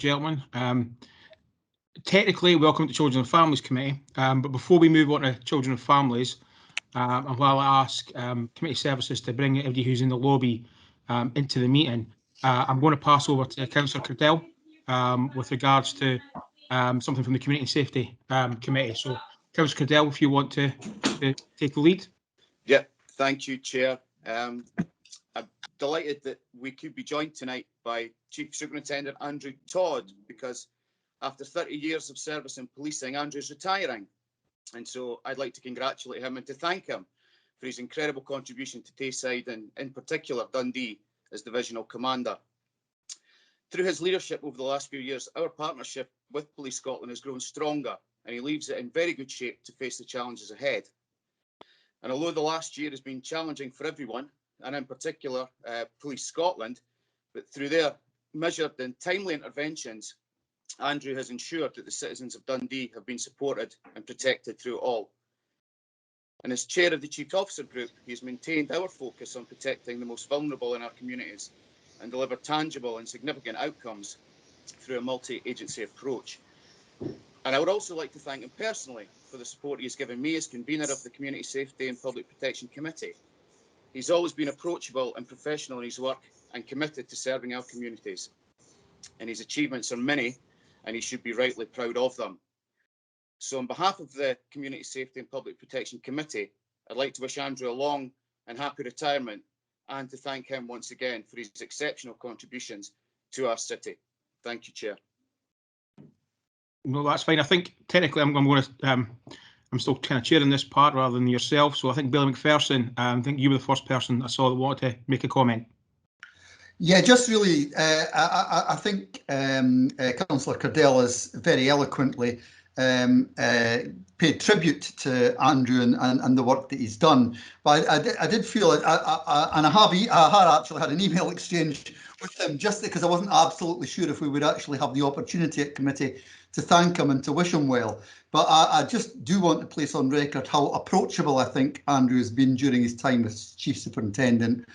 gentlemen. Technically, welcome to Children and Families Committee, but before we move on to Children and Families, and while I ask Committee Services to bring everybody who's in the lobby into the meeting, I'm going to pass over to Councillor Cardell with regards to something from the Community Safety Committee. So, Councillor Cardell, if you want to take the lead. Yeah, thank you, Chair. I'm delighted that we could be joined tonight by Chief Superintendent Andrew Todd, because after 30 years of service in policing, Andrew's retiring. And so I'd like to congratulate him and to thank him for his incredible contribution to Tayside and in particular Dundee as Divisional Commander. Through his leadership over the last few years, our partnership with Police Scotland has grown stronger, and he leaves it in very good shape to face the challenges ahead. And although the last year has been challenging for everyone, and in particular Police Scotland, but through their measured and timely interventions, Andrew has ensured that the citizens of Dundee have been supported and protected through it all. And as chair of the Chief Officer Group, he has maintained our focus on protecting the most vulnerable in our communities and deliver tangible and significant outcomes through a multi-agency approach. And I would also like to thank him personally for the support he has given me as convener of the Community Safety and Public Protection Committee. He's always been approachable and professional in his work and committed to serving our communities. And his achievements are many, and he should be rightly proud of them. So on behalf of the Community Safety and Public Protection Committee, I'd like to wish Andrew a long and happy retirement and to thank him once again for his exceptional contributions to our city. Thank you, Chair. No, that's fine. I think technically I'm going to, I'm still kind of chairing this part rather than yourself. So I think Billy McPherson, I think you were the first person I saw that wanted to make a comment. Yeah, just really, I think Councillor Cardell has very eloquently paid tribute to Andrew and the work that he's done. But I did feel it, and I had actually had an email exchange with him just because I wasn't absolutely sure if we would actually have the opportunity at committee to thank him and to wish him well. But I just do want to place on record how approachable I think Andrew has been during his time as Chief Superintendent.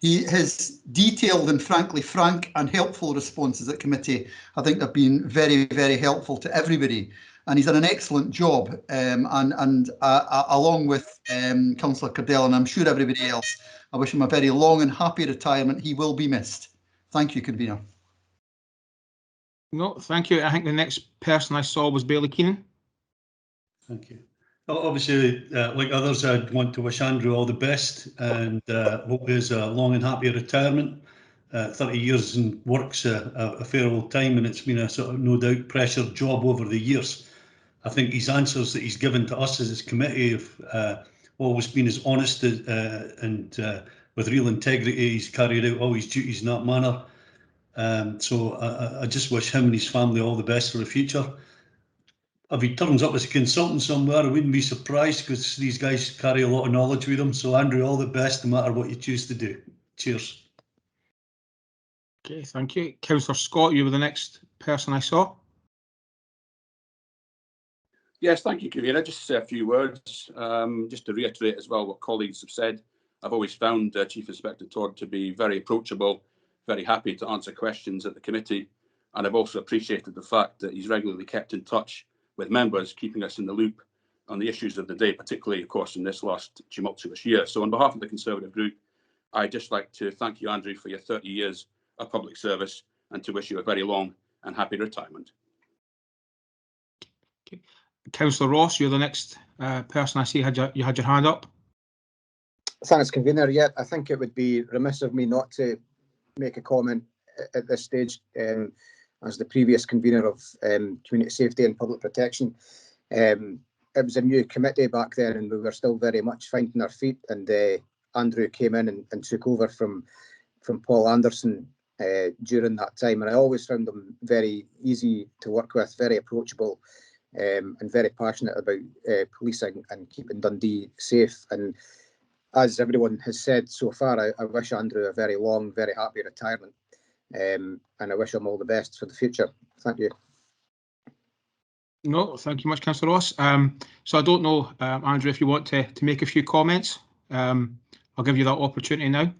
His detailed and frankly frank and helpful responses at committee, I think, have been very, very helpful to everybody. And he's done an excellent job. Along with Councillor Cardell, and I'm sure everybody else, I wish him a very long and happy retirement. He will be missed. Thank you, Convener. No, thank you. I think the next person I saw was Bailey Keenan. Thank you. Obviously, like others, I'd want to wish Andrew all the best and hope he has a long and happy retirement. 30 years in work's a fair old time, and it's been a sort of no doubt pressured job over the years. I think his answers that he's given to us as his committee have always been as honest and with real integrity. He's carried out all his duties in that manner. So I just wish him and his family all the best for the future. If he turns up as a consultant somewhere, I wouldn't be surprised because these guys carry a lot of knowledge with them. So Andrew, all the best no matter what you choose to do. Cheers. Okay, thank you. Councillor Scott, you were the next person I saw. Yes, thank you, Convener. Just to say a few words, just to reiterate as well what colleagues have said. I've always found Chief Inspector Todd to be very approachable, very happy to answer questions at the committee, and I've also appreciated the fact that he's regularly kept in touch with members, keeping us in the loop on the issues of the day, particularly, of course, in this last tumultuous year. So on behalf of the Conservative Group, I'd just like to thank you, Andrew, for your 30 years of public service and to wish you a very long and happy retirement. Okay. Councillor Ross, you're the next person I see you had your hand up. Thanks, Convener. Yeah, I think it would be remiss of me not to make a comment at this stage. As the previous convener of Community Safety and Public Protection. It was a new committee back then and we were still very much finding our feet, and Andrew came in and took over from Paul Anderson during that time, and I always found him very easy to work with, very approachable and very passionate about policing and keeping Dundee safe. And as everyone has said so far, I wish Andrew a very long, very happy retirement. And I wish him all the best for the future. Thank you. No, thank you much, Councillor Ross. So I don't know, Andrew, if you want to make a few comments. I'll give you that opportunity now.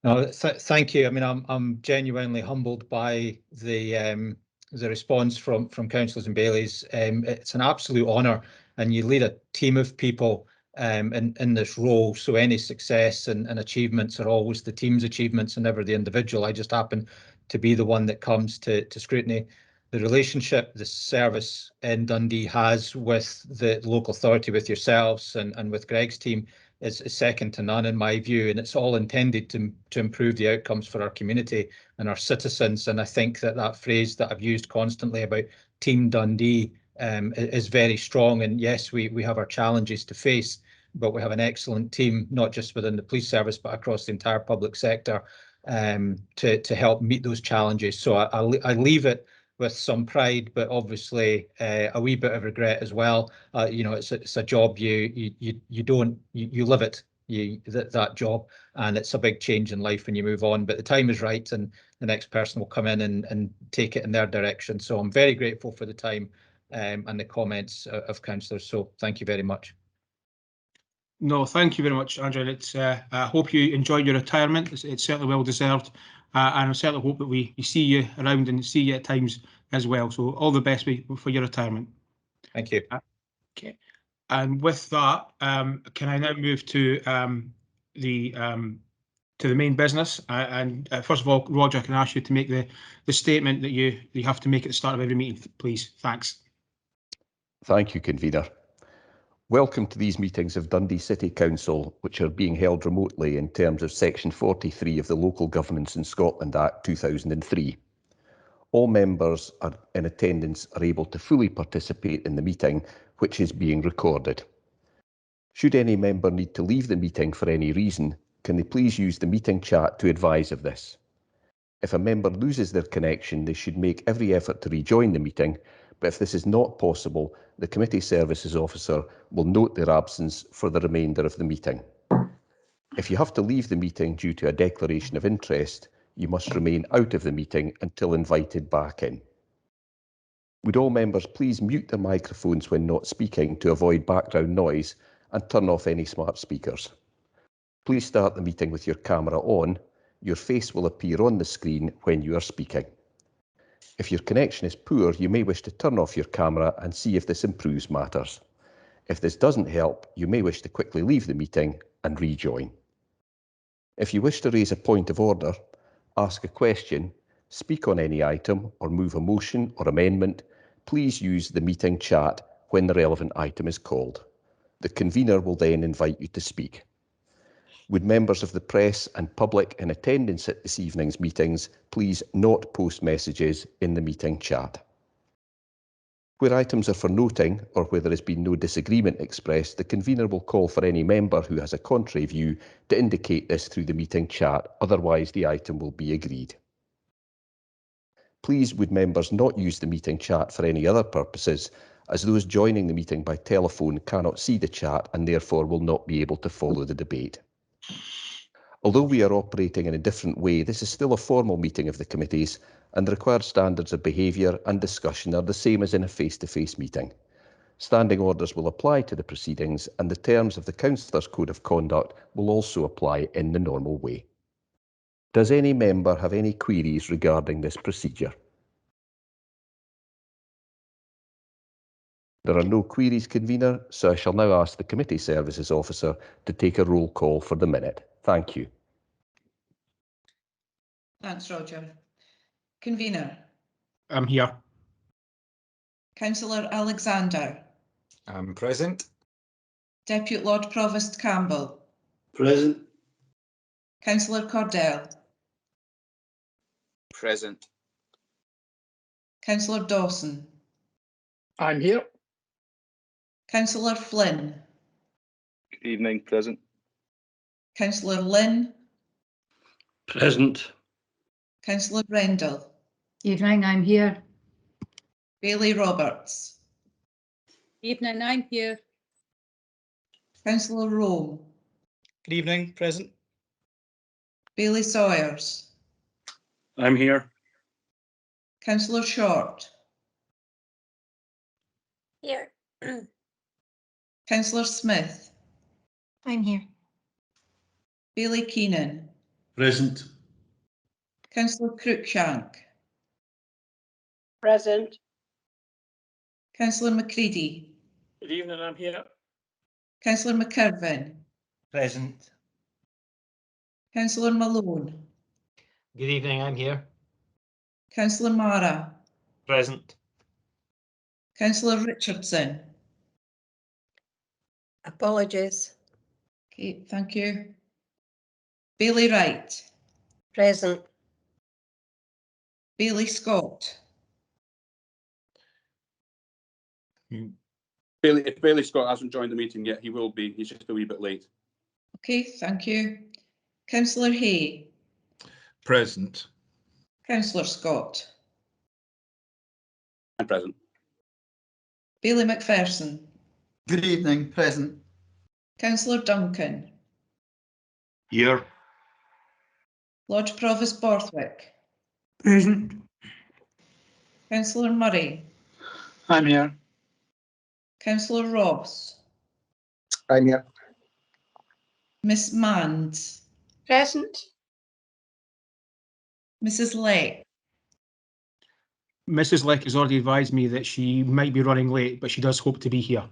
No, thank you. I mean, I'm genuinely humbled by the response from councillors and bailies. It's an absolute honour, and you lead a team of people in this role. So any success and achievements are always the team's achievements and never the individual. I just happen to be the one that comes to scrutiny. The relationship the service in Dundee has with the local authority, with yourselves and with Greg's team, is second to none in my view, and it's all intended to improve the outcomes for our community and our citizens. And I think that phrase that I've used constantly about Team Dundee is very strong. And yes, we have our challenges to face, but we have an excellent team, not just within the police service, but across the entire public sector to help meet those challenges. So I leave it with some pride, but obviously a wee bit of regret as well. You know, it's a job you live it, that job, and it's a big change in life when you move on. But the time is right, and the next person will come in and take it in their direction. So I'm very grateful for the time and the comments of councillors. So thank you very much. No, thank you very much, Andrew. It's I hope you enjoyed your retirement. It's certainly well deserved, and I certainly hope that we see you around and see you at times as well. So all the best for your retirement. Thank you. Okay, and with that, can I now move to the main business? And first of all, Roger, can I ask you to make the statement that you have to make at the start of every meeting, please? Thanks. Thank you, Convener. Welcome to these meetings of Dundee City Council, which are being held remotely in terms of Section 43 of the Local Governance in Scotland Act 2003. All members in attendance are able to fully participate in the meeting, which is being recorded. Should any member need to leave the meeting for any reason, can they please use the meeting chat to advise of this? If a member loses their connection, they should make every effort to rejoin the meeting, but if this is not possible, the Committee Services Officer will note their absence for the remainder of the meeting. If you have to leave the meeting due to a declaration of interest, you must remain out of the meeting until invited back in. Would all members please mute their microphones when not speaking to avoid background noise and turn off any smart speakers. Please start the meeting with your camera on. Your face will appear on the screen when you are speaking. If your connection is poor, you may wish to turn off your camera and see if this improves matters. If this doesn't help, you may wish to quickly leave the meeting and rejoin. If you wish to raise a point of order, ask a question, speak on any item, or move a motion or amendment, please use the meeting chat when the relevant item is called. The convener will then invite you to speak. Would members of the press and public in attendance at this evening's meetings please not post messages in the meeting chat? Where items are for noting or where there has been no disagreement expressed, the convener will call for any member who has a contrary view to indicate this through the meeting chat, otherwise the item will be agreed. Please would members not use the meeting chat for any other purposes, as those joining the meeting by telephone cannot see the chat and therefore will not be able to follow the debate. Although we are operating in a different way, this is still a formal meeting of the committees, and the required standards of behaviour and discussion are the same as in a face-to-face meeting. Standing orders will apply to the proceedings, and the terms of the Councillors' Code of Conduct will also apply in the normal way. Does any member have any queries regarding this procedure? There are no queries, Convener, so I shall now ask the Committee Services Officer to take a roll call for the minute. Thank you. Thanks, Roger. Convener. I'm here. Councillor Alexander. I'm present. Deputy Lord Provost Campbell. Present. Councillor Cordell. Present. Councillor Dawson. I'm here. Councillor Flynn. Good evening, present. Councillor Lynn. Present. Councillor Rendell. Evening, I'm here. Bailey Roberts. Evening, I'm here. Councillor Rowe. Good evening, present. Bailey Sawyers. I'm here. Councillor Short. Here. Councillor Smith. I'm here. Bailey Keenan. Present. Councillor Cruikshank. Present. Councillor McCready. Good evening, I'm here. Councillor McKirvin. Present. Councillor Malone. Good evening, I'm here. Councillor Mara. Present. Councillor Richardson. Apologies. Okay, thank you. Bailey Wright. Present. Bailey Scott. If Bailey Scott hasn't joined the meeting yet, he will be. He's just a wee bit late. Okay, thank you. Councillor Hay. Present. Councillor Scott. I'm present. Bailey McPherson. Good evening. Present. Councillor Duncan. Here. Lodge Provost Borthwick. Present. Councillor Murray. I'm here. Councillor Ross. I'm here. Miss Mands. Present. Mrs. Leck. Mrs. Leck has already advised me that she might be running late, but she does hope to be here.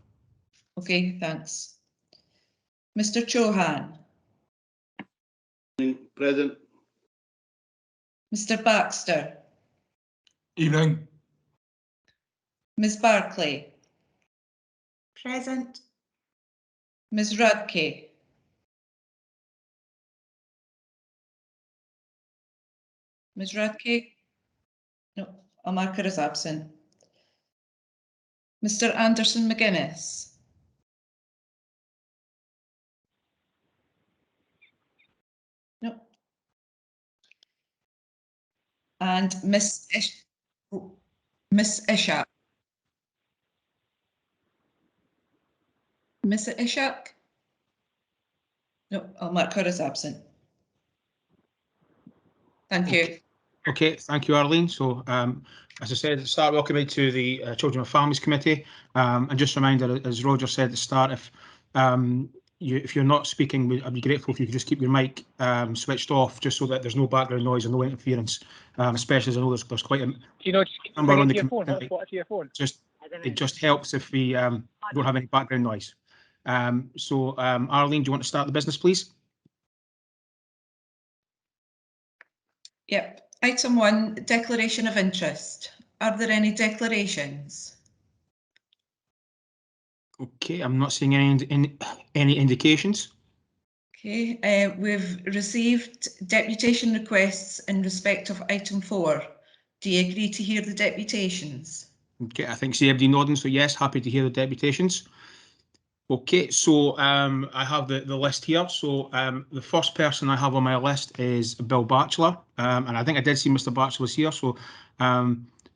Okay, thanks. Mr. Chohan. Present. Mr. Baxter. Evening. Ms. Barclay. Present. Ms. Radke. Ms. Radke? No, I'll mark her as absent. Mr. Anderson McGuinness. No. And Miss Ishak. Miss Ishak? No, I'll mark her as absent. Thank you. Okay, thank you, Arlene. So, as I said at the start, welcome you to the Children and Families Committee. And just a reminder, as Roger said at the start, if you're not speaking, I'd be grateful if you could just keep your mic switched off, just so that there's no background noise and no interference. Especially as I know there's quite a number on the committee. It just helps if we don't have any background noise. Arlene, do you want to start the business, please? Yep. Item 1, declaration of interest. Are there any declarations? Okay, I'm not seeing any indications. Okay, we've received deputation requests in respect of item 4. Do you agree to hear the deputations? Okay, I think see everybody nodding, so yes, happy to hear the deputations. Okay, so I have the list here. So the first person I have on my list is Bill Batchelor, and I think I did see Mr. Batchelor's here. So I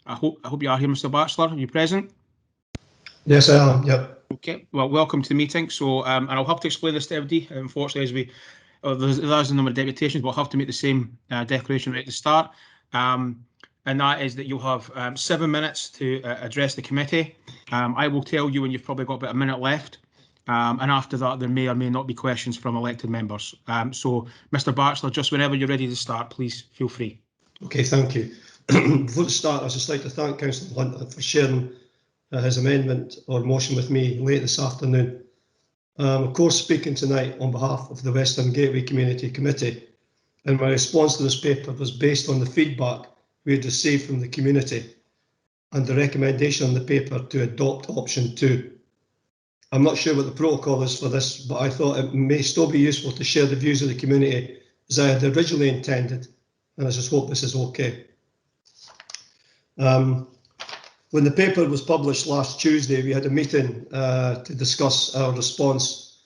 hope you are here, Mr. Batchelor. Are you present? Yes, I am. Yep. Okay. Well, welcome to the meeting. So and I'll have to explain this to everybody. Unfortunately, as there's a number of deputations, but I'll have to make the same declaration right at the start. And that is that you'll have 7 minutes to address the committee. I will tell you when you've probably got about a minute left. And after that, there may or may not be questions from elected members. So, Mr. Batchelor, just whenever you're ready to start, please feel free. Okay, thank you. Before we start, I'd just like to thank Councillor Hunt for sharing his amendment or motion with me late this afternoon. Of course, speaking tonight on behalf of the Western Gateway Community Committee, and my response to this paper was based on the feedback we had received from the community and the recommendation on the paper to adopt option 2. I'm not sure what the protocol is for this, but I thought it may still be useful to share the views of the community as I had originally intended, and I just hope this is okay. When the paper was published last Tuesday, we had a meeting to discuss our response.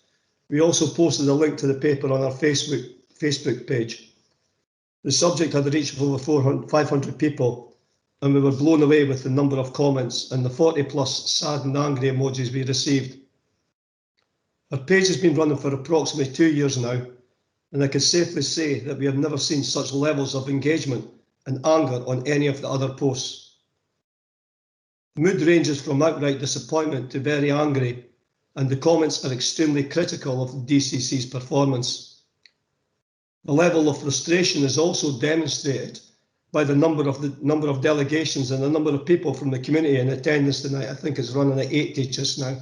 We also posted a link to the paper on our Facebook page. The subject had a reach of over 500 people, and we were blown away with the number of comments and the 40+ sad and angry emojis we received. Our page has been running for approximately 2 years now, and I can safely say that we have never seen such levels of engagement and anger on any of the other posts. The mood ranges from outright disappointment to very angry, and the comments are extremely critical of the DCC's performance. The level of frustration is also demonstrated by the number of delegations and the number of people from the community in attendance tonight. I think it's running at 80 just now.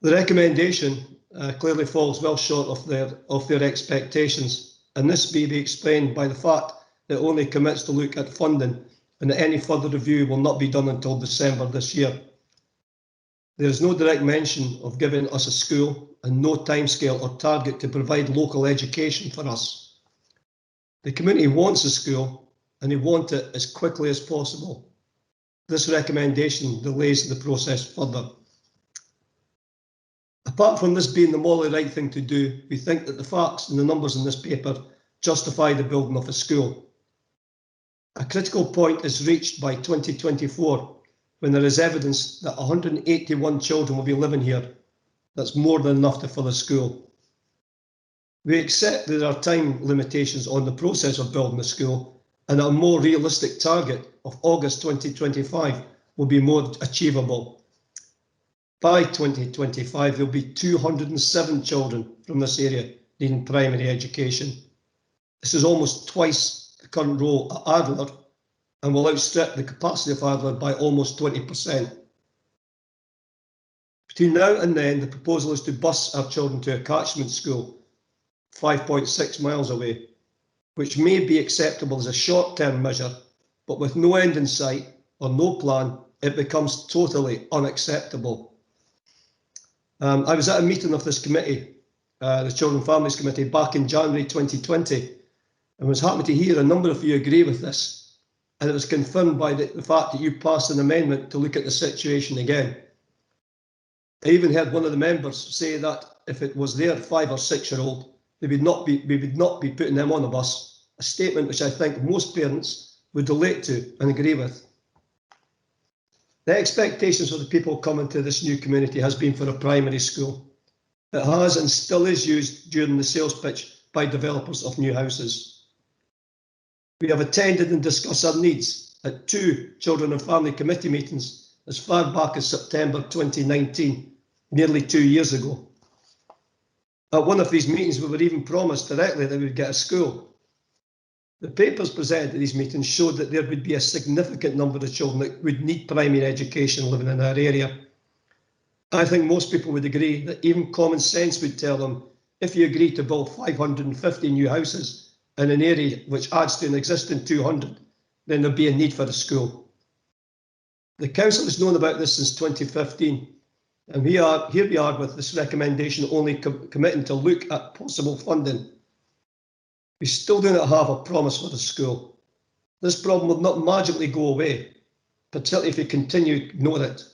The recommendation clearly falls well short of their expectations, and this may be explained by the fact that it only commits to look at funding and that any further review will not be done until December this year. There is no direct mention of giving us a school and no timescale or target to provide local education for us. The community wants a school and they want it as quickly as possible. This recommendation delays the process further. Apart from this being the morally right thing to do, we think that the facts and the numbers in this paper justify the building of a school. A critical point is reached by 2024 when there is evidence that 181 children will be living here. That's more than enough to fill a school. We accept that there are time limitations on the process of building a school, and a more realistic target of August 2025 will be more achievable. By 2025, there will be 207 children from this area needing primary education. This is almost twice the current role at Adler and will outstrip the capacity of Adler by almost 20%. Between now and then, the proposal is to bus our children to a catchment school 5.6 miles away, which may be acceptable as a short-term measure, but with no end in sight or no plan, it becomes totally unacceptable. I was at a meeting of this committee, the Children and Families Committee, back in January 2020, and was happy to hear a number of you agree with this. And it was confirmed by the fact that you passed an amendment to look at the situation again. I even heard one of the members say that if it was their 5 or 6 year old, we would not be putting them on a bus, a statement which I think most parents would relate to and agree with. The expectations of the people coming to this new community has been for a primary school. It has and still is used during the sales pitch by developers of new houses. We have attended and discussed our needs at 2 Children and Family Committee meetings as far back as September 2019, nearly 2 years ago. At one of these meetings, we were even promised directly that we would get a school. The papers presented at these meetings showed that there would be a significant number of children that would need primary education living in our area. I think most people would agree that even common sense would tell them if you agree to build 550 new houses in an area which adds to an existing 200, then there'll be a need for a school. The council has known about this since 2015, and here we are with this recommendation only committing to look at possible funding. We still do not have a promise for the school. This problem will not magically go away, particularly if we continue to ignore it.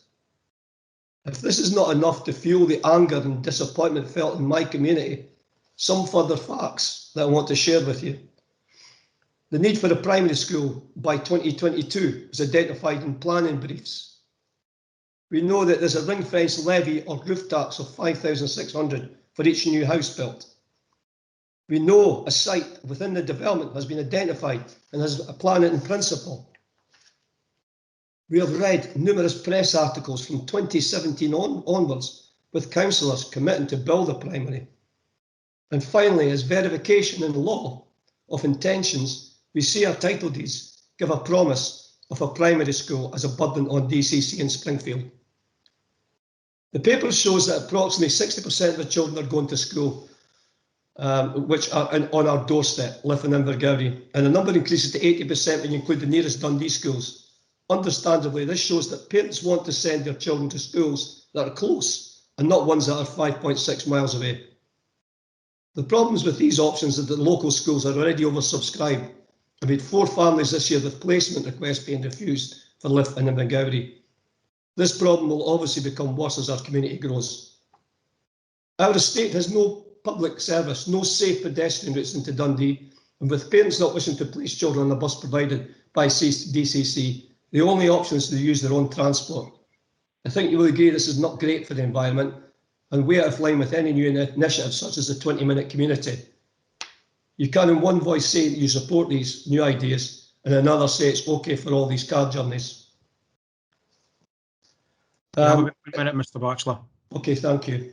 If this is not enough to fuel the anger and disappointment felt in my community, some further facts that I want to share with you. The need for a primary school by 2022 is identified in planning briefs. We know that there's a ring-fence levy or roof tax of 5,600 for each new house built. We know a site within the development has been identified and has a plan in principle. We have read numerous press articles from 2017 onwards with councillors committing to build a primary. And finally, as verification in law of intentions, we see our title deeds give a promise of a primary school as a burden on DCC in Springfield. The paper shows that approximately 60% of the children are going to school, which are on our doorstep, Liffin and Invergowrie, and the number increases to 80% when you include the nearest Dundee schools. Understandably, this shows that parents want to send their children to schools that are close and not ones that are 5.6 miles away. The problems with these options is that the local schools are already oversubscribed. We had 4 families this year with placement requests being refused for Liffin and Invergowrie. This problem will obviously become worse as our community grows. Our estate has no public service, no safe pedestrian routes into Dundee, and with parents not wishing to place children on a bus provided by DCC, the only option is to use their own transport. I think you will agree this is not great for the environment and way out of line with any new initiatives such as the 20-minute community. You can in one voice say that you support these new ideas and another say it's okay for all these car journeys. One minute, Mr. Batchelor. Okay, thank you.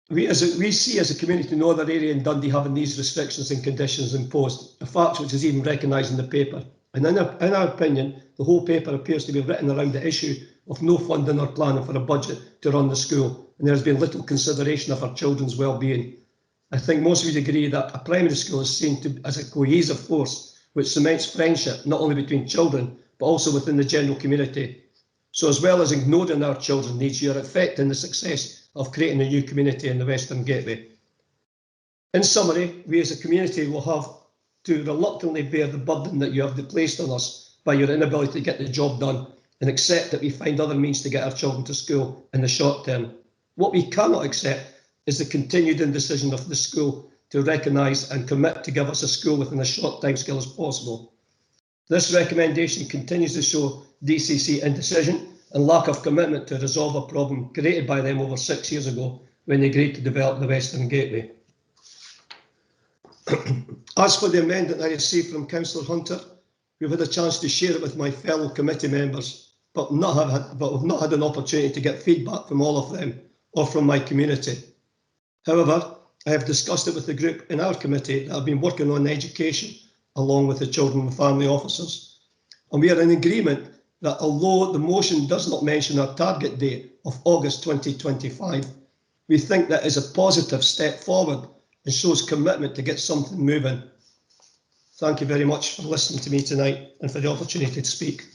We see as a community no other area in Dundee having these restrictions and conditions imposed, a fact which is even recognised in the paper. And in our opinion, the whole paper appears to be written around the issue of no funding or planning for a budget to run the school, and there has been little consideration of our children's well-being. I think most of you agree that a primary school is seen as a cohesive force which cements friendship not only between children but also within the general community. So as well as ignoring our children's needs, you are affecting the success of creating a new community in the Western Gateway. In summary, we as a community will have to reluctantly bear the burden that you have placed on us by your inability to get the job done, and accept that we find other means to get our children to school in the short term. What we cannot accept is the continued indecision of the school to recognise and commit to give us a school within as short timescale as possible. This recommendation continues to show DCC indecision and lack of commitment to resolve a problem created by them over 6 years ago when they agreed to develop the Western Gateway. As for the amendment I received from Councillor Hunter, we've had a chance to share it with my fellow committee members, but we've not had an opportunity to get feedback from all of them or from my community. However, I have discussed it with the group in our committee that have been working on education along with the children and family officers. And we are in agreement that although the motion does not mention a target date of August 2025, we think that is a positive step forward and shows commitment to get something moving. Thank you very much for listening to me tonight and for the opportunity to speak.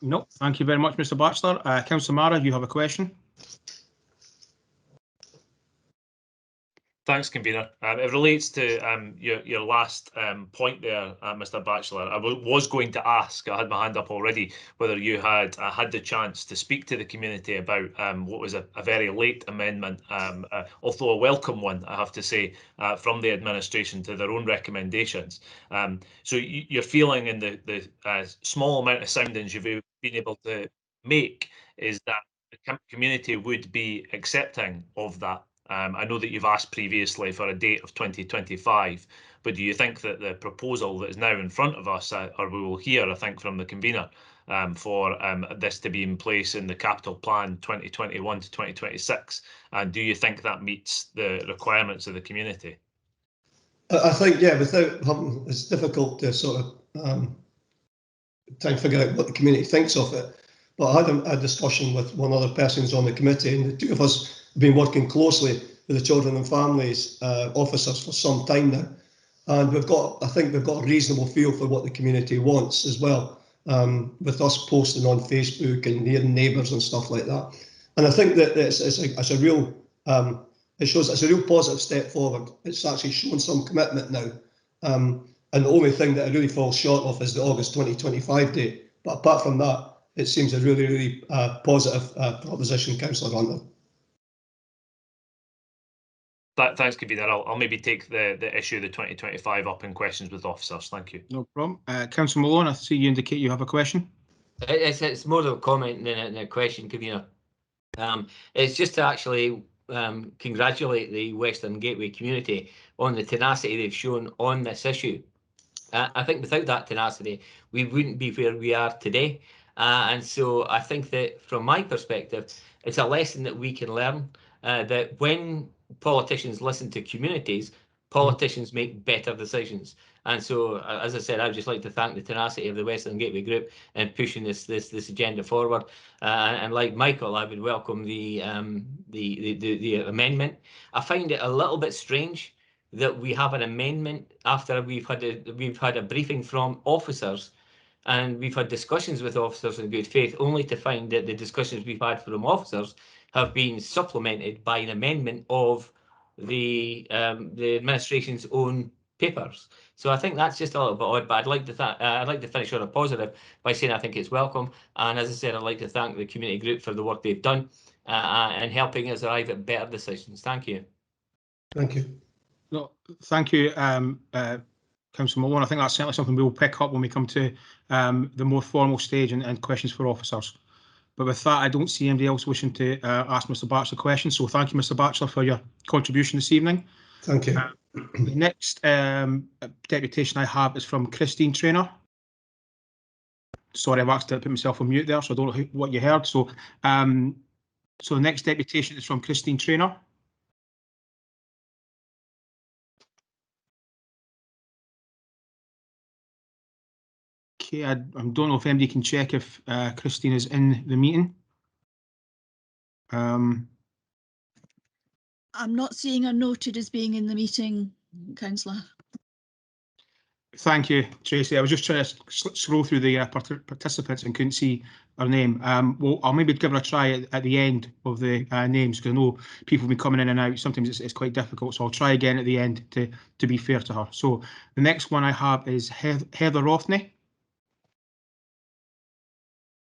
No, thank you very much, Mr. Batchelor. Councillor Mara, you have a question? Thanks, Convener. It relates to your last point there, Mr. Batchelor. I was going to ask, I had my hand up already, whether you had had the chance to speak to the community about what was a very late amendment, although a welcome one, I have to say, from the administration to their own recommendations. So you're feeling in the small amount of soundings you've been able to make is that the community would be accepting of that. I know that you've asked previously for a date of 2025, but do you think that the proposal that is now in front of us, or we will hear, I think, from the convener, for this to be in place in the capital plan 2021 to 2026, and do you think that meets the requirements of the community? I think, yeah, without having, it's difficult to sort of try and figure out what the community thinks of it. But I had a discussion with one other person who's on the committee, and the two of us have been working closely with the children and families officers for some time now. And I think we've got a reasonable feel for what the community wants as well, with us posting on Facebook and hearing neighbours and stuff like that. And I think that it's a real, it shows it's a real positive step forward. It's actually shown some commitment now. And the only thing that it really falls short of is the August 2025 date. But apart from that, it seems a really, really positive proposition, Councillor Hunter. Thanks, Convener. I'll maybe take the issue of the 2025 up in questions with officers. Thank you. No problem. Councillor Malone, I see you indicate you have a question. It's more of a comment than a question, Convener. It's just to actually congratulate the Western Gateway community on the tenacity they've shown on this issue. I think without that tenacity, we wouldn't be where we are today. And so I think that from my perspective, it's a lesson that we can learn, that when politicians listen to communities, politicians make better decisions. And so, as I said, I would just like to thank the tenacity of the Western Gateway Group in pushing this agenda forward. And like Michael, I would welcome the amendment. I find it a little bit strange that we have an amendment after we've had a briefing from officers, and we've had discussions with officers in good faith, only to find that the discussions we've had from officers have been supplemented by an amendment of the administration's own papers. So I think that's just a little bit odd, but I'd like to finish on a positive by saying I think it's welcome. And as I said, I'd like to thank the community group for the work they've done and helping us arrive at better decisions. Thank you. Thank you. No, thank you, Councillor Malone. I think that's certainly something we will pick up when we come to the more formal stage and questions for officers. But with that, I don't see anybody else wishing to ask Mr. Batchelor questions. So thank you, Mr. Batchelor, for your contribution this evening. Thank you. The next deputation I have is from Christine Traynor. Sorry, I've accidentally put myself on mute there, so I don't know what you heard. So, so the next deputation is from Christine Traynor. Okay, I don't know if anybody can check if Christine is in the meeting. I'm not seeing her noted as being in the meeting, Councillor. Thank you, Tracy. I was just trying to scroll through the participants and couldn't see her name. Well, I'll maybe give her a try at the end of the names, because I know people have been coming in and out. Sometimes it's quite difficult, so I'll try again at the end to be fair to her. So the next one I have is Heather Rothney.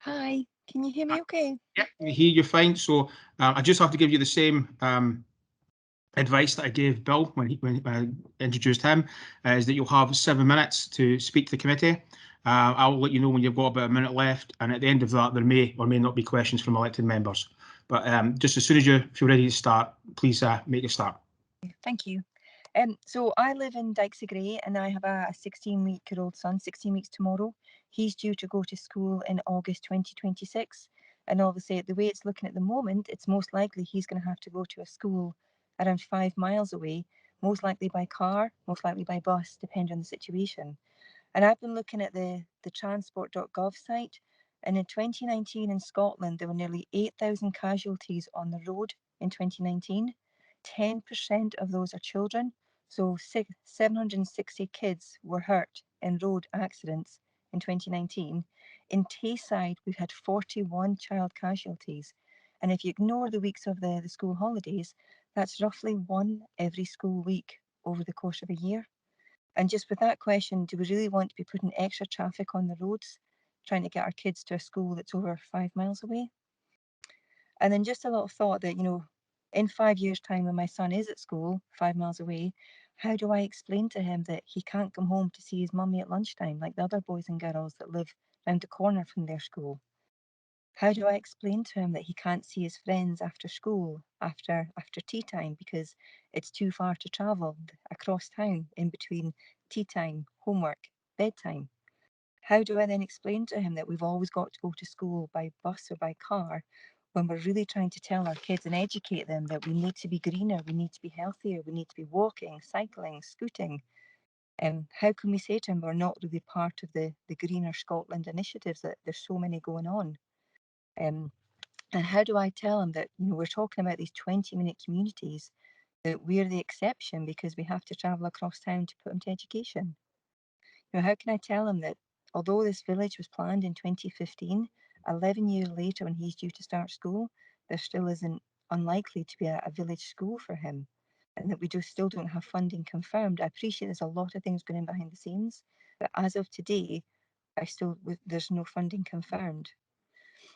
Hi, can you hear me okay? Yeah, I hear you fine. So I just have to give you the same advice that I gave Bill when I introduced him, is that you'll have 7 minutes to speak to the committee. I'll let you know when you've got about a minute left, and at the end of that, there may or may not be questions from elected members. But just as soon as you feel ready to start, please make a start. Thank you. So I live in Dykes Grey, and I have a 16-week-old son, 16 weeks tomorrow. He's due to go to school in August 2026. And obviously, the way it's looking at the moment, it's most likely he's going to have to go to a school around 5 miles away, most likely by car, most likely by bus, depending on the situation. And I've been looking at the transport.gov site, and in 2019 in Scotland, there were nearly 8,000 casualties on the road in 2019. 10% of those are children, so 760 kids were hurt in road accidents in 2019. In Tayside, we've had 41 child casualties. And if you ignore the weeks of the school holidays, that's roughly one every school week over the course of a year. And just with that question, do we really want to be putting extra traffic on the roads, trying to get our kids to a school that's over 5 miles away? And then just a little thought that, you know, in 5 years' time, when my son is at school 5 miles away, how do I explain to him that he can't come home to see his mummy at lunchtime like the other boys and girls that live round the corner from their school? How do I explain to him that he can't see his friends after school, after tea time, because it's too far to travel across town in between tea time, homework, bedtime? How do I then explain to him that we've always got to go to school by bus or by car when we're really trying to tell our kids and educate them that we need to be greener, we need to be healthier, we need to be walking, cycling, scooting? How can we say to him we're not really part of the Greener Scotland initiatives, that there's so many going on? And how do I tell him that, you know, we're talking about these 20-minute communities, that we're the exception because we have to travel across town to put him to education? You know, how can I tell him that although this village was planned in 2015, 11 years later when he's due to start school, there still isn't unlikely to be a village school for him, and that we still don't have funding confirmed? I appreciate there's a lot of things going on behind the scenes, but as of today, there's no funding confirmed.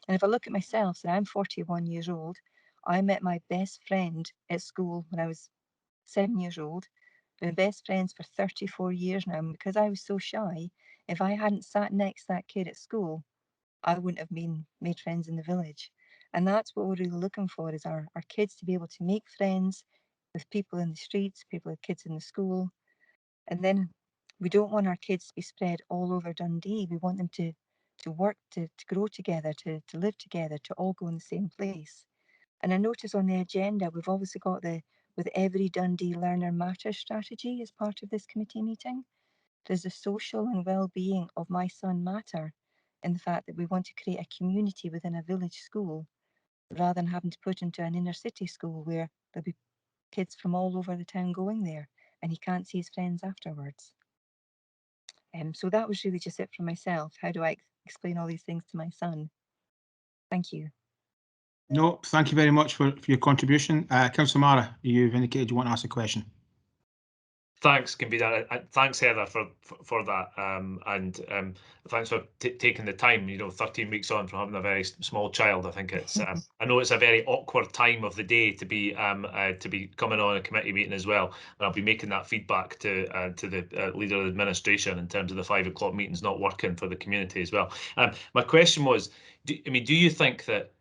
And if I look at myself, so I'm 41 years old, I met my best friend at school when I was 7 years old. Been best friends for 34 years now. And because I was so shy, if I hadn't sat next to that kid at school, I wouldn't have made friends in the village. And that's what we're really looking for, is our kids to be able to make friends with people in the streets, people with kids in the school. And then we don't want our kids to be spread all over Dundee. We want them to work, to grow together, to live together, to all go in the same place. And I notice on the agenda, we've obviously got with every Dundee Learner Matters strategy as part of this committee meeting. Does the social and well-being of my son matter, in the fact that we want to create a community within a village school, rather than having to put into an inner city school where there'll be kids from all over the town going there and he can't see his friends afterwards? So that was really just it from myself. How do I explain all these things to my son? Thank you. No, thank you very much for your contribution. Councillor Mara, you've indicated you want to ask a question. Thanks, Convener. Thanks, Heather, for that, and thanks for taking the time. You know, 13 weeks on from having a very small child, I think it's. I know it's a very awkward time of the day to be coming on a committee meeting as well, and I'll be making that feedback to the leader of the administration in terms of the 5 o'clock meetings not working for the community as well. My question was, do you think that,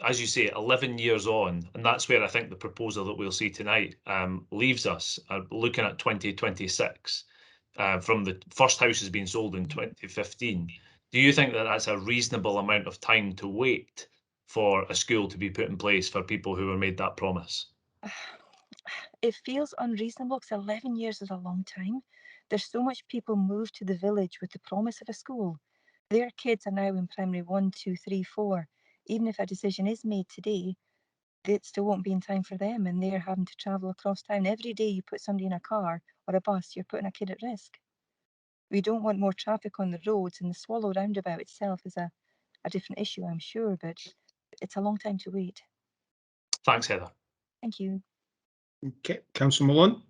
as you say, 11 years on, and that's where I think the proposal that we'll see tonight leaves us, looking at 2026, from the first house has been sold in 2015. Do you think that that's a reasonable amount of time to wait for a school to be put in place for people who were made that promise? It feels unreasonable because 11 years is a long time. There's so much people moved to the village with the promise of a school. Their kids are now in primary 1, 2, 3, 4. Even if a decision is made today, it still won't be in time for them, and they're having to travel across town. Every day you put somebody in a car or a bus, you're putting a kid at risk. We don't want more traffic on the roads, and the Swallow roundabout itself is a different issue, I'm sure, but it's a long time to wait. Thanks, Heather. Thank you. Okay, Councillor Malone.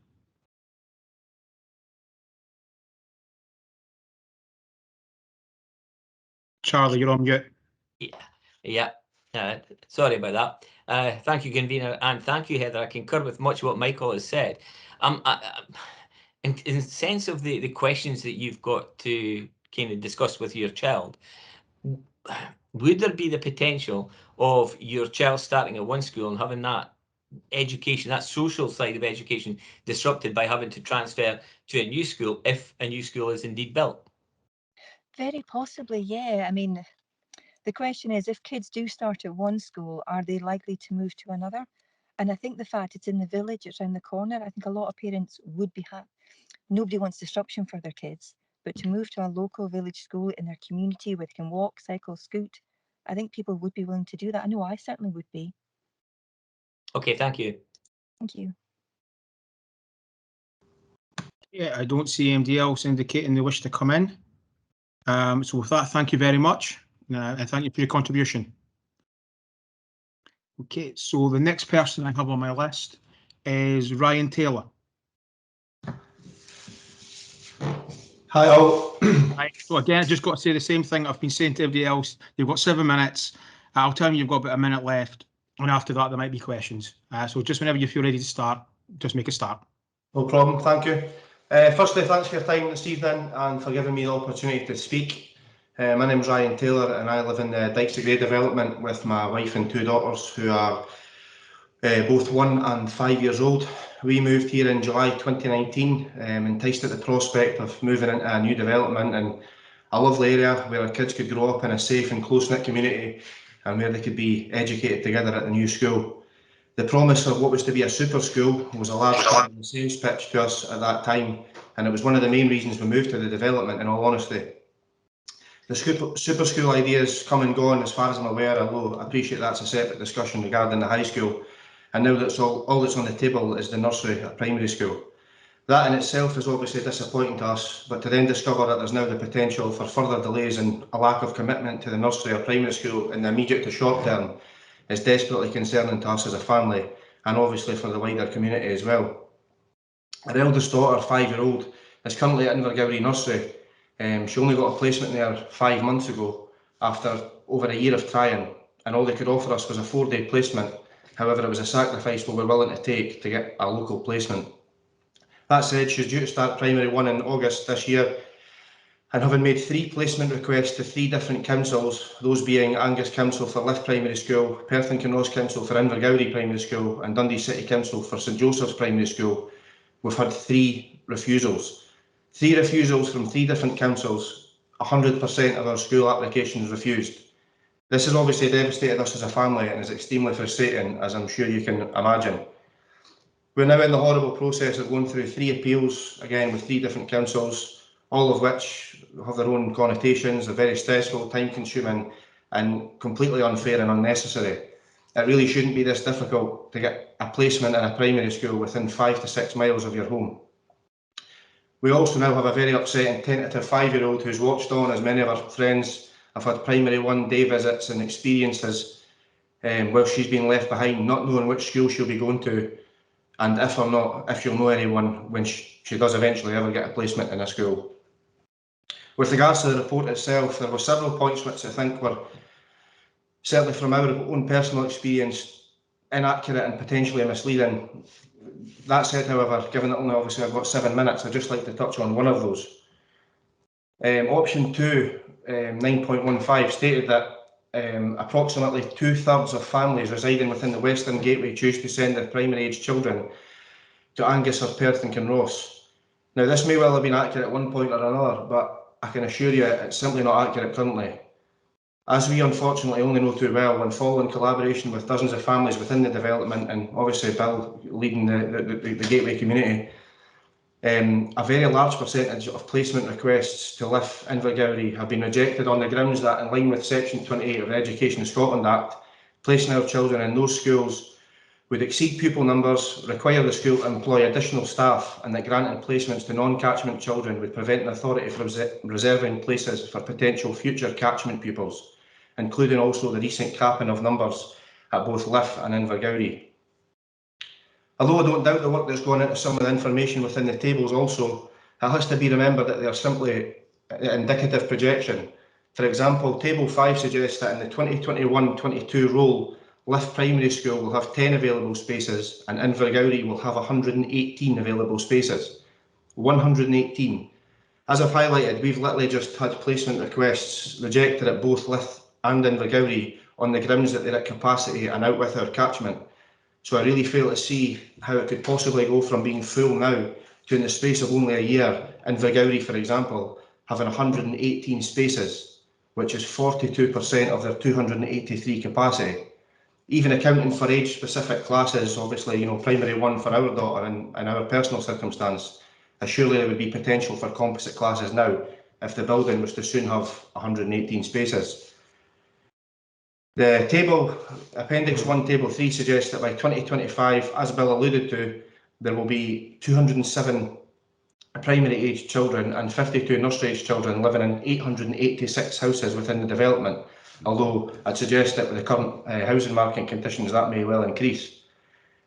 Charlie, you're on mute. Yeah. Sorry about that. Thank you, convener, and thank you, Heather. I concur with much of what Michael has said. In the sense of the questions that you've got to kind of discuss with your child, would there be the potential of your child starting at one school and having that education, that social side of education, disrupted by having to transfer to a new school if a new school is indeed built? Very possibly, yeah. I mean, the question is, if kids do start at one school, are they likely to move to another? And I think the fact it's in the village, it's around the corner, I think a lot of parents would be happy. Nobody wants disruption for their kids, but to move to a local village school in their community where they can walk, cycle, scoot, I think people would be willing to do that. I know I certainly would be. Okay, thank you. Thank you. Yeah, I don't see anybody else indicating they wish to come in. So with that, thank you very much, and thank you for your contribution. Okay, so the next person I have on my list is Ryan Taylor. Hi all. Right. So again, I just got to say the same thing I've been saying to everybody else. You've got 7 minutes. I'll tell you you've got about a minute left, and after that there might be questions. So just whenever you feel ready to start, just make a start. No problem, thank you. Firstly, thanks for your time this evening and for giving me the opportunity to speak. My name is Ryan Taylor and I live in the Dykes development with my wife and 2 daughters who are both 1 and 5 years old. We moved here in July 2019, enticed at the prospect of moving into a new development and a lovely area where our kids could grow up in a safe and close-knit community and where they could be educated together at the new school. The promise of what was to be a super school was a large part of the sales pitch to us at that time, and it was one of the main reasons we moved to the development, in all honesty. The super school idea has come and gone as far as I'm aware, although I appreciate that's a separate discussion regarding the high school, and now that's all that's on the table is the nursery at primary school. That in itself is obviously disappointing to us, but to then discover that there's now the potential for further delays and a lack of commitment to the nursery or primary school in the immediate to short term is desperately concerning to us as a family and obviously for the wider community as well. Our eldest daughter, 5-year-old, is currently at Invergowrie Nursery. She only got a placement there 5 months ago after over a year of trying, and all they could offer us was a 4-day placement. However, it was a sacrifice we were willing to take to get a local placement. That said, she's due to start primary 1 in August this year, and having made 3 placement requests to 3 different councils, those being Angus Council for Lift Primary School, Perth and Kinross Council for Invergowrie Primary School and Dundee City Council for St Joseph's Primary School, we've had 3 refusals. 3 refusals from 3 different councils, 100% of our school applications refused. This has obviously devastated us as a family and is extremely frustrating, as I'm sure you can imagine. We're now in the horrible process of going through 3 appeals, again with 3 different councils, all of which have their own connotations, are very stressful, time-consuming and completely unfair and unnecessary. It really shouldn't be this difficult to get a placement in a primary school within 5 to 6 miles of your home. We also now have a very upsetting tentative 5-year-old who's watched on as many of our friends have had primary 1 day visits and experiences while she's been left behind, not knowing which school she'll be going to, and if she'll know anyone when she does eventually ever get a placement in a school. With regards to the report itself, there were several points which I think were, certainly from our own personal experience, inaccurate and potentially misleading. That said, however, given that only obviously I've got 7 minutes, I'd just like to touch on one of those. Option 2, 9.15, stated that approximately 2/3 of families residing within the Western Gateway choose to send their primary age children to Angus or Perth and Kinross. Now, this may well have been accurate at one point or another, but I can assure you it's simply not accurate currently. As we unfortunately only know too well, when following collaboration with dozens of families within the development and obviously Bill leading the Gateway community, A very large percentage of placement requests to LIF Invergowrie have been rejected on the grounds that, in line with Section 28 of the Education in Scotland Act, placing our children in those schools would exceed pupil numbers, require the school to employ additional staff, and that granting placements to non-catchment children would prevent the authority from reserving places for potential future catchment pupils, including also the recent capping of numbers at both LIF and Invergowrie. Although I don't doubt the work that's gone into some of the information within the tables also, it has to be remembered that they are simply indicative projection. For example, Table 5 suggests that in the 2021-22 roll, LIF Primary School will have 10 available spaces and Invergowrie will have 118 available spaces. 118. As I've highlighted, we've literally just had placement requests rejected at both LIF and Invergowrie on the grounds that they're at capacity and out with our catchment. So I really fail to see how it could possibly go from being full now to, in the space of only a year, Invergowrie, for example, having 118 spaces, which is 42% of their 283 capacity. Even accounting for age-specific classes, obviously, you know, primary 1 for our daughter and our personal circumstance, surely there would be potential for composite classes now if the building was to soon have 118 spaces. The table, Appendix 1, Table 3 suggests that by 2025, as Bill alluded to, there will be 207 primary aged children and 52 nursery aged children living in 886 houses within the development, although I'd suggest that with the current housing market conditions that may well increase.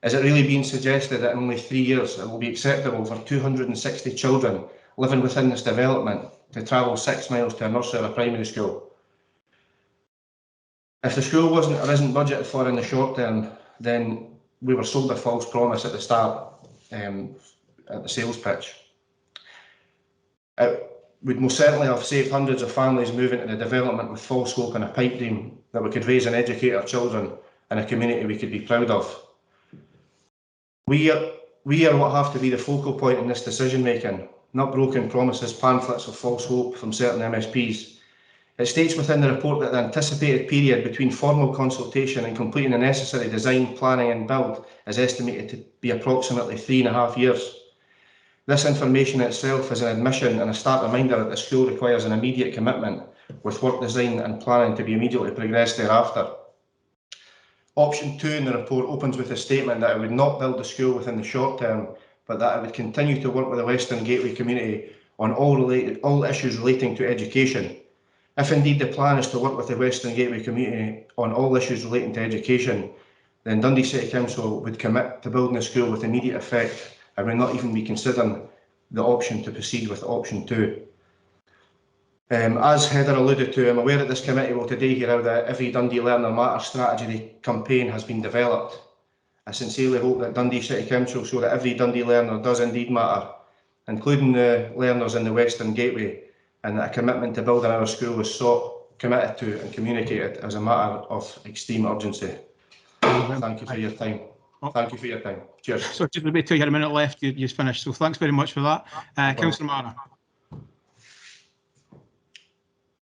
Is it really being suggested that in only 3 years it will be acceptable for 260 children living within this development to travel 6 miles to a nursery or a primary school? If the school wasn't or isn't budgeted for in the short term, then we were sold a false promise at the start at the sales pitch. It would most certainly have saved hundreds of families moving to the development with false hope and a pipe dream that we could raise and educate our children in a community we could be proud of. We are what have to be the focal point in this decision making, not broken promises, pamphlets of false hope from certain MSPs. It states within the report that the anticipated period between formal consultation and completing the necessary design, planning and build is estimated to be approximately 3.5 years. This information itself is an admission and a stark reminder that the school requires an immediate commitment, with work design and planning to be immediately progressed thereafter. Option 2 in the report opens with a statement that it would not build the school within the short term, but that it would continue to work with the Western Gateway community on all issues relating to education. If indeed the plan is to work with the Western Gateway community on all issues relating to education, then Dundee City Council would commit to building a school with immediate effect and would not even be considering the option to proceed with option 2. As Heather alluded to, I'm aware that this committee will today hear how the Every Dundee Learner Matters strategy campaign has been developed. I sincerely hope that Dundee City Council show that every Dundee learner does indeed matter, including the learners in the Western Gateway, and that a commitment to building our school is sought, committed to and communicated as a matter of extreme urgency. Thank you for your time. Thank you for your time. Cheers. So just about till you had a minute left, you've finished. So thanks very much for that. Councillor Marra.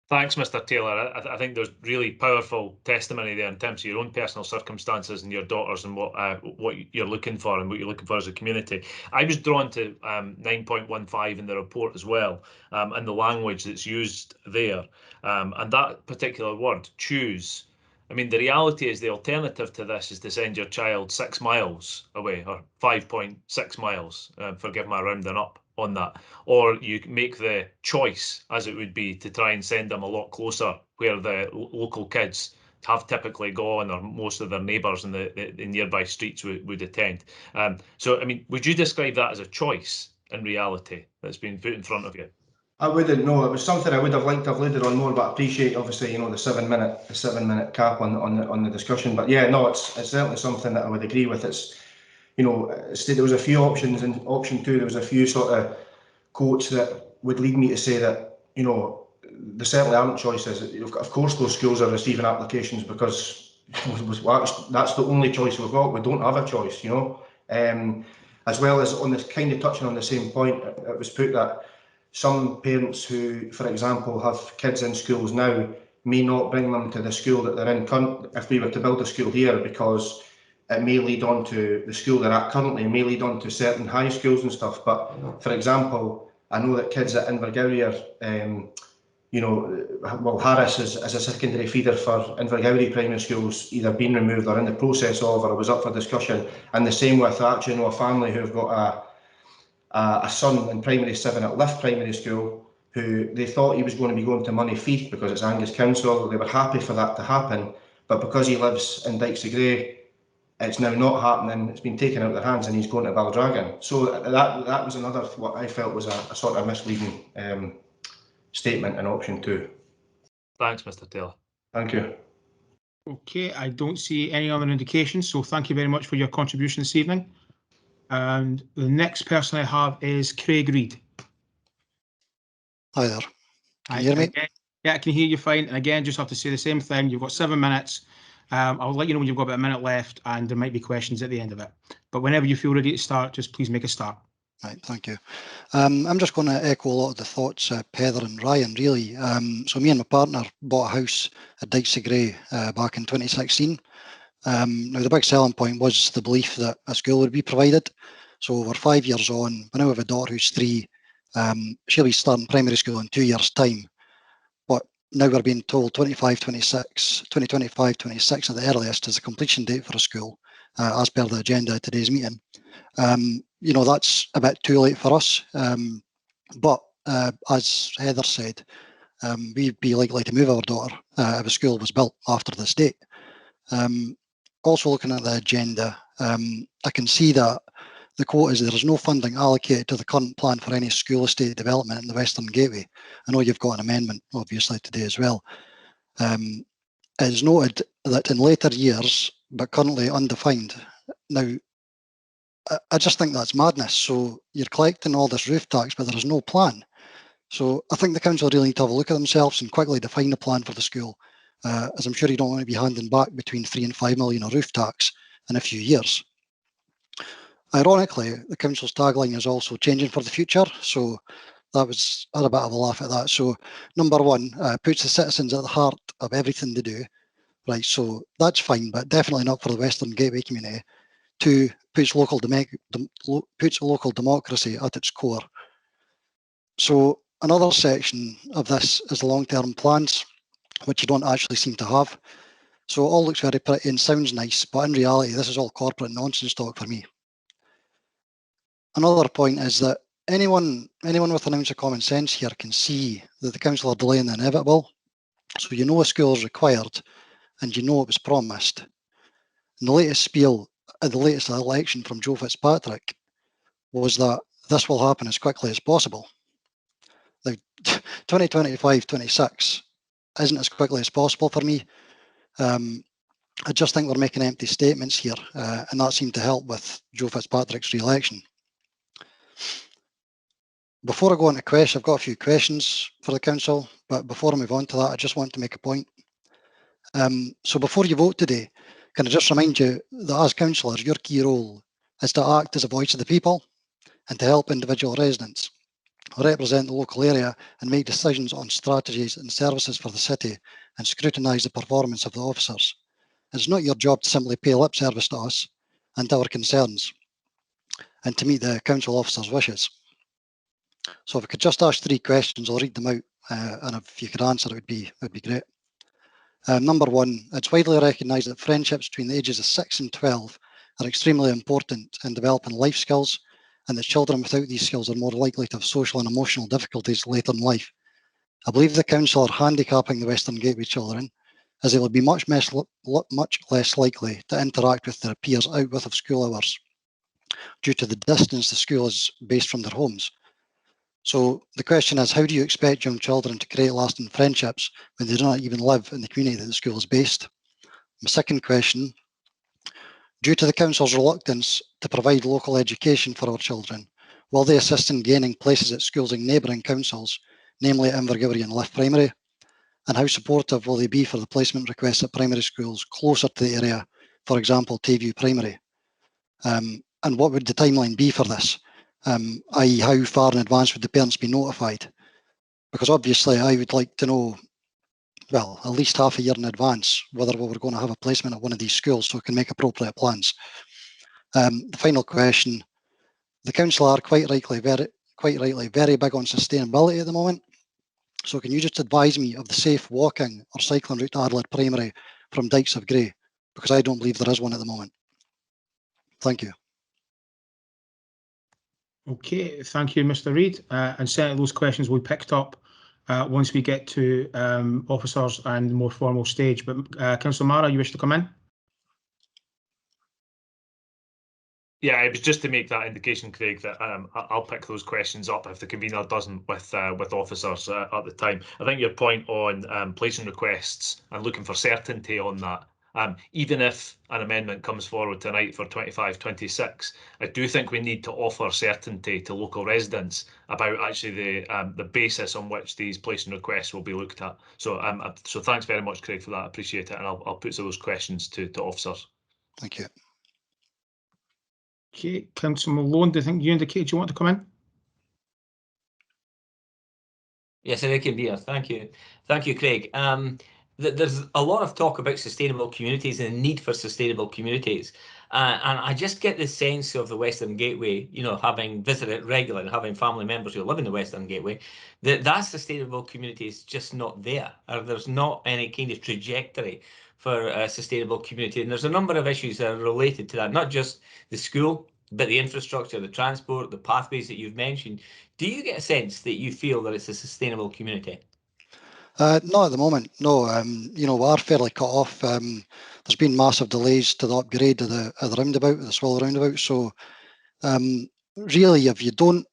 Thanks, Mr. Taylor. I think there's really powerful testimony there in terms of your own personal circumstances and your daughters and what you're looking for and what you're looking for as a community. I was drawn to 9.15 in the report as well, and the language that's used there, and that particular word, choose. I mean, the reality is the alternative to this is to send your child 6 miles away, or 5.6 miles, forgive my rounding up on that, or you make the choice, as it would be, to try and send them a lot closer where the local kids have typically gone, or most of their neighbours in the nearby streets would attend. So, I mean, would you describe that as a choice in reality that's been put in front of you? I wouldn't know. It was something I would have liked to have later on more, but I appreciate, obviously, you know, the 7-minute cap on the discussion. But yeah, no, it's certainly something that I would agree with. It's, you know, there was a few options in option 2. There was a few sort of quotes that would lead me to say that, you know, there certainly aren't choices. Of course, those schools are receiving applications because that's the only choice we've got. We don't have a choice, you know. As well as on this kind of touching on the same point, it was put that some parents who, for example, have kids in schools now may not bring them to the school that they're in if we were to build a school here, because it may lead on to the school they're at currently, may lead on to certain high schools and stuff. But for example, I know that kids at Invergowrie you know, well, Harris is a secondary feeder for Invergowrie primary schools, either been removed or in the process of, or was up for discussion. And the same with, I actually know a family who've got a son in primary 7 at Lift Primary School, who they thought he was going to be going to Moneyfeith because it's Angus Council. They were happy for that to happen, but because he lives in Dykes of Grey, it's now not happening. It's been taken out of their hands, and he's going to Baldragon. So that was another, what I felt was a sort of misleading statement in option 2. Thanks, Mr. Taylor. Thank you. Okay, I don't see any other indications, so thank you very much for your contribution this evening. And the next person I have is Craig Reid. Hi there. Can you hear me? Yeah, I can hear you fine. And again, just have to say the same thing. You've got 7 minutes. I'll let you know when you've got about a minute left, and there might be questions at the end of it. But whenever you feel ready to start, just please make a start. Right, thank you. I'm just going to echo a lot of the thoughts of Heather and Ryan, really. So me and my partner bought a house at Dykes of Grey back in 2016. Now, the big selling point was the belief that a school would be provided. So we're 5 years on. We now have a daughter who's 3. She'll be starting primary school in 2 years' time. But now we're being told 2025, 26 at the earliest is the completion date for a school, as per the agenda at today's meeting. You know, that's a bit too late for us. But as Heather said, we'd be likely to move our daughter if a school was built after this date. Also looking at the agenda, I can see that the quote is there is no funding allocated to the current plan for any school estate development in the Western Gateway. I know you've got an amendment, obviously, today as well. It is noted that in later years, but currently undefined. Now, I just think that's madness. So you're collecting all this roof tax, but there is no plan. So I think the council really need to have a look at themselves and quickly define a plan for the school, as I'm sure you don't want to be handing back between 3 and 5 million of roof tax in a few years. Ironically, the council's tagline is also changing for the future. So I had a bit of a laugh at that. So number 1, puts the citizens at the heart of everything they do. Right, so that's fine, but definitely not for the Western Gateway community. 2, puts local democracy at its core. So another section of this is the long-term plans, which you don't actually seem to have. So it all looks very pretty and sounds nice, but in reality, this is all corporate nonsense talk for me. Another point is that anyone with an ounce of common sense here can see that the council are delaying the inevitable. So you know a school is required, and you know it was promised. And the latest spiel at the latest election from Joe Fitzpatrick was that this will happen as quickly as possible. Now, 2025-26 isn't as quickly as possible for me. I just think we're making empty statements here, and that seemed to help with Joe Fitzpatrick's re-election. Before I go on to questions, I've got a few questions for the council, but before I move on to that, I just want to make a point. So before you vote today, can I just remind you that as councillors, your key role is to act as a voice of the people and to help individual residents, represent the local area and make decisions on strategies and services for the city and scrutinise the performance of the officers. It's not your job to simply pay lip service to us and to our concerns and to meet the council officers' wishes. So if I could just ask 3 questions, I'll read them out, and if you could answer, it would be great. Number 1, it's widely recognised that friendships between the ages of 6 and 12 are extremely important in developing life skills, and that children without these skills are more likely to have social and emotional difficulties later in life. I believe the council are handicapping the Western Gateway children, as they will be much less likely to interact with their peers out of school hours due to the distance the school is based from their homes. So the question is, how do you expect young children to create lasting friendships when they do not even live in the community that the school is based? My second question, due to the council's reluctance to provide local education for our children, will they assist in gaining places at schools in neighbouring councils, namely Invergowrie and Lift Primary? And how supportive will they be for the placement requests at primary schools closer to the area, for example, Tayview Primary? And what would the timeline be for this? I.e., how far in advance would the parents be notified? Because obviously I would like to know well, at least half a year in advance, whether we were going to have a placement at one of these schools so we can make appropriate plans. The final question, the council are quite rightly very big on sustainability at the moment. So can you just advise me of the safe walking or cycling route to Adelaide Primary from Dykes of Grey? Because I don't believe there is one at the moment. Thank you. Okay, thank you, Mr. Reid. And certainly those questions will be picked up once we get to officers and the more formal stage. But Councillor Mara, you wish to come in? Yeah, it was just to make that indication, Craig, that I'll pick those questions up if the convener doesn't with officers at the time. I think your point on placing requests and looking for certainty on that, even if an amendment comes forward tonight for 25-26, I do think we need to offer certainty to local residents about actually the basis on which these placing requests will be looked at. So so thanks very much, Craig, for that. I appreciate it, and I'll put those questions to officers. Thank you. Okay, Councillor Malone, do you think you indicated you want to come in? Yes, I can be here. Thank you. Thank you, Craig. There's a lot of talk about sustainable communities and the need for sustainable communities. And I just get the sense of the Western Gateway, you know, having visited regularly and having family members who live in the Western Gateway, that sustainable community is just not there. Or there's not any kind of trajectory for a sustainable community. And there's a number of issues that are related to that, not just the school, but the infrastructure, the transport, the pathways that you've mentioned. Do you get a sense that you feel that it's a sustainable community? Not at the moment, no. You know, we are fairly cut off. There's been massive delays to the upgrade of the roundabout, the Swallow roundabout. So really, if you don't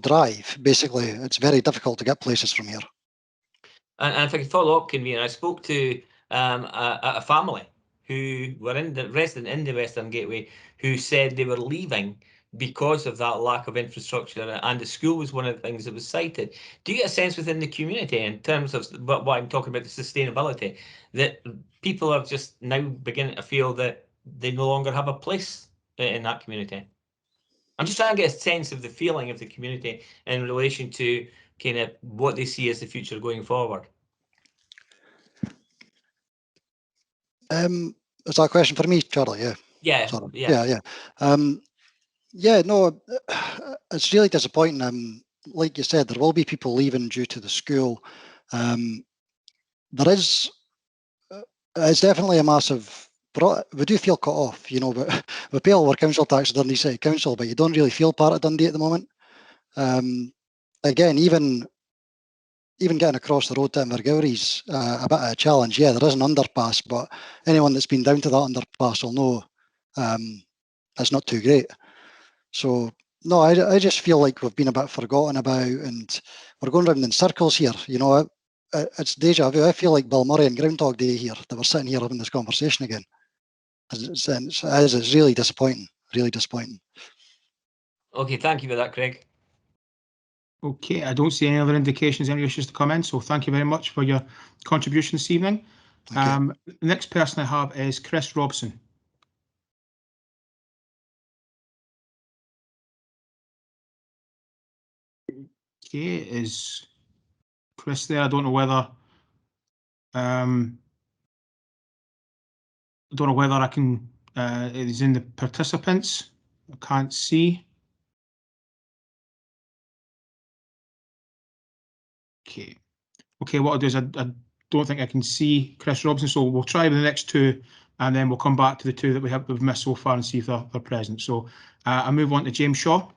drive, basically, it's very difficult to get places from here. And if I could follow up, convener, I spoke to a family who were resident in the Western Gateway who said they were leaving because of that lack of infrastructure, and the school was one of the things that was cited. Do you get a sense within the community, in terms of what I'm talking about, the sustainability, that people are just now beginning to feel that they no longer have a place in that community? I'm just trying to get a sense of the feeling of the community in relation to kind of what they see as the future going forward. Is that a question for me, Charlie? Yeah. Yeah. Sorry. Yeah. Yeah. No, it's really disappointing. Like you said, there will be people leaving due to the school. There is, it's definitely a massive. We do feel cut off, you know, but we pay all our council tax to Dundee City Council, but you don't really feel part of Dundee at the moment. Again, even getting across the road to Invergowrie's a bit of a challenge. Yeah, there is an underpass, but anyone that's been down to that underpass will know it's not too great. So no, I just feel like we've been a bit forgotten about, and we're going round in circles here. You know, it's deja vu. I feel like Bill Murray and Groundhog Day here, that we're sitting here having this conversation again. It's really disappointing, really disappointing. Okay, thank you for that, Craig. Okay, I don't see any other indications any wishes to come in, so thank you very much for your contribution this evening. The next person I have is Chris Robson. Okay, is Chris there? I don't know whether I can. He's in the participants. I can't see. Okay. What I'll do is I don't think I can see Chris Robson, so we'll try with the next two, and then we'll come back to the two that we've missed so far and see if they're present. So I move on to James Shaw.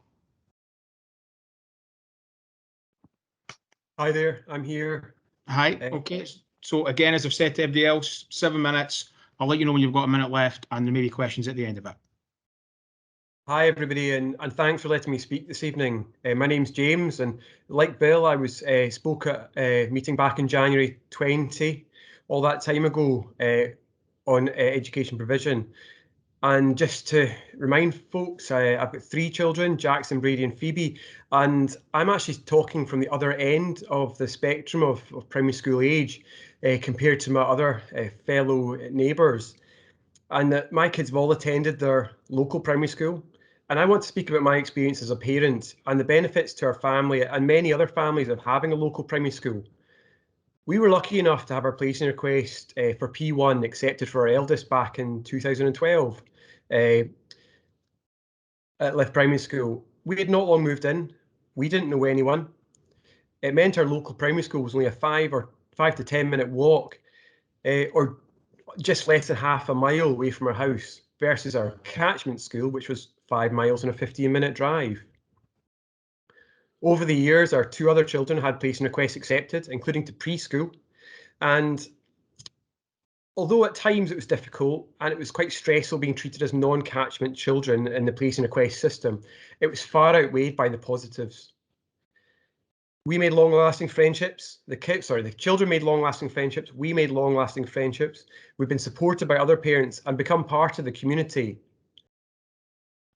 Hi there, I'm here. Hi. Okay. So again, as I've said to everybody else, 7 minutes. I'll let you know when you've got a minute left, and there may be questions at the end of it. Hi everybody, and thanks for letting me speak this evening. My name's James, and like Bill, I was spoke at a meeting back in January 20, all that time ago, on education provision. And just to remind folks, I've got 3 children, Jackson, Brady and Phoebe, and I'm actually talking from the other end of the spectrum of primary school age compared to my other fellow neighbours. And that my kids have all attended their local primary school. And I want to speak about my experience as a parent and the benefits to our family and many other families of having a local primary school. We were lucky enough to have our placing request for P1 accepted for our eldest back in 2012 at Liff Primary School. We had not long moved in. We didn't know anyone. It meant our local primary school was only a 5 to 10 minute walk, or just less than half a mile away from our house, versus our catchment school, which was 5 miles and a 15-minute drive. Over the years, our 2 other children had placing requests accepted, including to preschool. And although at times it was difficult and it was quite stressful being treated as non-catchment children in the placing request system, it was far outweighed by the positives. We made long-lasting friendships. The children made long-lasting friendships. We made long-lasting friendships. We've been supported by other parents and become part of the community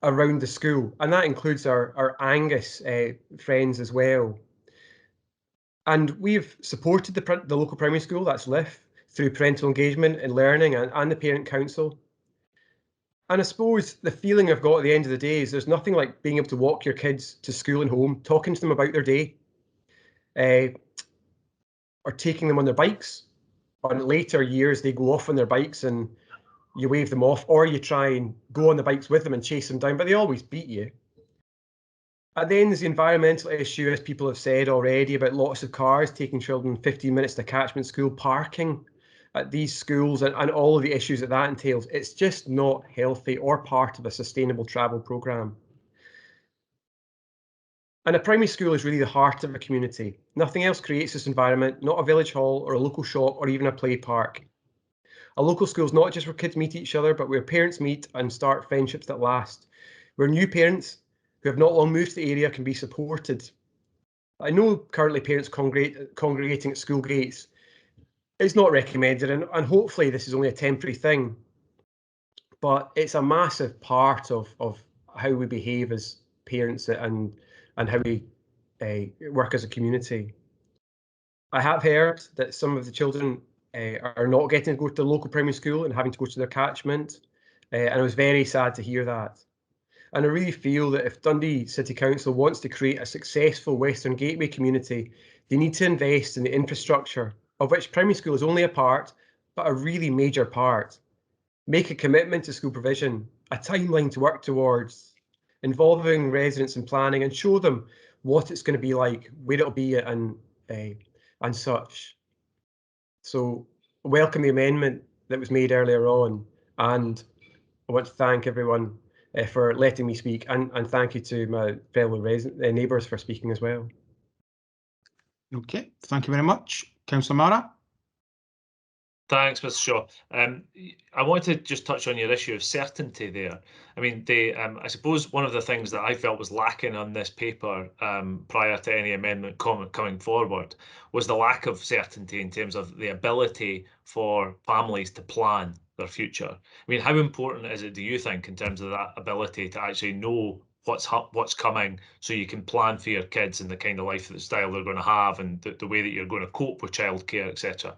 around the school, and that includes our Angus friends as well. And we've supported the local primary school, that's Liff, through parental engagement and learning and the parent council. And I suppose the feeling I've got at the end of the day is there's nothing like being able to walk your kids to school and home, talking to them about their day, or taking them on their bikes. Or in later years, they go off on their bikes and you wave them off, or you try and go on the bikes with them and chase them down, but they always beat you. And then there's the environmental issue, as people have said already, about lots of cars taking children 15 minutes to catchment school, parking at these schools, and all of the issues that entails. It's just not healthy or part of a sustainable travel programme. And a primary school is really the heart of a community. Nothing else creates this environment, not a village hall or a local shop or even a play park. A local school is not just where kids meet each other, but where parents meet and start friendships that last, where new parents who have not long moved to the area can be supported. I know currently parents congregating at school gates is not recommended, and hopefully this is only a temporary thing, but it's a massive part of how we behave as parents and how we work as a community. I have heard that some of the children are not getting to go to the local primary school and having to go to their catchment, and I was very sad to hear that. And I really feel that if Dundee City Council wants to create a successful Western Gateway community, they need to invest in the infrastructure, of which primary school is only a part, but a really major part. Make a commitment to school provision, a timeline to work towards, involving residents in planning, and show them what it's going to be like, where it'll be, and such. So welcome the amendment that was made earlier on, and I want to thank everyone for letting me speak, and thank you to my fellow neighbours for speaking as well. Okay, thank you very much. Councillor Mara. Thanks, Mr. Shaw. I want to just touch on your issue of certainty there. I mean, I suppose one of the things that I felt was lacking on this paper prior to any amendment coming forward was the lack of certainty in terms of the ability for families to plan their future. I mean, how important is it, do you think, in terms of that ability to actually know what's coming, so you can plan for your kids and the kind of lifestyle they're going to have, and the way that you're going to cope with childcare, etc.?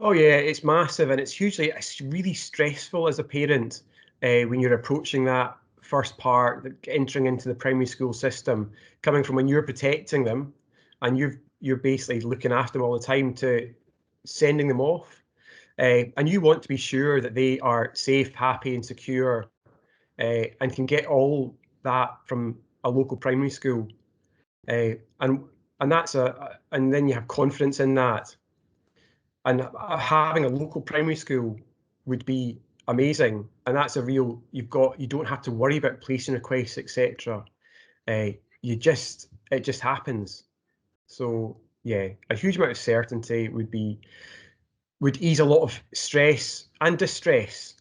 Oh yeah, it's massive, and it's really stressful as a parent when you're approaching that first part, entering into the primary school system, coming from when you're protecting them and you're basically looking after them all the time, to sending them off, and you want to be sure that they are safe, happy, and secure, and can get all that from a local primary school, and that's and then you have confidence in that. And having a local primary school would be amazing, and that's a real. You don't have to worry about placing requests, etc. It just happens. So yeah, a huge amount of certainty would ease a lot of stress and distress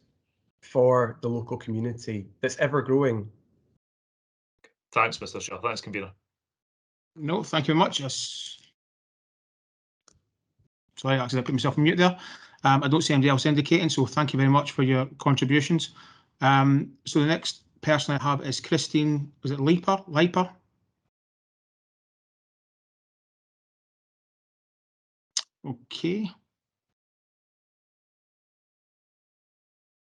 for the local community that's ever growing. Thanks, Mr. Shaw. Thanks, convener. No, thank you very much. Sorry, I accidentally put myself on mute there. I don't see anybody else indicating, so thank you very much for your contributions. So the next person I have is Christine, was it Leiper? Okay.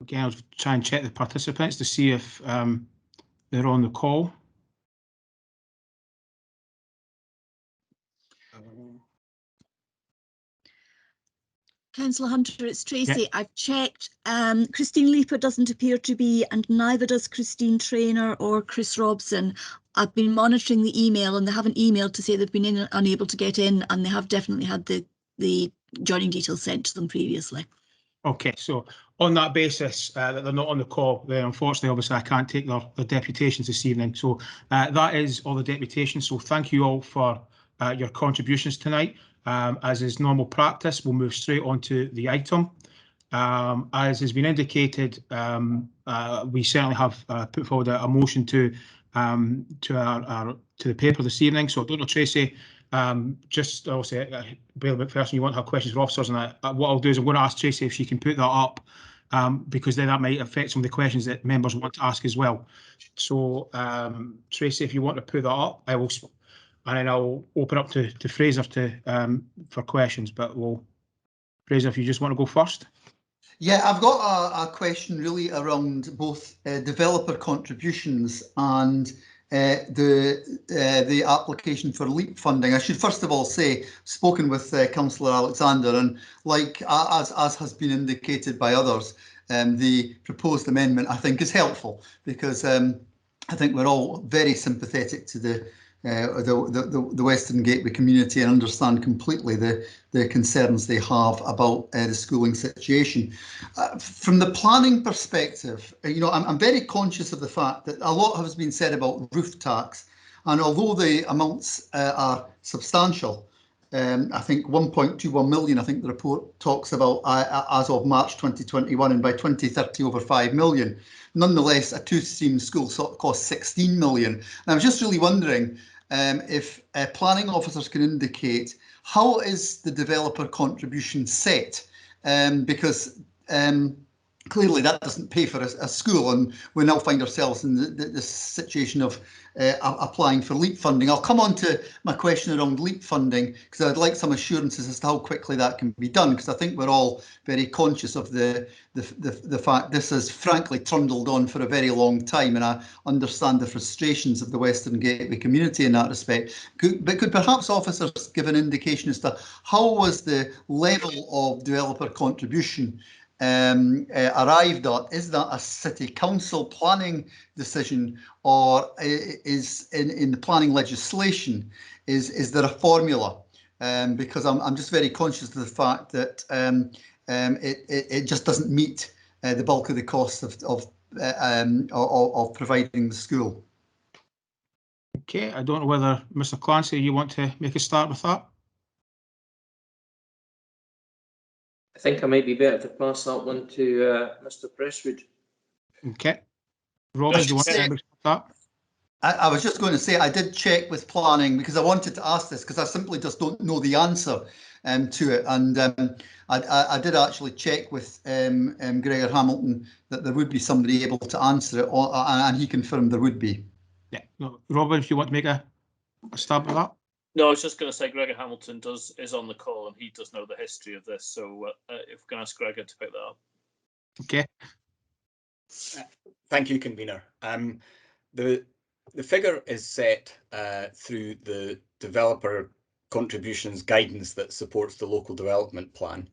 Again, I'll try and check the participants to see if they're on the call. Councillor Hunter, it's Tracy. I've checked. Christine Leaper doesn't appear to be, and neither does Christine Traynor or Chris Robson. I've been monitoring the email, and they haven't emailed to say they've been unable to get in, and they have definitely had the joining details sent to them previously. Okay, so on that basis, that they're not on the call, then unfortunately, obviously, I can't take their deputations this evening. So that is all the deputations. So thank you all for your contributions tonight. As is normal practice, we'll move straight on to the item. As has been indicated, we certainly have put forward a motion to the paper this evening. So I don't know, Tracy, just obviously, Bill McPherson, you want to have questions for officers, and what I'll do is I'm going to ask Tracy if she can put that up, because then that might affect some of the questions that members want to ask as well. So Tracy, if you want to put that up, I will. And then I'll open up to Fraser for questions, but Fraser, if you just want to go first. Yeah, I've got a question really around both developer contributions and the application for LEAP funding. I should first of all say, spoken with Councillor Alexander, and like as has been indicated by others, the proposed amendment I think is helpful, because I think we're all very sympathetic to the Western Gateway community and understand completely the concerns they have about the schooling situation. From the planning perspective, I'm very conscious of the fact that a lot has been said about roof tax, and although the amounts are substantial, I think 1.21 million, I think the report talks about as of March 2021, and by 2030 over 5 million. Nonetheless, a two-stream school costs 16 million. And I was just really wondering if planning officers can indicate how is the developer contribution set, because clearly that doesn't pay for a school, and we now find ourselves in the situation of applying for LEAP funding. I'll come on to my question around LEAP funding, because I'd like some assurances as to how quickly that can be done, because I think we're all very conscious of the fact this has frankly trundled on for a very long time, and I understand the frustrations of the Western Gateway community in that respect. But could perhaps officers give an indication as to how was the level of developer contribution arrived at? Is that a city council planning decision, or is in the planning legislation, is there a formula? Because I'm just very conscious of the fact that it just doesn't meet the bulk of the cost of providing the school. Okay, I don't know whether Mr. Clancy, you want to make a start with that? I think I might be better to pass that one to Mr. Presswood. Okay. Robin, do you want to make that? I was just going to say, I did check with planning because I wanted to ask this, because I simply just don't know the answer to it. And I did actually check with Gregor Hamilton that there would be somebody able to answer it, and he confirmed there would be. Yeah. No, Robin, if you want to make a stab at that. No, I was just going to say Gregor Hamilton is on the call, and he does know the history of this. So if we can ask Gregor to pick that up. Okay. Thank you, convener. The figure is set through the developer contributions guidance that supports the local development plan.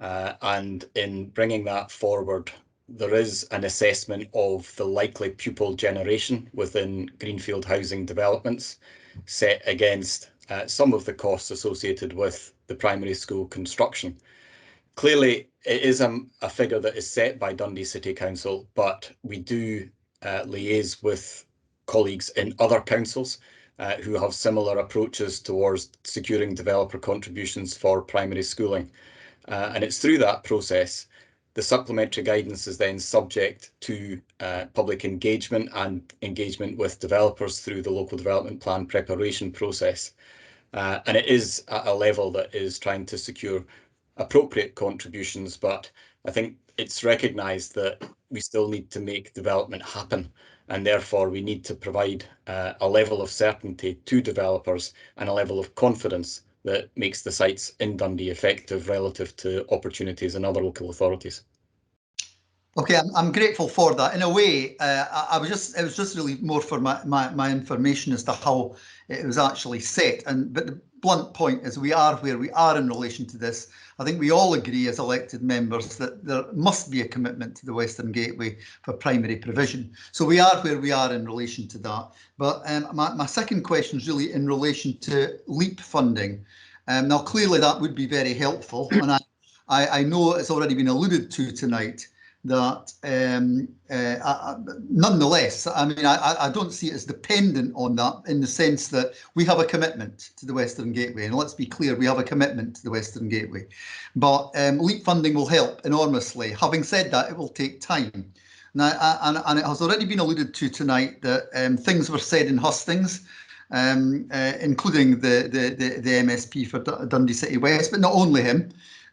And in bringing that forward, there is an assessment of the likely pupil generation within greenfield housing developments set against some of the costs associated with the primary school construction. Clearly, it is a figure that is set by Dundee City Council, but we do liaise with colleagues in other councils who have similar approaches towards securing developer contributions for primary schooling. And it's through that process, the supplementary guidance is then subject to public engagement and engagement with developers through the local development plan preparation process. And it is at a level that is trying to secure appropriate contributions, but I think it's recognised that we still need to make development happen, and therefore we need to provide a level of certainty to developers and a level of confidence that makes the sites in Dundee effective relative to opportunities in other local authorities. Okay, I'm grateful for that. In a way, it was just really more for my information as to how it was actually set. But blunt point is we are where we are in relation to this. I think we all agree as elected members that there must be a commitment to the Western Gateway for primary provision. So we are where we are in relation to that. But my second question is really in relation to LEAP funding. Now, clearly that would be very helpful. And I know it's already been alluded to tonight that nonetheless, I mean, I don't see it as dependent on that in the sense that we have a commitment to the Western Gateway. And let's be clear, we have a commitment to the Western Gateway. But LEAP funding will help enormously. Having said that, it will take time. Now, and it has already been alluded to tonight that things were said in hustings, including the MSP for Dundee City West, but not only him.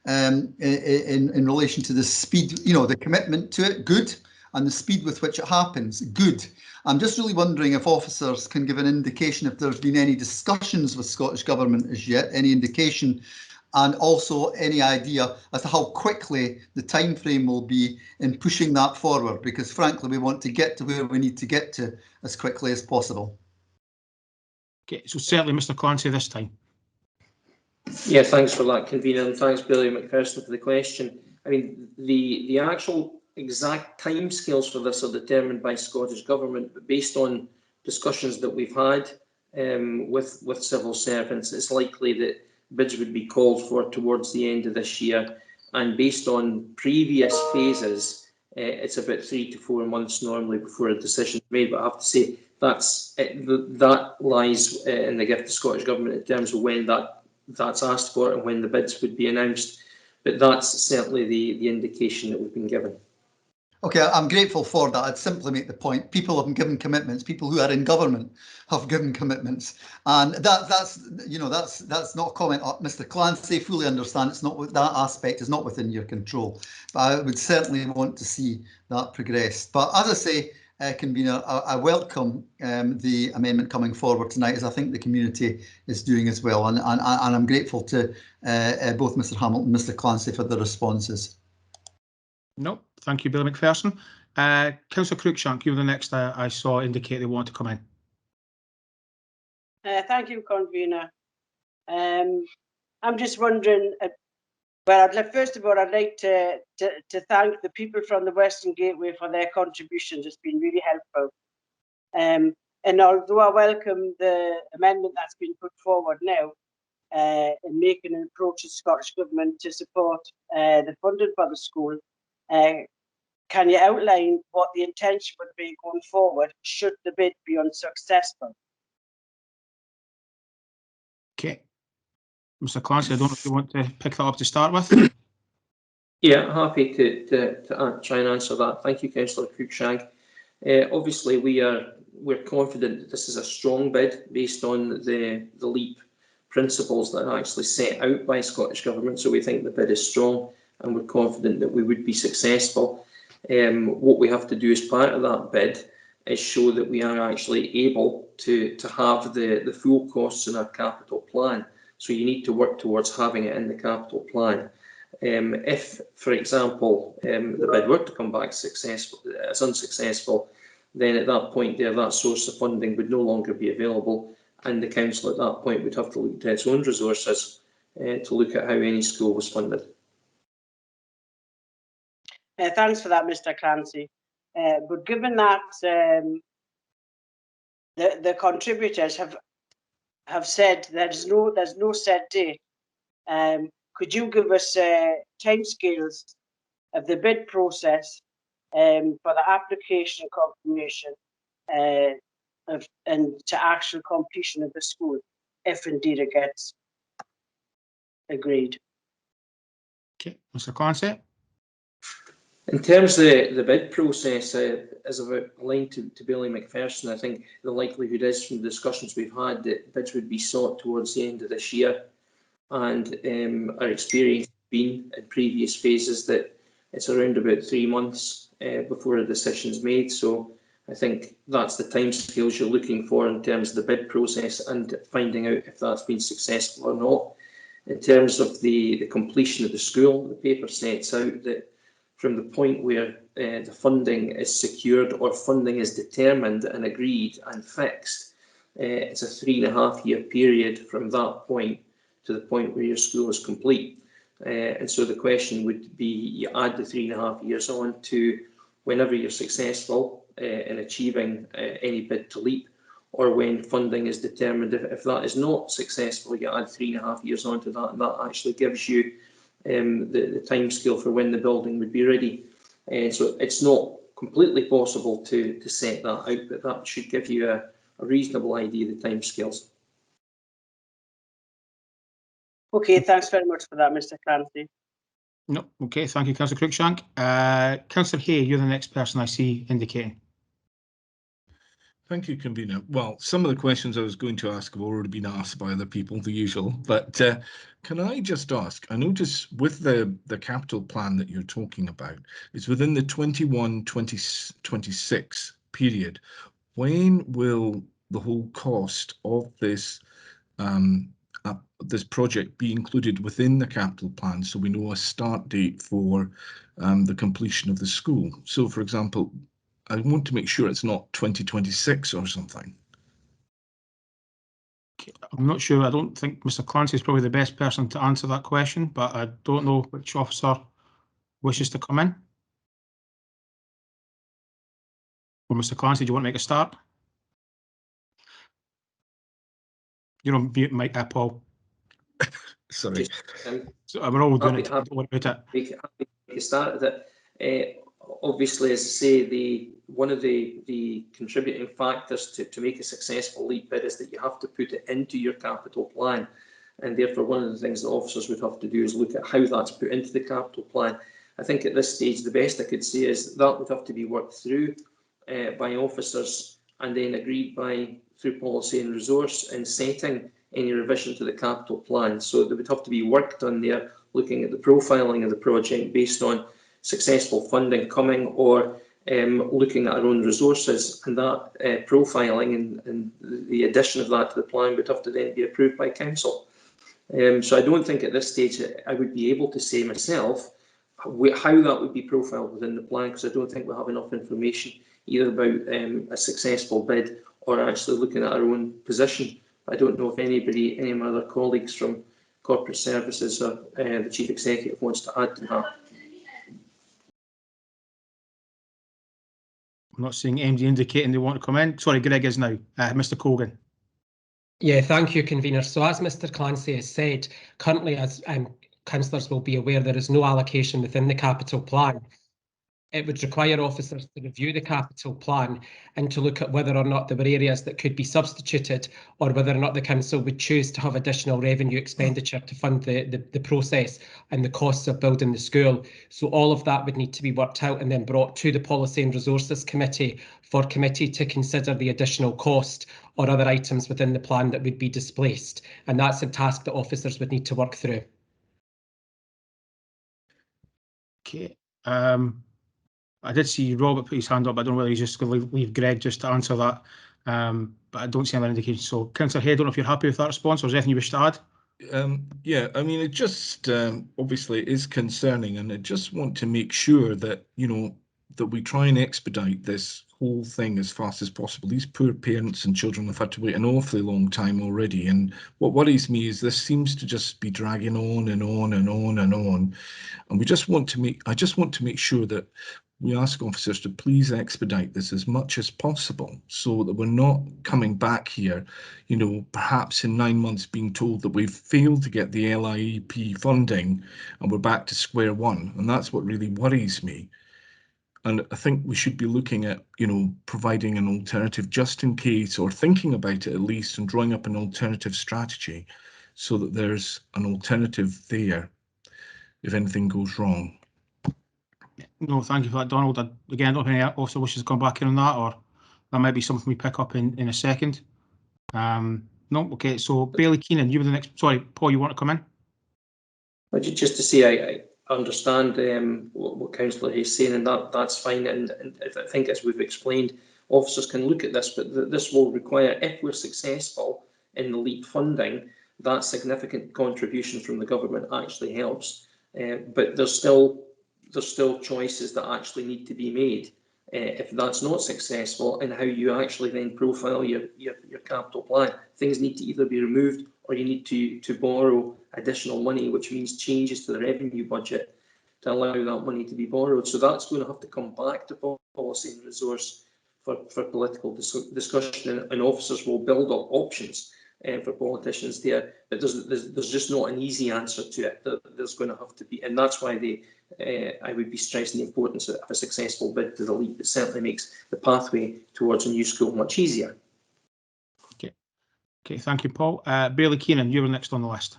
In relation to the speed, you know, the commitment to it, good, and the speed with which it happens, good. I'm just really wondering if officers can give an indication if there's been any discussions with Scottish Government as yet, any indication, and also any idea as to how quickly the time frame will be in pushing that forward, because frankly we want to get to where we need to get to as quickly as possible. Okay, so certainly Mr. Clancy this time. Yeah, thanks for that, convener, and thanks, Billy McPherson, for the question. I mean, the actual exact timescales for this are determined by Scottish Government, but based on discussions that we've had with civil servants, it's likely that bids would be called for towards the end of this year. And based on previous phases, it's about 3 to 4 months normally before a decision is made. But I have to say that lies in the gift of Scottish Government in terms of when that's asked for and when the bids would be announced. But that's certainly the indication that we've been given. Okay, I'm grateful for that. I'd simply make the point, people have been given commitments, people who are in government have given commitments. And that's not a comment. Mr. Clancy, fully understand it's not, that aspect is not within your control. But I would certainly want to see that progress. But as I say, convener, I welcome the amendment coming forward tonight, as I think the community is doing as well. And I'm grateful to both Mr. Hamilton and Mr. Clancy for the responses. No, thank you, Billy McPherson. Councillor Cruikshank, you were the next I saw indicate they want to come in. Thank you, convener. I'm just wondering, well, first of all, I'd like to thank the people from the Western Gateway for their contributions. It's been really helpful. And although I welcome the amendment that's been put forward now, in making an approach to Scottish Government to support the funding for the school, can you outline what the intention would be going forward should the bid be unsuccessful? Okay. Mr. Clancy, I don't know if you want to pick that up to start with. Yeah, happy to try and answer that. Thank you, Councillor Cruikshank. Obviously, we're confident that this is a strong bid based on the LEAP principles that are actually set out by Scottish Government. So we think the bid is strong, and we're confident that we would be successful. What we have to do as part of that bid is show that we are actually able to have the full costs in our capital plan. So you need to work towards having it in the capital plan. If, for example, the bid were to come back as unsuccessful, then at that point there, that source of funding would no longer be available, and the council at that point would have to look to its own resources to look at how any school was funded. Thanks for that, Mr. Clancy. But given that the contributors have said there's no set date, could you give us timescales of the bid process for the application confirmation and to actual completion of the school, if indeed it gets agreed? Okay, Mr. Clancy. In terms of the bid process, as I've outlined to Billy McPherson, I think the likelihood is, from the discussions we've had, that bids would be sought towards the end of this year. And our experience has been in previous phases that it's around about 3 months before a decision is made. So I think that's the timescales you're looking for in terms of the bid process and finding out if that's been successful or not. In terms of the completion of the school, the paper sets out that from the point where the funding is secured or funding is determined and agreed and fixed, it's a 3.5-year period from that point to the point where your school is complete. And so the question would be, you add the 3.5 years on to whenever you're successful in achieving any bid to LEAP, or when funding is determined. If that is not successful, you add 3.5 years onto that, and that actually gives you the timescale for when the building would be ready. So it's not completely possible to set that out, but that should give you a reasonable idea of the timescales. Okay, thanks very much for that, Mr. Clancy. No, okay, thank you, Councillor Cruikshank. Councillor Hay, you're the next person I see indicating. Thank you, Convener. Well, some of the questions I was going to ask have already been asked by other people, the usual, but can I just ask, I notice with the capital plan that you're talking about, it's within the 21-26 period. When will the whole cost of this this project be included within the capital plan, so we know a start date for the completion of the school? So, for example, I want to make sure it's not 2026 or something. I'm not sure. I don't think Mr. Clancy is probably the best person to answer that question, but I don't know which officer wishes to come in. Well, Mr. Clancy, do you want to make a start? You're on mute, Mike, Paul. Sorry. So we're all doing it. Happy Don't worry about it. to start with it. Obviously, as I say, one of the contributing factors to make a successful LEAP bid is that you have to put it into your capital plan, and therefore one of the things that officers would have to do is look at how that's put into the capital plan. I think at this stage the best I could say is that would have to be worked through by officers and then agreed through policy and resource in setting any revision to the capital plan. So there would have to be work done there, looking at the profiling of the project based on successful funding coming, or looking at our own resources, and that profiling and the addition of that to the plan would have to then be approved by council. So I don't think at this stage I would be able to say myself how that would be profiled within the plan, because I don't think we have enough information either about a successful bid or actually looking at our own position. I don't know if any of my other colleagues from corporate services or the chief executive wants to add to that. I'm not seeing MD indicating they want to come in. Sorry, Greg is now. Mr. Colgan. Yeah, thank you, Convener. So as Mr. Clancy has said, currently, as councillors will be aware, there is no allocation within the capital plan. It would require officers to review the capital plan and to look at whether or not there were areas that could be substituted, or whether or not the council would choose to have additional revenue expenditure to fund the process and the costs of building the school. So all of that would need to be worked out and then brought to the Policy and Resources Committee for committee to consider the additional cost or other items within the plan that would be displaced. And that's a task that officers would need to work through. Okay. I did see Robert put his hand up. I don't know whether he's just going to leave Greg just to answer that. But I don't see any indication. So, Councillor Hay, I don't know if you're happy with that response, or is there anything you wish to add? Yeah, I mean, it just obviously is concerning, and I just want to make sure that, you know, that we try and expedite this whole thing as fast as possible. These poor parents and children have had to wait an awfully long time already, and what worries me is this seems to just be dragging on and on and on and on, and we just want to make, I just want to make sure that we ask officers to please expedite this as much as possible, so that we're not coming back here, you know, perhaps in 9 months being told that we've failed to get the LIEP funding and we're back to square one. And that's what really worries me. And I think we should be looking at, you know, providing an alternative just in case, or thinking about it at least, and drawing up an alternative strategy so that there's an alternative there if anything goes wrong. No, thank you for that, Donald. Again, I don't know if any officer wishes to come back in on that, or that might be something we pick up in a second. No, okay, so Bailey Keenan, you were the next. Sorry, Paul, you want to come in? Just to say, I understand what Councillor Hayes is saying, and that's fine. And I think, as we've explained, officers can look at this, but this will require, if we're successful in the LEAP funding, that significant contribution from the government actually helps. But there's still choices that actually need to be made if that's not successful, and how you actually then profile your capital plan. Things need to either be removed or you need to borrow additional money, which means changes to the revenue budget to allow that money to be borrowed. So that's going to have to come back to policy and resource for political discussion, and officers will build up options for politicians there. But there's just not an easy answer to it. There's going to have to be, and that's why I would be stressing the importance of a successful bid to the LEAP. It certainly makes the pathway towards a new school much easier. Okay, thank you, Paul. Bailey Keenan, you were next on the list.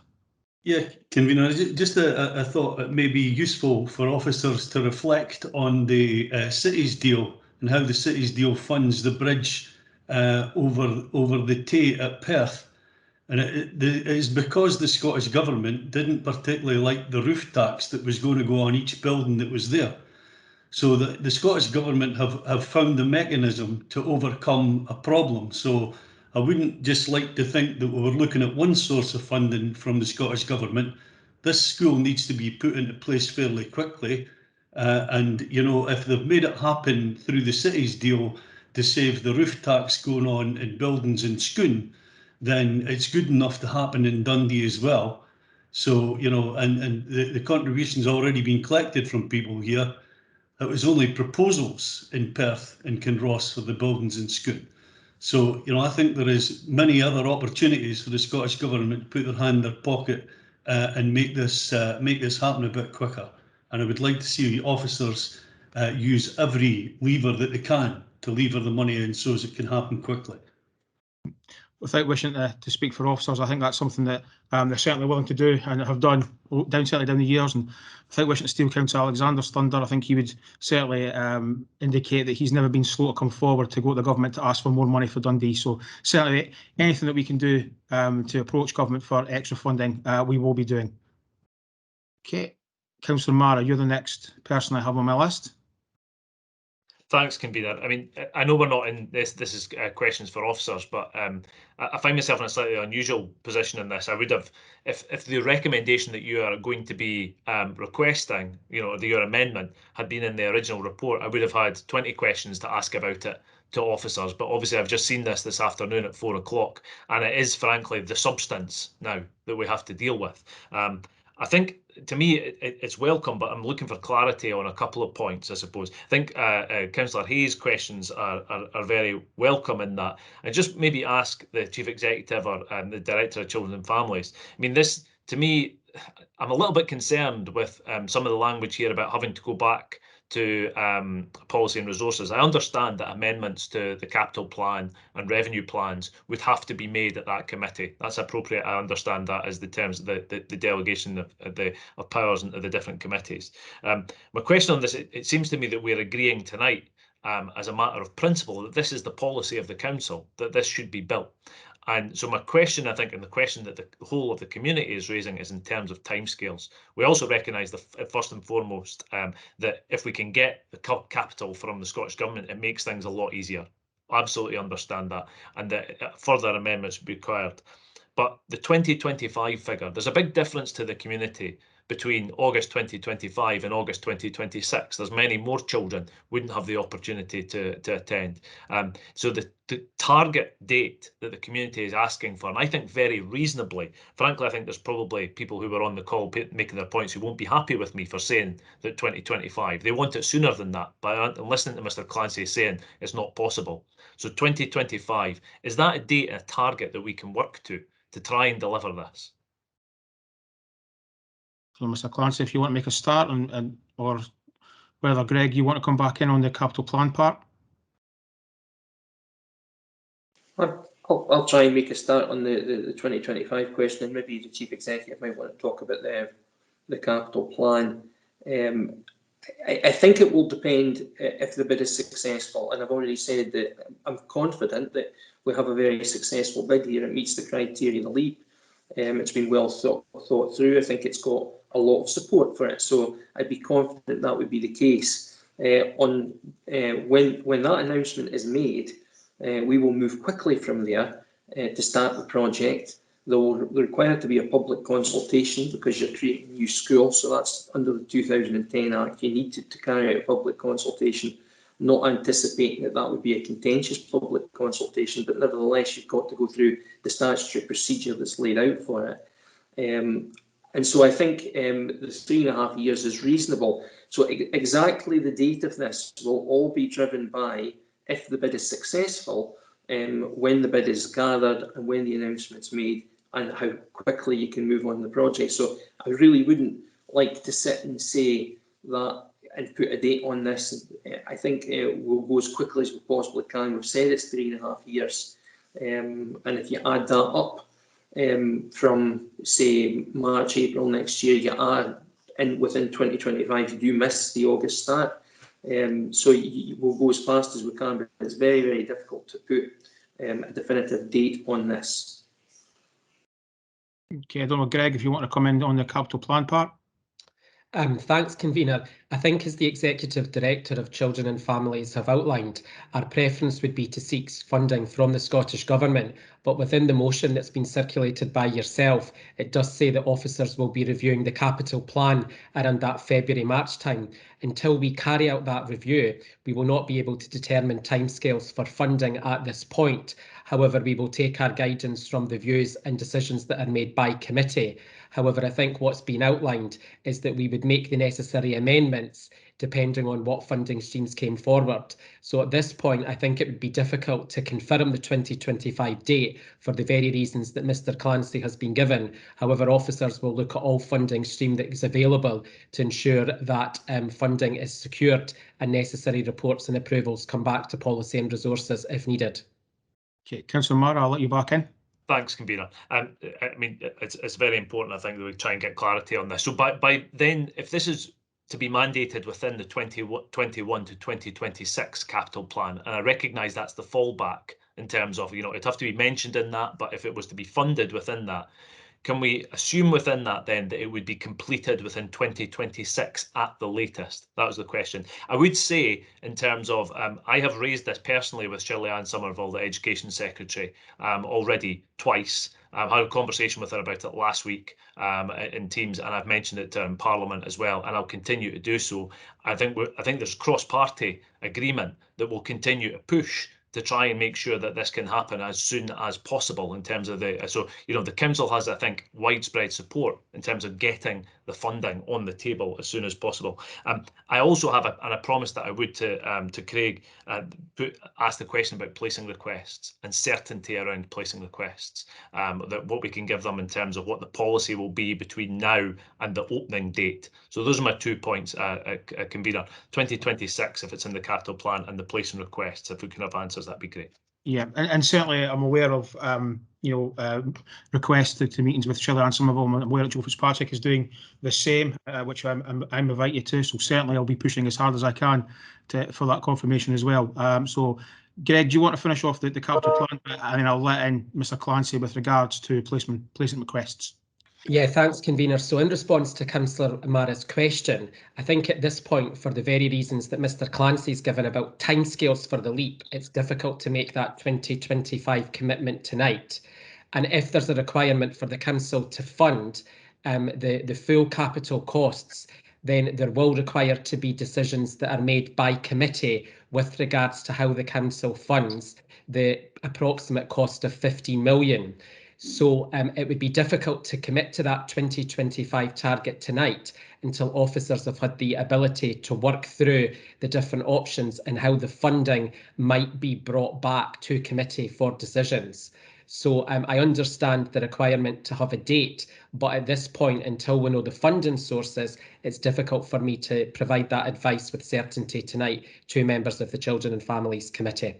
Yeah, Convener, just a thought it may be useful for officers to reflect on the cities deal and how the cities deal funds the bridge over the Tay at Perth. And it is because the Scottish Government didn't particularly like the roof tax that was going to go on each building that was there. So the Scottish Government have found the mechanism to overcome a problem. So I wouldn't just like to think that we were looking at one source of funding from the Scottish Government. This school needs to be put into place fairly quickly. And, you know, if they've made it happen through the cities deal to save the roof tax going on in buildings in Scone, then it's good enough to happen in Dundee as well. So, you know, and the contributions already been collected from people here. It was only proposals in Perth and Kinross for the buildings in Scone. So, you know, I think there is many other opportunities for the Scottish Government to put their hand in their pocket and make this happen a bit quicker. And I would like to see officers use every lever that they can to lever the money in so as it can happen quickly. Without wishing to speak for officers, I think that's something that they're certainly willing to do and have done certainly down the years. And without wishing to steal Councillor Alexander's thunder, I think he would certainly indicate that he's never been slow to come forward to go to the government to ask for more money for Dundee. So certainly anything that we can do to approach government for extra funding, we will be doing. Okay, Councillor Mara, you're the next person I have on my list. Thanks, Convener. I mean, I know we're not in this. This is questions for officers, but I find myself in a slightly unusual position in this. I would have, if the recommendation that you are going to be requesting, you know, your amendment had been in the original report, I would have had 20 questions to ask about it to officers. But obviously, I've just seen this afternoon at 4 o'clock, and it is frankly the substance now that we have to deal with. I think, to me, it's welcome, but I'm looking for clarity on a couple of points, I suppose. I think Councillor Hayes' questions are very welcome in that. I just maybe ask the Chief Executive or the Director of Children and Families. I mean, this, to me, I'm a little bit concerned with some of the language here about having to go back to policy and resources. I understand that amendments to the capital plan and revenue plans would have to be made at that committee. That's appropriate. I understand that as the terms of the delegation of powers into the different committees. My question on this, it seems to me that we're agreeing tonight as a matter of principle that this is the policy of the council, that this should be built. And so my question, I think, and the question that the whole of the community is raising is in terms of timescales. We also recognise, first and foremost, that if we can get the capital from the Scottish Government, it makes things a lot easier. Absolutely understand that, and that further amendments would be required. But the 2025 figure, there's a big difference to the community between August 2025 and August 2026. There's many more children wouldn't have the opportunity to attend. So the target date that the community is asking for, and I think very reasonably, frankly, I think there's probably people who were on the call making their points who won't be happy with me for saying that 2025. They want it sooner than that, but I'm listening to Mr. Clancy saying it's not possible. So 2025, is that a date and a target that we can work to try and deliver this? So, Mr. Clancy, if you want to make a start, or whether, Greg, you want to come back in on the capital plan part? I'll try and make a start on the 2025 question, and maybe the Chief Executive might want to talk about the capital plan. I think it will depend if the bid is successful, and I've already said that I'm confident that we have a very successful bid here. It meets the criteria of the LEAP. It's been well thought through. I think it's got a lot of support for it, so I'd be confident that would be the case. When that announcement is made, we will move quickly from there to start the project. There will require to be a public consultation because you're creating a new school, so that's under the 2010 Act. You need to carry out a public consultation, not anticipating that that would be a contentious public consultation, but nevertheless you've got to go through the statutory procedure that's laid out for it. And so I think the 3.5 years is reasonable. So exactly the date of this will all be driven by, if the bid is successful, when the bid is gathered and when the announcement's made, and how quickly you can move on the project. So I really wouldn't like to sit and say that and put a date on this. I think we'll go as quickly as we possibly can. We've said it's 3.5 years. And if you add that up from, say, March, April next year, you are within 2025, you do miss the August start. So we'll go as fast as we can, but it's very, very difficult to put a definitive date on this. Okay, I don't know, Greg, if you want to come in on the capital plan part. Thanks, Convener. I think as the Executive Director of Children and Families have outlined, our preference would be to seek funding from the Scottish Government, but within the motion that's been circulated by yourself, it does say that officers will be reviewing the capital plan around that February-March time. Until we carry out that review, we will not be able to determine timescales for funding at this point. However, we will take our guidance from the views and decisions that are made by committee. However, I think what's been outlined is that we would make the necessary amendments depending on what funding streams came forward. So at this point, I think it would be difficult to confirm the 2025 date for the very reasons that Mr Clancy has been given. However, officers will look at all funding stream that is available to ensure that funding is secured and necessary reports and approvals come back to policy and resources if needed. Okay, Councillor Mara, I'll let you back in. Thanks, Convener. I mean, it's very important, I think, that we try and get clarity on this. So by then, if this is to be mandated within the 2021 to 2026 capital plan, and I recognise that's the fallback in terms of, it'd have to be mentioned in that, but if it was to be funded within that, can we assume within that then that it would be completed within 2026 at the latest? That was the question. I would say in terms of, I have raised this personally with Shirley-Ann Somerville, the Education Secretary, already twice. I had a conversation with her about it last week in Teams, and I've mentioned it in Parliament as well, and I'll continue to do so. I think there's cross-party agreement that will continue to push to try and make sure that this can happen as soon as possible in terms of the council has, I think, widespread support in terms of getting the funding on the table as soon as possible. I also have and I promised that I would to Craig ask the question about placing requests and certainty around placing requests, that what we can give them in terms of what the policy will be between now and the opening date. So those are my 2 points, Convener. 2026 if it's in the capital plan, and the placing requests, if we can have answers, that'd be great. Yeah, and certainly I'm aware of requests to meetings with Shirley-Ann Somerville. I'm aware that Joe Fitzpatrick is doing the same, which I'm invited to. So certainly I'll be pushing as hard as I can for that confirmation as well. So Greg, do you want to finish off the capital plan? And then I'll let in Mr Clancy with regards to placement requests. Yeah, thanks, Convener. So in response to Councillor Mara's question, I think at this point, for the very reasons that Mr Clancy's given about timescales for the LEAP, it's difficult to make that 2025 commitment tonight. And if there's a requirement for the council to fund the full capital costs, then there will require to be decisions that are made by committee with regards to how the council funds the approximate cost of 15 million. So it would be difficult to commit to that 2025 target tonight until officers have had the ability to work through the different options and how the funding might be brought back to committee for decisions. So I understand the requirement to have a date, but at this point, until we know the funding sources, it's difficult for me to provide that advice with certainty tonight to members of the Children and Families Committee.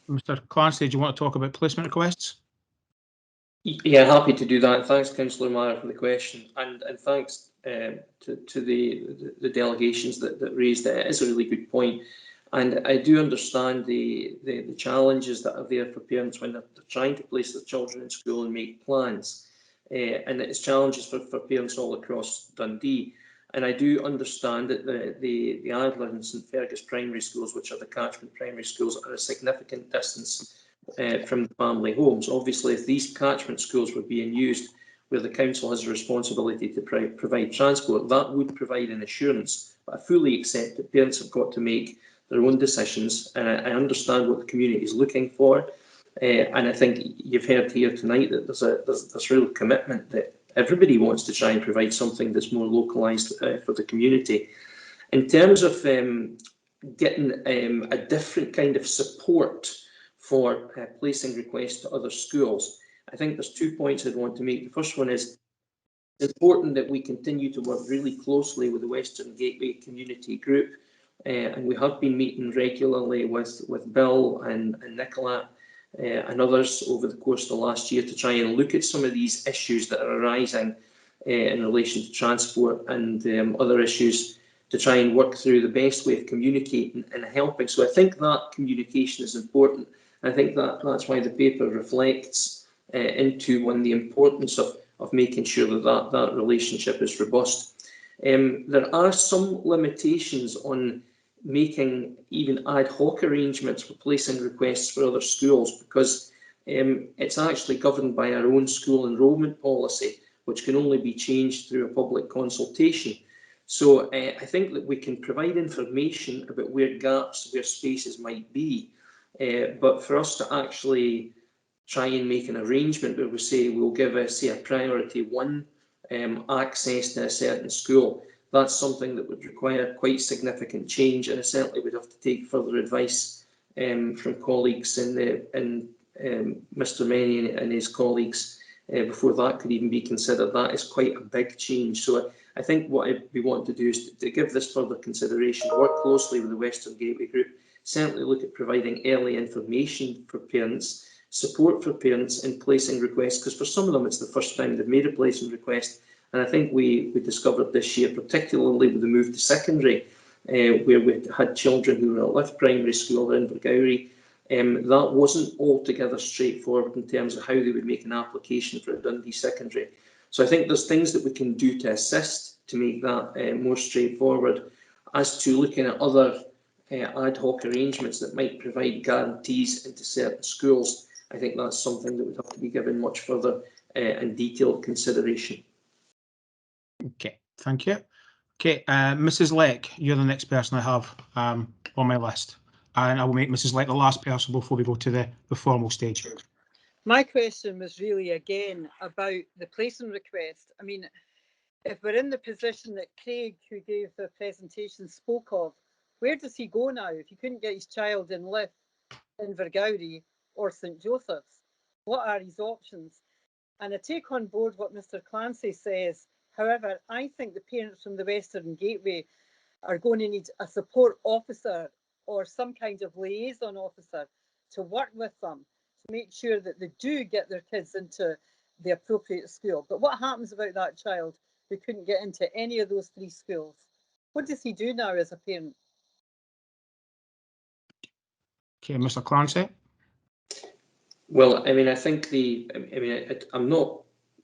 Mr Clancy, do you want to talk about placement requests? Yeah, happy to do that. Thanks, Councillor Mara, for the question, and thanks to the delegations that raised it. It is a really good point, and I do understand the challenges that are there for parents when they're trying to place their children in school and make plans, and it's challenges for parents all across Dundee. And I do understand that the Adler and St Fergus primary schools, which are the catchment primary schools, are a significant distance from the family homes. Obviously, if these catchment schools were being used where the council has a responsibility to provide transport, that would provide an assurance But I fully accept that parents have got to make their own decisions, and I understand what the community is looking for. And I think you've heard here tonight that there's real commitment that everybody wants to try and provide something that's more localised for the community. In terms of getting a different kind of support for placing requests to other schools, I think there's 2 points I'd want to make. The first one is it's important that we continue to work really closely with the Western Gateway Community Group, and we have been meeting regularly with Bill and Nicola and others over the course of the last year to try and look at some of these issues that are arising in relation to transport and other issues, to try and work through the best way of communicating and helping. So I think that communication is important. I think that's why the paper reflects into the importance of making sure that relationship is robust. There are some limitations on making even ad hoc arrangements for placing requests for other schools, because it's actually governed by our own school enrolment policy, which can only be changed through a public consultation. So I think that we can provide information about where gaps, where spaces might be, but for us to actually try and make an arrangement where we say we'll give a priority one access to a certain school, that's something that would require quite significant change, and I certainly would have to take further advice from colleagues and Mr. Menny and his colleagues before that could even be considered. That is quite a big change. So I think what we want to do is to give this further consideration, work closely with the Western Gateway Group, certainly look at providing early information for parents, support for parents in placing requests, because for some of them it's the first time they've made a placing request. And I think we discovered this year, particularly with the move to secondary, where we had children who were at Lift Primary School in Invergowrie, that wasn't altogether straightforward in terms of how they would make an application for a Dundee secondary. So I think there's things that we can do to assist to make that more straightforward. As to looking at other ad hoc arrangements that might provide guarantees into certain schools, I think that's something that would have to be given much further and detailed consideration. Okay, thank you. Okay, Mrs. Leck, you're the next person I have on my list, and I will make Mrs. Leck the last person before we go to the formal stage. My question was really again about the placing request. I mean, if we're in the position that Craig, who gave the presentation, spoke of, where does he go now if he couldn't get his child in Liff, Invergowrie or St Joseph's? What are his options? And I take on board what Mr. Clancy says. However, I think the parents from the Western Gateway are going to need a support officer or some kind of liaison officer to work with them to make sure that they do get their kids into the appropriate school. But what happens about that child who couldn't get into any of those three schools? What does he do now as a parent? Okay, Mr. Clancy. Well, I mean, I think I'm not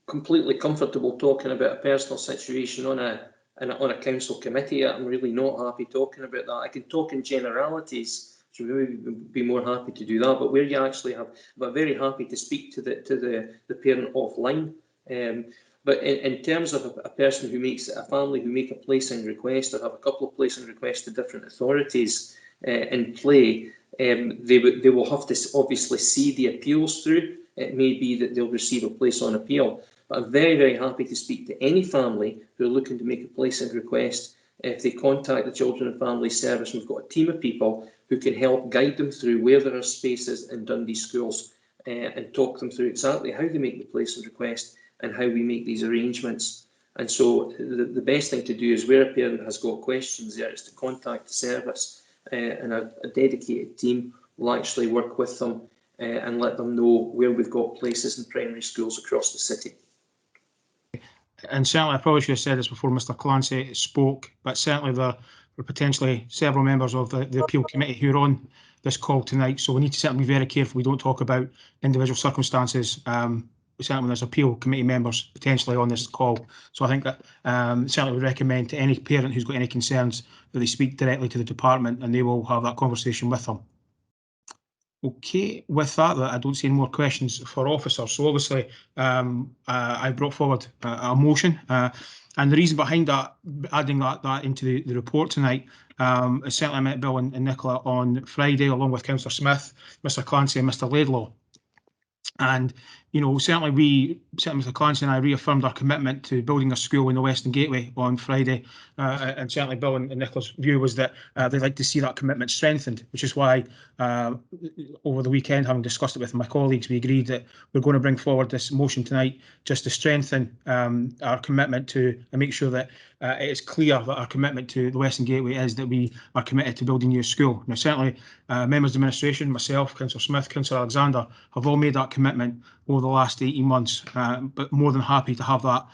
completely comfortable talking about a personal situation on a council committee. I'm really not happy talking about that. I can talk in generalities, so we would be more happy to do that. But where you actually have, but very happy to speak to the parent offline. But in terms of a person who makes a family who make a placing request or have a couple of placing requests to different authorities in play, they will have to obviously see the appeals through. It may be that they'll receive a place on appeal. But I'm very, very happy to speak to any family who are looking to make a placing request. If they contact the Children and Family Service, we've got a team of people who can help guide them through where there are spaces in Dundee schools and talk them through exactly how they make the placing request and how we make these arrangements. And so the best thing to do is, where a parent has got questions there, is to contact the service, and a dedicated team will actually work with them and let them know where we've got places in primary schools across the city. And certainly, I probably should have said this before Mr. Clancy spoke, but certainly there were potentially several members of the appeal committee who are on this call tonight, so we need to certainly be very careful we don't talk about individual circumstances. Certainly there's appeal committee members potentially on this call, so I think that certainly would recommend to any parent who's got any concerns that they speak directly to the department and they will have that conversation with them. Okay, with that, I don't see any more questions for officers. So obviously, I brought forward a motion, and the reason behind that, adding that into the report tonight, is certainly I met Bill and Nicola on Friday, along with Councillor Smith, Mr. Clancy, and Mr. Laidlaw. And, you know, certainly Mr. Clancy and I reaffirmed our commitment to building a school in the Western Gateway on Friday. And certainly Bill and Nicola's view was that they'd like to see that commitment strengthened, which is why over the weekend, having discussed it with my colleagues, we agreed that we're going to bring forward this motion tonight just to strengthen our commitment to and make sure that it is clear that our commitment to the Western Gateway is that we are committed to building a new school. Now, certainly members of the administration, myself, Councillor Smith, Councillor Alexander, have all made that commitment over the last 18 months, but more than happy to have that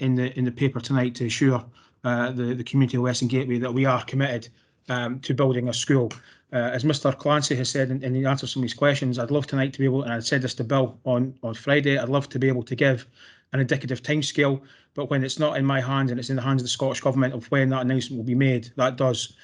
in the paper tonight to assure the community of Western Gateway that we are committed to building a school. As Mr. Clancy has said in the answer to some of these questions, I'd love tonight to be able, and I said this to Bill on Friday, I'd love to be able to give an indicative timescale, but when it's not in my hands and it's in the hands of the Scottish Government of when that announcement will be made, that does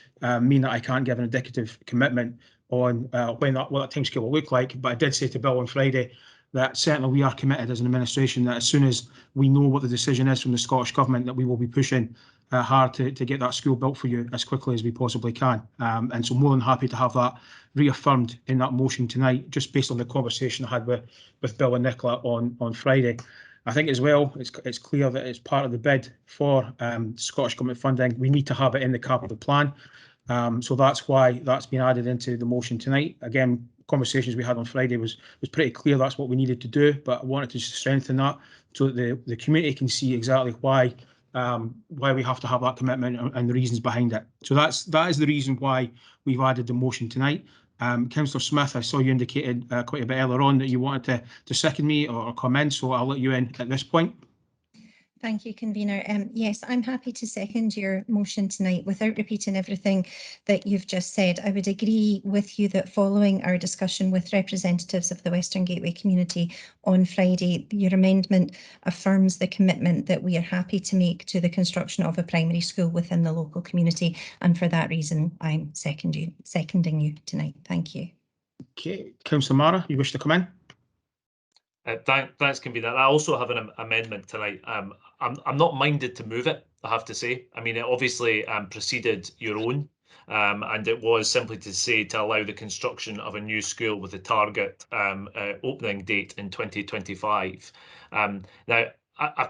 mean that I can't give an indicative commitment on what that timescale will look like. But I did say to Bill on Friday that certainly we are committed as an administration that as soon as we know what the decision is from the Scottish Government, that we will be pushing hard to get that school built for you as quickly as we possibly can. And so more than happy to have that reaffirmed in that motion tonight, just based on the conversation I had with Bill and Nicola on Friday. I think as well, it's clear that it's part of the bid for Scottish Government funding. We need to have it in the capital plan. So that's why that's been added into the motion tonight. Again, conversations we had on Friday was pretty clear that's what we needed to do, but I wanted to strengthen that so that the community can see exactly why we have to have that commitment and the reasons behind it. So that is the reason why we've added the motion tonight. Councillor Smith, I saw you indicated quite a bit earlier on that you wanted to second me or comment, so I'll let you in at this point. Thank you, Convener. Yes, I'm happy to second your motion tonight without repeating everything that you've just said. I would agree with you that following our discussion with representatives of the Western Gateway community on Friday, your amendment affirms the commitment that we are happy to make to the construction of a primary school within the local community. And for that reason, I'm seconding you tonight. Thank you. Okay, Councillor Mara, you wish to come in? Thanks, Convener. I also have an amendment tonight. I'm not minded to move it, I have to say. I mean, it obviously preceded your own, and it was simply to say to allow the construction of a new school with a target opening date in 2025. Now, I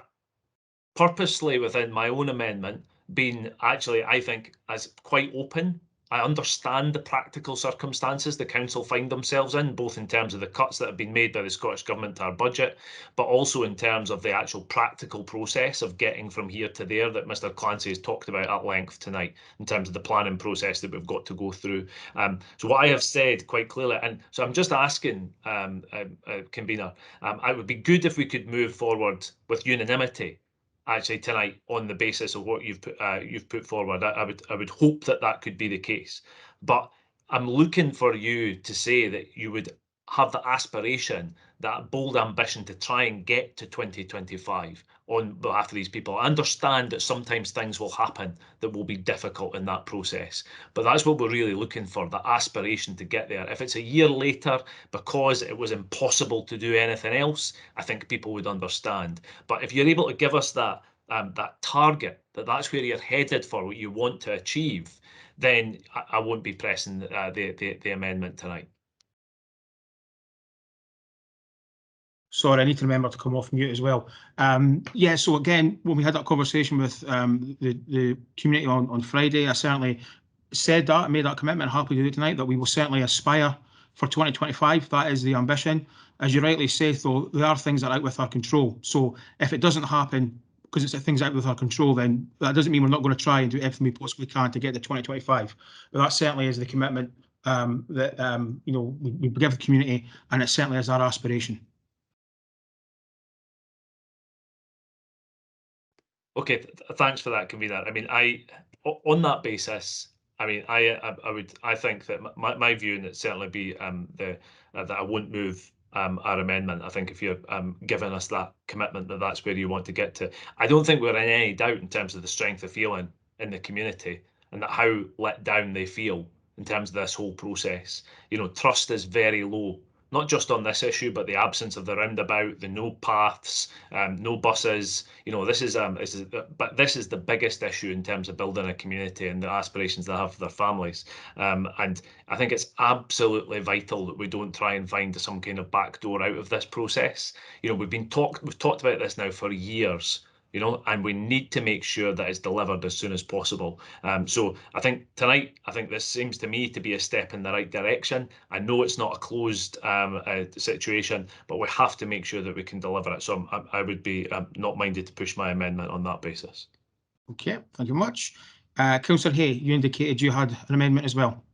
purposely within my own amendment been actually, I think, as quite open. I understand the practical circumstances the council find themselves in, both in terms of the cuts that have been made by the Scottish Government to our budget, but also in terms of the actual practical process of getting from here to there that Mr. Clancy has talked about at length tonight, in terms of the planning process that we've got to go through. So what I have said quite clearly, and so I'm just asking, Convener, it would be good if we could move forward with unanimity actually tonight on the basis of what you've put forward. I would hope that could be the case, but I'm looking for you to say that you would have the aspiration, that bold ambition to try and get to 2025 on behalf of these people. I understand that sometimes things will happen that will be difficult in that process, but that's what we're really looking for, the aspiration to get there. If it's a year later because it was impossible to do anything else, I think people would understand. But if you're able to give us that target, that's where you're headed for, what you want to achieve, then I won't be pressing the amendment tonight. Sorry, I need to remember to come off mute as well. Yeah, so again, when we had that conversation with the community on Friday, I certainly said that, I made that commitment, happy to do it tonight, that we will certainly aspire for 2025. That is the ambition. As you rightly say, though, there are things that are out with our control. So if it doesn't happen because it's things out with our control, then that doesn't mean we're not going to try and do everything we possibly can to get to 2025. But that certainly is the commitment that you know, we give the community, and it certainly is our aspiration. Okay, thanks for that, Convener. I mean, on that basis, I mean, I think that my view, and it certainly be that I won't move our amendment. I think if you're giving us that commitment that that's where you want to get to, I don't think we're in any doubt in terms of the strength of feeling in the community and that how let down they feel in terms of this whole process. You know, trust is very low, not just on this issue, but the absence of the roundabout, the no paths, no buses. You know, this is the biggest issue in terms of building a community and the aspirations they have for their families. And I think it's absolutely vital that we don't try and find some kind of back door out of this process. You know, we've talked about this now for years. You know, and we need to make sure that it's delivered as soon as possible. So I think tonight, this seems to me to be a step in the right direction. I know it's not a closed situation, but we have to make sure that we can deliver it. So I would be not minded to push my amendment on that basis. Okay, thank you much. Councillor Hay, you indicated you had an amendment as well.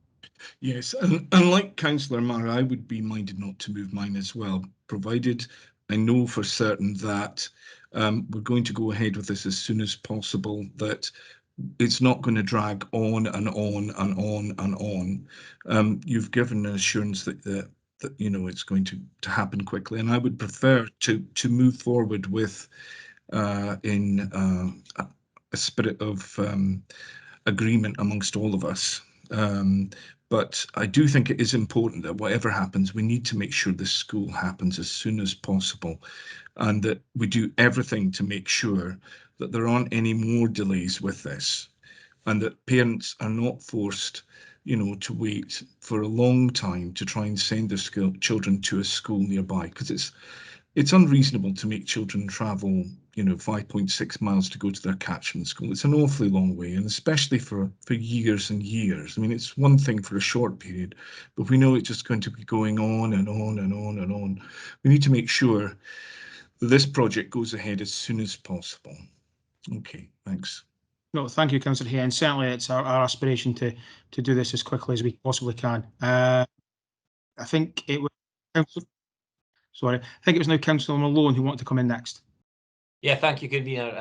Yes, and like Councillor Mara, I would be minded not to move mine as well, provided I know for certain that we're going to go ahead with this as soon as possible, that it's not going to drag on and on and on and on. You've given an assurance that you know it's going to happen quickly, and I would prefer to move forward with in a spirit of agreement amongst all of us. But I do think it is important that whatever happens, we need to make sure this school happens as soon as possible, and that we do everything to make sure that there aren't any more delays with this, and that parents are not forced, you know, to wait for a long time to try and send their children to a school nearby, because it's unreasonable to make children travel, you know, 5.6 miles to go to their catchment school. It's an awfully long way, and especially for years and years. I mean, it's one thing for a short period, but we know it's just going to be going on and on and on and on. We need to make sure that this project goes ahead as soon as possible. Okay, thanks. No, thank you, Councillor Hay, and certainly it's our aspiration to do this as quickly as we possibly can. I think it was I think it was now Councillor Malone who wanted to come in next. Yeah, thank you, Convener.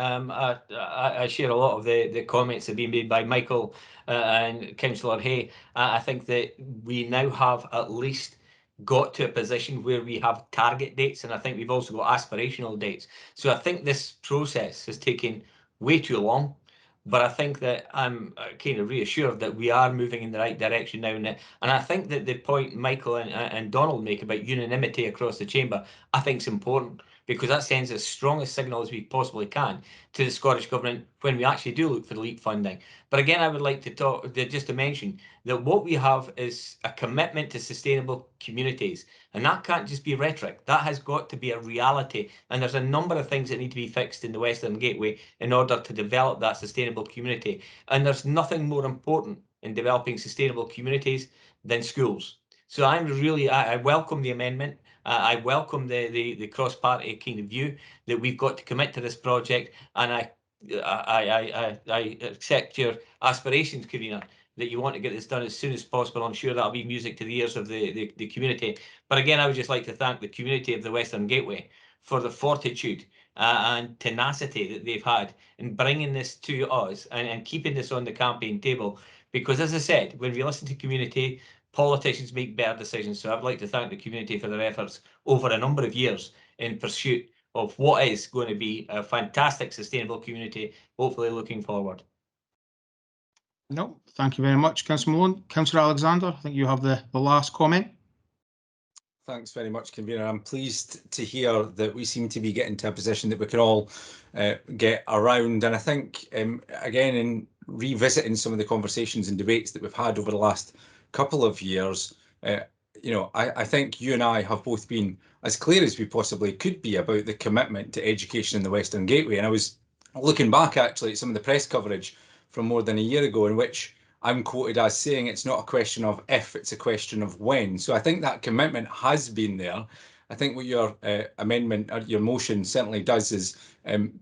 I share a lot of the comments that have been made by Michael and Councillor Hay. I think that we now have at least got to a position where we have target dates, and I think we've also got aspirational dates. So I think this process has taken way too long, but I think that I'm kind of reassured that we are moving in the right direction now. And I think that the point Michael and Donald make about unanimity across the chamber, I think is important, because that sends as strong a signal as we possibly can to the Scottish Government when we actually do look for LEAP funding. But again, I would like to just to mention that what we have is a commitment to sustainable communities, and that can't just be rhetoric. That has got to be a reality, and there's a number of things that need to be fixed in the Western Gateway in order to develop that sustainable community. And there's nothing more important in developing sustainable communities than schools. So I welcome the amendment. I welcome the cross-party kind of view that we've got to commit to this project, and I accept your aspirations, Karina, that you want to get this done as soon as possible. I'm sure that'll be music to the ears of the community. But again, I would just like to thank the community of the Western Gateway for the fortitude and tenacity that they've had in bringing this to us and keeping this on the campaign table. Because as I said, when we listen to community, politicians make better decisions. So I'd like to thank the community for their efforts over a number of years in pursuit of what is going to be a fantastic sustainable community, hopefully looking forward. No, thank you very much, Councillor Malone. Councillor Alexander, I think you have the last comment. Thanks very much, Convener. I'm pleased to hear that we seem to be getting to a position that we can all get around. And I think, again, in revisiting some of the conversations and debates that we've had over the last couple of years, you know, I think you and I have both been as clear as we possibly could be about the commitment to education in the Western Gateway. And I was looking back, actually, at some of the press coverage from more than a year ago, in which I'm quoted as saying it's not a question of if, it's a question of when. So I think that commitment has been there. I think what your amendment or your motion certainly does is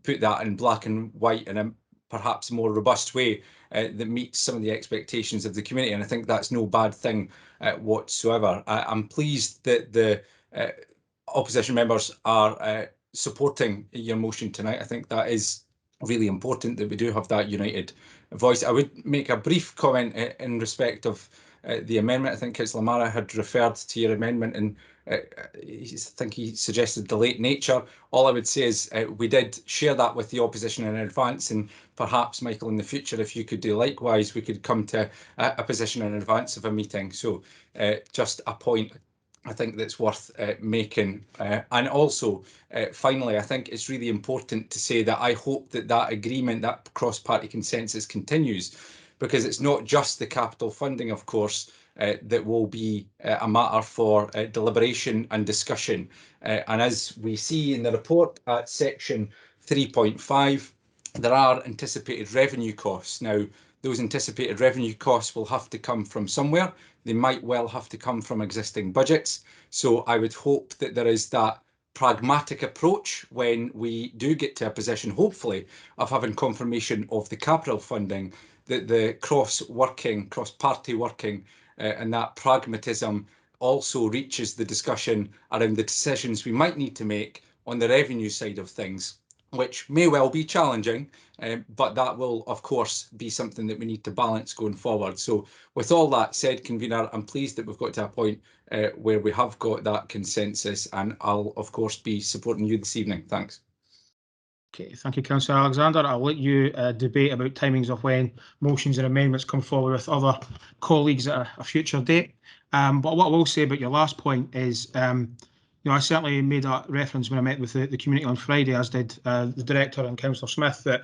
put that in black and white in a perhaps more robust way that meets some of the expectations of the community. And I think that's no bad thing whatsoever. I'm pleased that the opposition members are supporting your motion tonight. I think that is really important that we do have that united voice. I would make a brief comment in respect of the amendment. I think Councillor Mara had referred to your amendment, and think he suggested delayed nature. All I would say is we did share that with the opposition in advance, and perhaps, Michael, in the future, if you could do likewise, we could come to a position in advance of a meeting. So just a point I think that's worth making. And also, finally, I think it's really important to say that I hope that that agreement, that cross-party consensus continues, because it's not just the capital funding, of course, that will be a matter for deliberation and discussion. And as we see in the report at section 3.5, there are anticipated revenue costs. Now, those anticipated revenue costs will have to come from somewhere. They might well have to come from existing budgets. So I would hope that there is that pragmatic approach when we do get to a position, hopefully, of having confirmation of the capital funding, that the cross-party working and that pragmatism also reaches the discussion around the decisions we might need to make on the revenue side of things, which may well be challenging, but that will, of course, be something that we need to balance going forward. So with all that said, Convener, I'm pleased that we've got to a point where we have got that consensus, and I'll, of course, be supporting you this evening. Thanks. Okay, thank you, Councillor Alexander. I'll let you debate about timings of when motions and amendments come forward with other colleagues at a future date. But what I will say about your last point is, I certainly made that reference when I met with the community on Friday, as did the Director and Councillor Smith, that,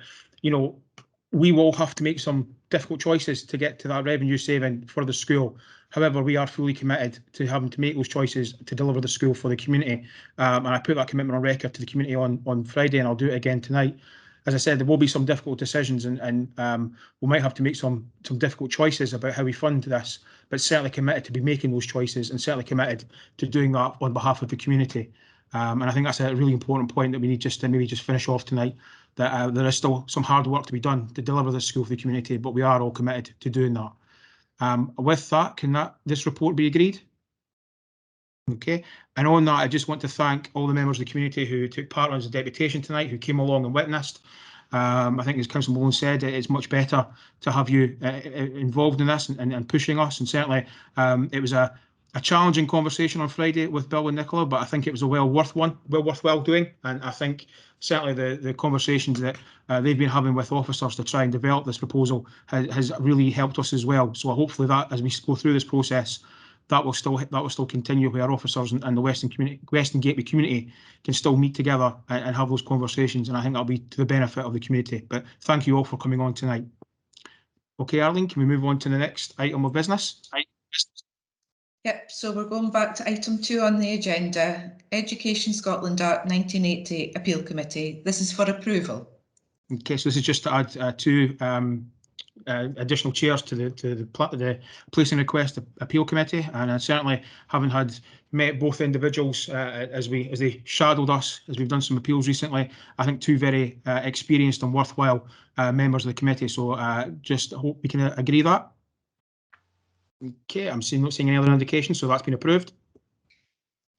we will have to make some difficult choices to get to that revenue saving for the school. However, we are fully committed to having to make those choices to deliver the school for the community. And I put that commitment on record to the community on Friday, and I'll do it again tonight. As I said, there will be some difficult decisions, and we might have to make some difficult choices about how we fund this, but certainly committed to be making those choices, and certainly committed to doing that on behalf of the community. And I think that's a really important point that we need just to maybe just finish off tonight, that there is still some hard work to be done to deliver this school for the community, but we are all committed to doing that. With that, can this report be agreed? Okay, and on that, I just want to thank all the members of the community who took part in the deputation tonight, who came along and witnessed. I think, as Councillor Malone said, it's much better to have you involved in this and pushing us, and certainly it was a challenging conversation on Friday with Bill and Nicola, but I think it was a well worthwhile doing, and I think certainly the conversations that they've been having with officers to try and develop this proposal has really helped us as well. So hopefully that, as we go through this process, that will still continue, where officers and the Western Gateway community can still meet together and have those conversations, and I think that'll be to the benefit of the community. But thank you all for coming on tonight. Okay, Arlene, can we move on to the next item of business? Yep, so we're going back to item 2 on the agenda, Education Scotland Act 1980 Appeal Committee. This is for approval. Okay, so this is just to add 2 additional chairs to the Placing Request Appeal Committee, and certainly having met both individuals as they shadowed us as we've done some appeals recently, I think 2 very experienced and worthwhile members of the committee. So just hope we can agree that. Okay, I'm not seeing any other indication, so that's been approved.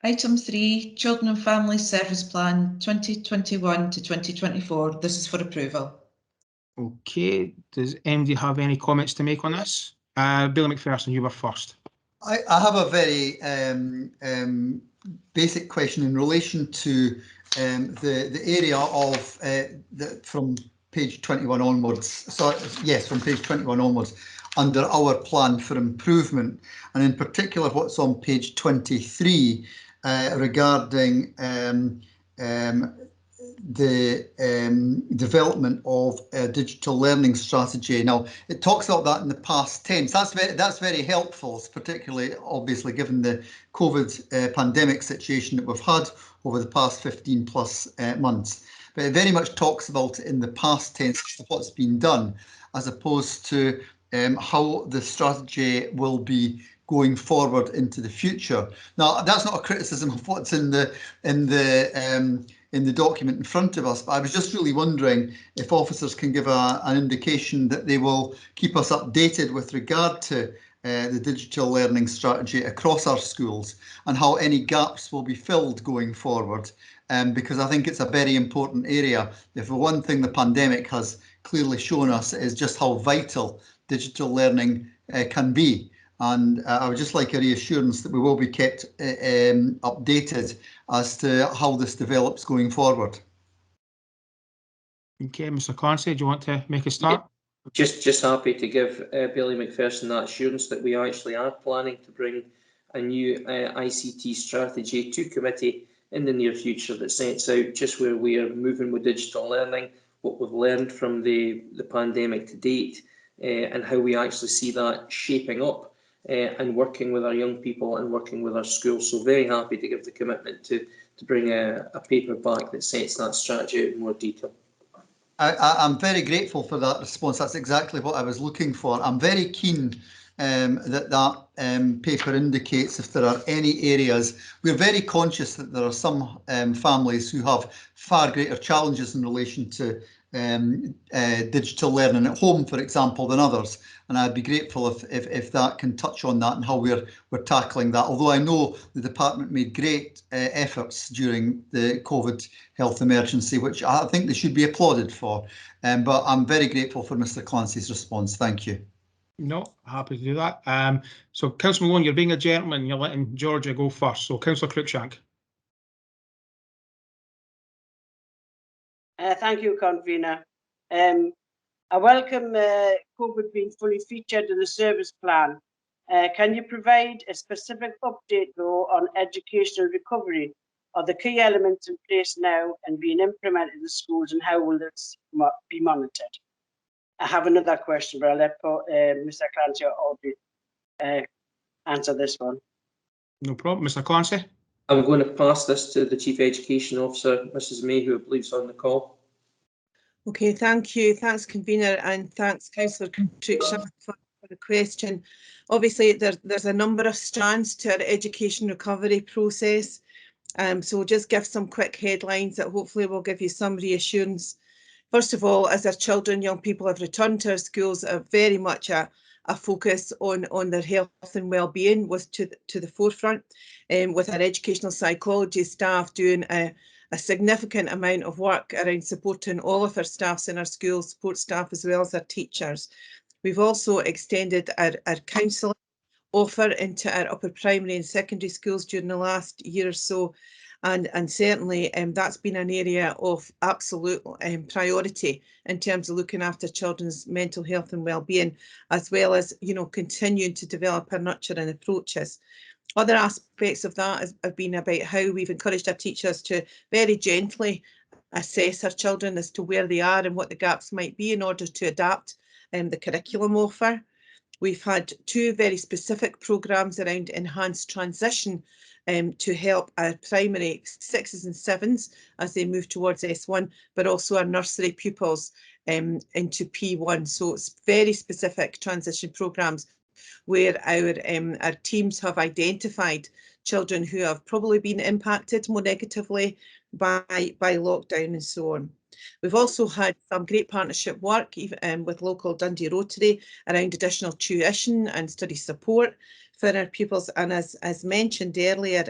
Item 3, Children and Family Service Plan 2021 to 2024. This is for approval. Okay, does anybody have any comments to make on this? Billy McPherson, you were first. I have a very basic question in relation to the area of from page 21 onwards. So yes, from page 21 onwards, under our plan for improvement, and in particular what's on page 23 regarding the development of a digital learning strategy. Now, it talks about that in the past tense. That's very helpful, particularly obviously given the COVID pandemic situation that we've had over the past 15 plus months. But it very much talks about it in the past tense of what's been done, as opposed to how the strategy will be going forward into the future. Now, that's not a criticism of what's in the document in front of us, but I was just really wondering if officers can give an indication that they will keep us updated with regard to the digital learning strategy across our schools, and how any gaps will be filled going forward, because I think it's a very important area. If one thing the pandemic has clearly shown us is just how vital digital learning can be, And I would just like a reassurance that we will be kept updated as to how this develops going forward. Okay, Mr. Clancy, do you want to make a start? Just happy to give Billy McPherson that assurance that we actually are planning to bring a new ICT strategy to committee in the near future that sets out just where we are moving with digital learning, what we've learned from the pandemic to date, and how we actually see that shaping up and working with our young people and working with our schools. So very happy to give the commitment to bring a paper back that sets that strategy out in more detail. I'm very grateful for that response. That's exactly what I was looking for. I'm very keen that paper indicates if there are any areas. We're very conscious that there are some families who have far greater challenges in relation to digital learning at home, for example, than others. And I'd be grateful if that can touch on that and how we're tackling that. Although I know the department made great efforts during the COVID health emergency, which I think they should be applauded for. But I'm very grateful for Mr. Clancy's response. Thank you. No, happy to do that. So, Councillor Malone, you're being a gentleman. You're letting Georgia go first. So, Councillor Cruikshank. Thank you, Convener. I welcome COVID being fully featured in the service plan. Can you provide a specific update, though, on educational recovery? Are the key elements in place now and being implemented in the schools, and how will this be monitored? I have another question, but I'll let Mr. Clancy or Audrey answer this one. No problem. Mr. Clancy? I'm going to pass this to the Chief Education Officer, Mrs. May, who I believe is on the call. Okay, thank you. Thanks, Convener, and thanks, Councillor Cruikshank, for the question. Obviously, there's a number of strands to our education recovery process. So we'll just give some quick headlines that hopefully will give you some reassurance. First of all, as our children, young people have returned to our schools, are very much a focus on their health and well-being was to the forefront, with our educational psychology staff doing a significant amount of work around supporting all of our staffs in our schools, support staff as well as our teachers. We've also extended our counselling offer into our upper primary and secondary schools during the last year or so. And certainly that's been an area of absolute priority in terms of looking after children's mental health and well-being, as well as, you know, continuing to develop our nurturing approaches. Other aspects of that have been about how we've encouraged our teachers to very gently assess our children as to where they are and what the gaps might be in order to adapt the curriculum offer. We've had two very specific programmes around enhanced transition to help our primary 6s and 7s as they move towards S1, but also our nursery pupils into P1. So it's very specific transition programmes where our teams have identified children who have probably been impacted more negatively by lockdown and so on. We've also had some great partnership work even, with local Dundee Rotary around additional tuition and study support for our pupils. And as mentioned earlier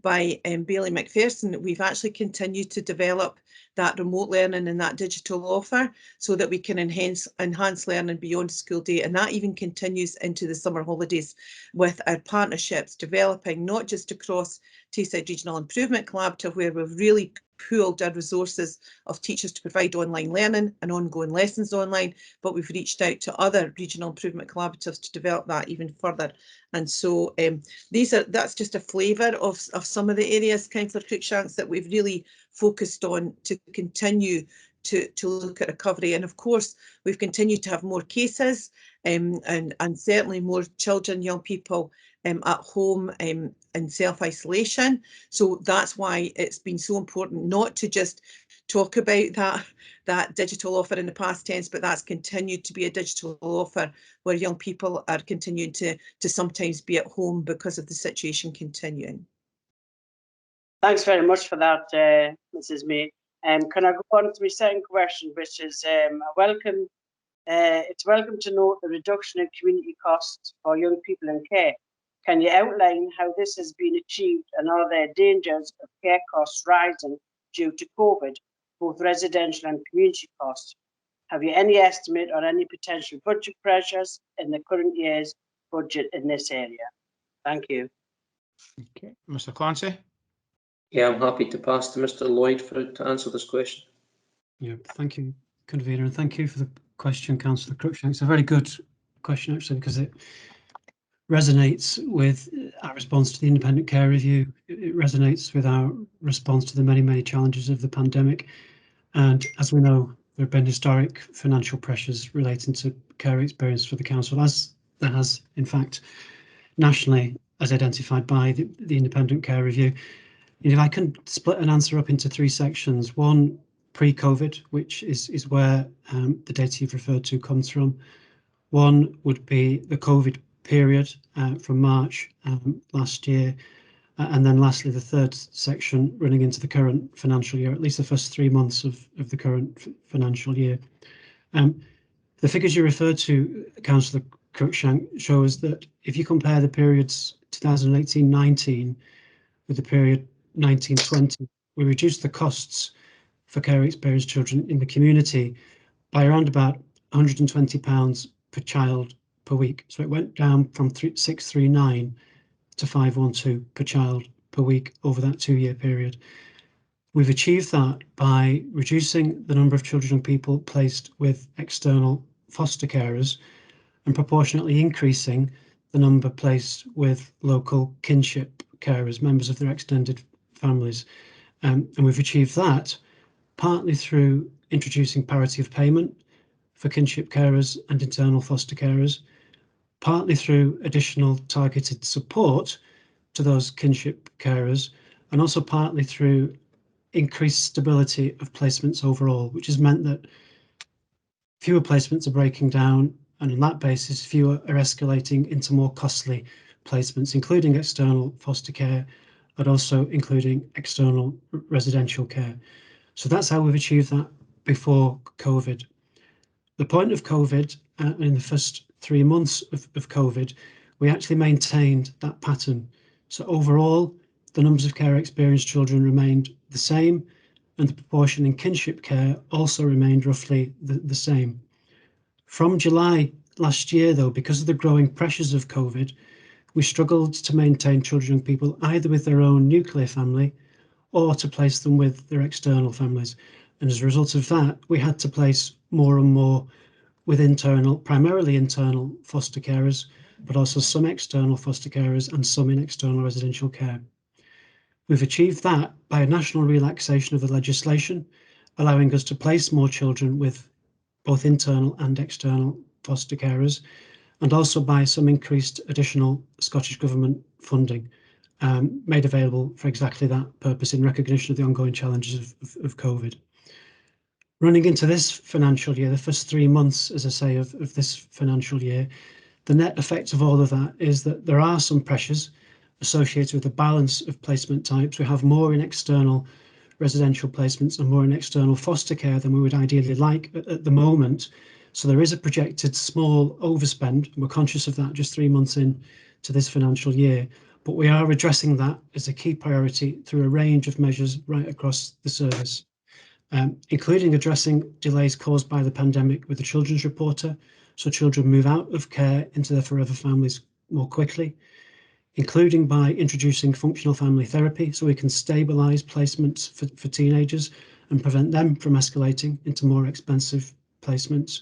by Bailey McPherson, we've actually continued to develop that remote learning and that digital offer so that we can enhance learning beyond school day. And that even continues into the summer holidays with our partnerships developing not just across Tayside Regional Improvement Collaborative, where we've really pooled our resources of teachers to provide online learning and ongoing lessons online, but we've reached out to other regional improvement collaboratives to develop that even further. And so that's just a flavour of some of the areas, Councillor Cruikshanks, that we've really focused on to continue to look at recovery. And of course, we've continued to have more cases and certainly more children, young people at home in self-isolation. So that's why it's been so important not to just talk about that digital offer in the past tense, but that's continued to be a digital offer where young people are continuing to sometimes be at home because of the situation continuing. Thanks very much for that, Mrs. May. Can I go on to my second question, which is it's welcome to note the reduction in community costs for young people in care. Can you outline how this has been achieved, and are there dangers of care costs rising due to COVID, both residential and community costs? Have you any estimate on any potential budget pressures in the current years budget in this area. Thank you. Okay, Mr. Clancy. Yeah, I'm happy to pass to Mr. Lloyd to answer this question. Yeah, thank you, Convener, and thank you for the question, Councillor Cruikshank. It's a very good question, actually, because it resonates with our response to the independent care review. It resonates with our response to the many, many challenges of the pandemic. And as we know, there have been historic financial pressures relating to care experience for the council, as there has, in fact, nationally, as identified by the independent care review. And if I can split an answer up into three sections, one pre-COVID, which is where the data you've referred to comes from. One would be the COVID period from March last year. And then lastly, the third section running into the current financial year, at least the first 3 months of the current financial year. The figures you referred to, Councillor Cruikshank, show us that if you compare the periods 2018-19 with the period 19-20, we reduced the costs for care experienced children in the community by around about £120 per child per week. So it went down from 639 to 512 per child per week over that 2-year period. We've achieved that by reducing the number of children and people placed with external foster carers and proportionately increasing the number placed with local kinship carers, members of their extended families. And we've achieved that partly through introducing parity of payment for kinship carers and internal foster carers, partly through additional targeted support to those kinship carers, and also partly through increased stability of placements overall, which has meant that fewer placements are breaking down, and on that basis, fewer are escalating into more costly placements, including external foster care, but also including external residential care. So that's how we've achieved that before COVID. The point of COVID, in the first 3 months of COVID, we actually maintained that pattern. So overall, the numbers of care experienced children remained the same, and the proportion in kinship care also remained roughly the same. From July last year, though, because of the growing pressures of COVID, we struggled to maintain children and people either with their own nuclear family or to place them with their external families. And as a result of that, we had to place more and more with primarily internal foster carers, but also some external foster carers and some in external residential care. We've achieved that by a national relaxation of the legislation, allowing us to place more children with both internal and external foster carers, and also by some increased additional Scottish Government funding made available for exactly that purpose in recognition of the ongoing challenges of COVID. Running into this financial year, the first 3 months, as I say, of this financial year, the net effect of all of that is that there are some pressures associated with the balance of placement types. We have more in external residential placements and more in external foster care than we would ideally like at the moment. So there is a projected small overspend, and we're conscious of that just 3 months in to this financial year. But we are addressing that as a key priority through a range of measures right across the service, including addressing delays caused by the pandemic with the Children's Reporter, so children move out of care into their forever families more quickly, including by introducing functional family therapy so we can stabilise placements for teenagers and prevent them from escalating into more expensive placements,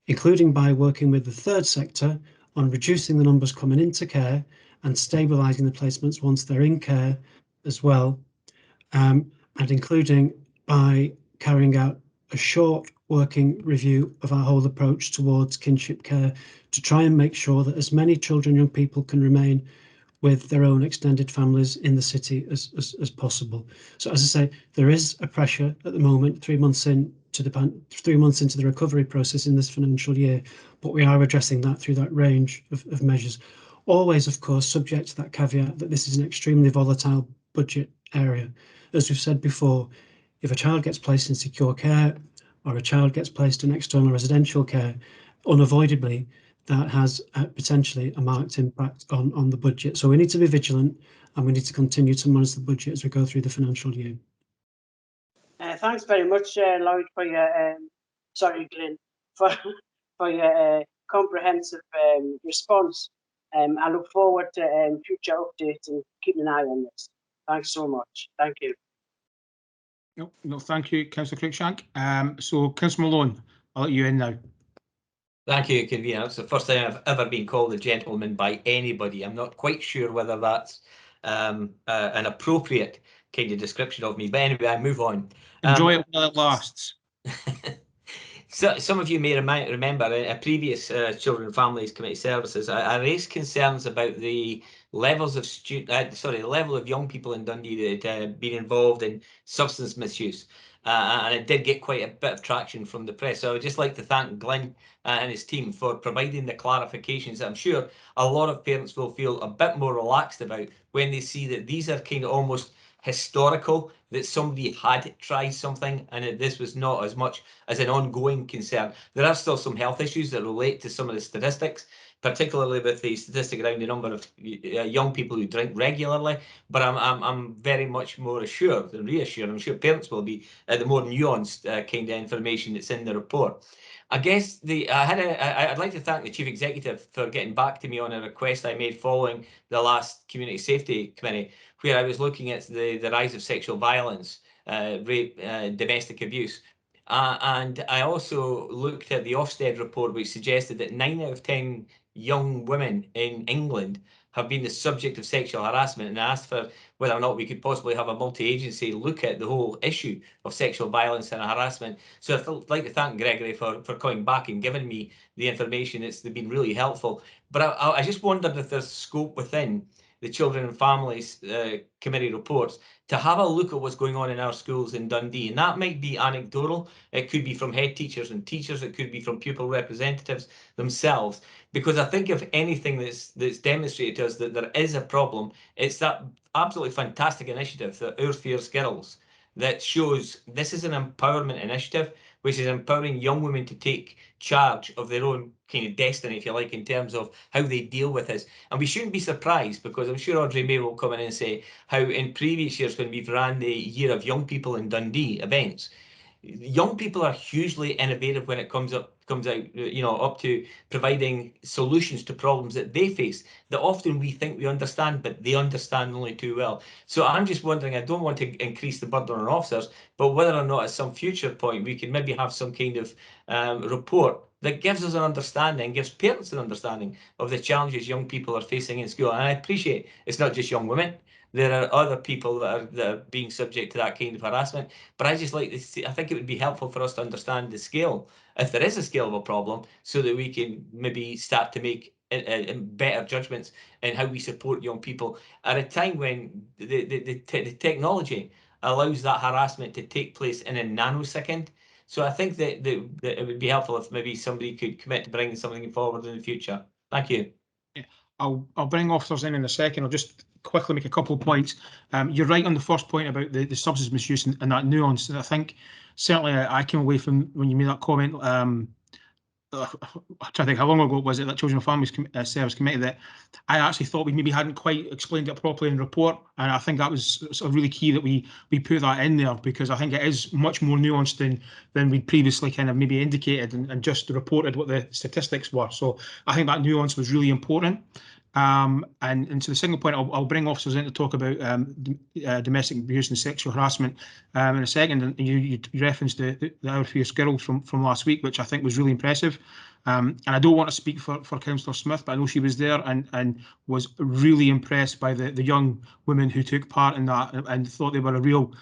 including by working with the third sector on reducing the numbers coming into care and stabilising the placements once they're in care as well, and including by carrying out a short working review of our whole approach towards kinship care to try and make sure that as many children and young people can remain with their own extended families in the city as possible. So as I say, there is a pressure at the moment, 3 months into the recovery process in this financial year, but we are addressing that through that range of measures. Always, of course, subject to that caveat that this is an extremely volatile budget area. As we've said before, if a child gets placed in secure care or a child gets placed in external residential care, unavoidably that has potentially a marked impact on the budget. So we need to be vigilant, and we need to continue to monitor the budget as we go through the financial year. Thanks very much, Lloyd, for your Glyn, for your comprehensive response. I look forward to future updates and keeping an eye on this. Thanks so much. Thank you. No, thank you, Councillor Cruikshank. So, Councillor Malone, I'll let you in now. Thank you, Convener. It's the first time I've ever been called a gentleman by anybody. I'm not quite sure whether that's an appropriate kind of description of me, but anyway, I move on. Enjoy it while it lasts. So, some of you may remember a previous Children and Families Committee Services, I raised concerns about the levels of the level of young people in Dundee that had been involved in substance misuse. And it did get quite a bit of traction from the press. So I would just like to thank Glenn and his team for providing the clarifications that I'm sure a lot of parents will feel a bit more relaxed about when they see that these are kind of almost historical, that somebody had tried something and that this was not as much as an ongoing concern. There are still some health issues that relate to some of the statistics, particularly with the statistic around the number of young people who drink regularly, but I'm very much more assured and reassured, I'm sure parents will be, the more nuanced kind of information that's in the report. I guess I'd like to thank the Chief Executive for getting back to me on a request I made following the last Community Safety Committee, where I was looking at the rise of sexual violence, rape, domestic abuse. And I also looked at the Ofsted report, which suggested that 9 out of 10 young women in England have been the subject of sexual harassment, and asked for whether or not we could possibly have a multi-agency look at the whole issue of sexual violence and harassment. So I'd like to thank Gregory for coming back and giving me the information. It's been really helpful. But I just wondered if there's scope within the Children and Families Committee reports to have a look at what's going on in our schools in Dundee. And that might be anecdotal. It could be from head teachers and teachers. It could be from pupil representatives themselves. Because I think if anything that's demonstrated to us that there is a problem, it's that absolutely fantastic initiative, the Our Fierce Girls, that shows this is an empowerment initiative, which is empowering young women to take charge of their own kind of destiny, if you like, in terms of how they deal with this. And we shouldn't be surprised, because I'm sure Audrey May will come in and say how in previous years when we've ran the Year of Young People in Dundee events, young people are hugely innovative when it comes out, up to providing solutions to problems that they face that often we think we understand, but they understand only too well. So I'm just wondering, I don't want to increase the burden on officers, but whether or not at some future point we can maybe have some kind of report that gives us an understanding, gives parents an understanding of the challenges young people are facing in school. And I appreciate it's not just young women. There are other people that are being subject to that kind of harassment. But I just like to see, I think it would be helpful for us to understand the scale, if there is a scale of a problem, so that we can maybe start to make better judgments in how we support young people at a time when the technology allows that harassment to take place in a nanosecond. So I think that it would be helpful if maybe somebody could commit to bringing something forward in the future. Thank you. I'll bring officers in a second. I'll just quickly make a couple of points. You're right on the first point about the substance misuse and that nuance. And I think certainly I came away from when you made that comment. I'm trying to think how long ago was it that Children and Families Service Committee that I actually thought we maybe hadn't quite explained it properly in the report, and I think that was sort of really key that we put that in there, because I think it is much more nuanced than we'd previously kind of maybe indicated and just reported what the statistics were. So I think that nuance was really important. And to the second point, I'll bring officers in to talk about domestic abuse and sexual harassment in a second. And you referenced the Our Fierce Girls from last week, which I think was really impressive. And I don't want to speak for Councillor Smith, but I know she was there and was really impressed by the young women who took part in that and thought they were a real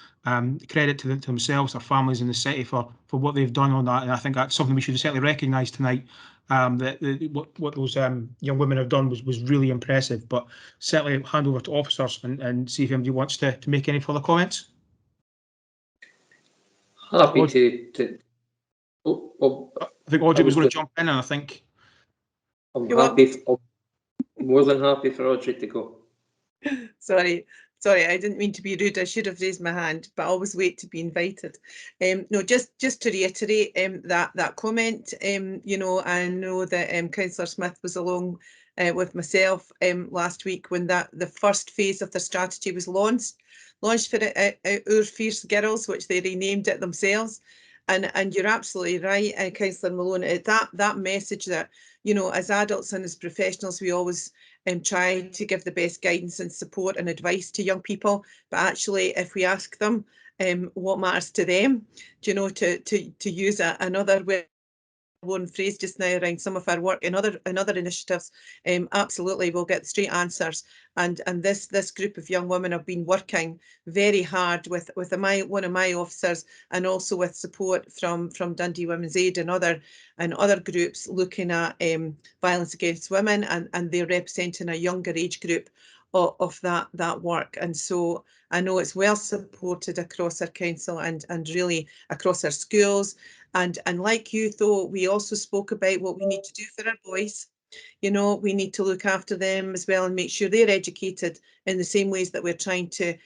credit to themselves, their families in the city for what they've done on that. And I think that's something we should certainly recognise tonight. What those young women have done was really impressive. But certainly hand over to officers and see if anybody wants to make any further comments. Happy to. I think Audrey was going to jump in, and I think I'm happy. More than happy for Audrey to go. Sorry, I didn't mean to be rude. I should have raised my hand, but I always wait to be invited. No, just to reiterate that comment. I know that Councillor Smith was along with myself last week when the first phase of the strategy was launched for Our Fierce Girls, which they renamed it themselves. And you're absolutely right, Councillor Malone. That message that, as adults and as professionals, we always try to give the best guidance and support and advice to young people. But actually, if we ask them what matters to them, to use another one phrase just now around some of our work in other initiatives, absolutely we'll get straight answers. And this group of young women have been working very hard with one of my officers, and also with support from Dundee Women's Aid and other groups looking at violence against women, and they're representing a younger age group of that work. And so I know it's well supported across our council and really across our schools. And like you, though, we also spoke about what we need to do for our boys. We need to look after them as well and make sure they're educated in the same ways that we're trying to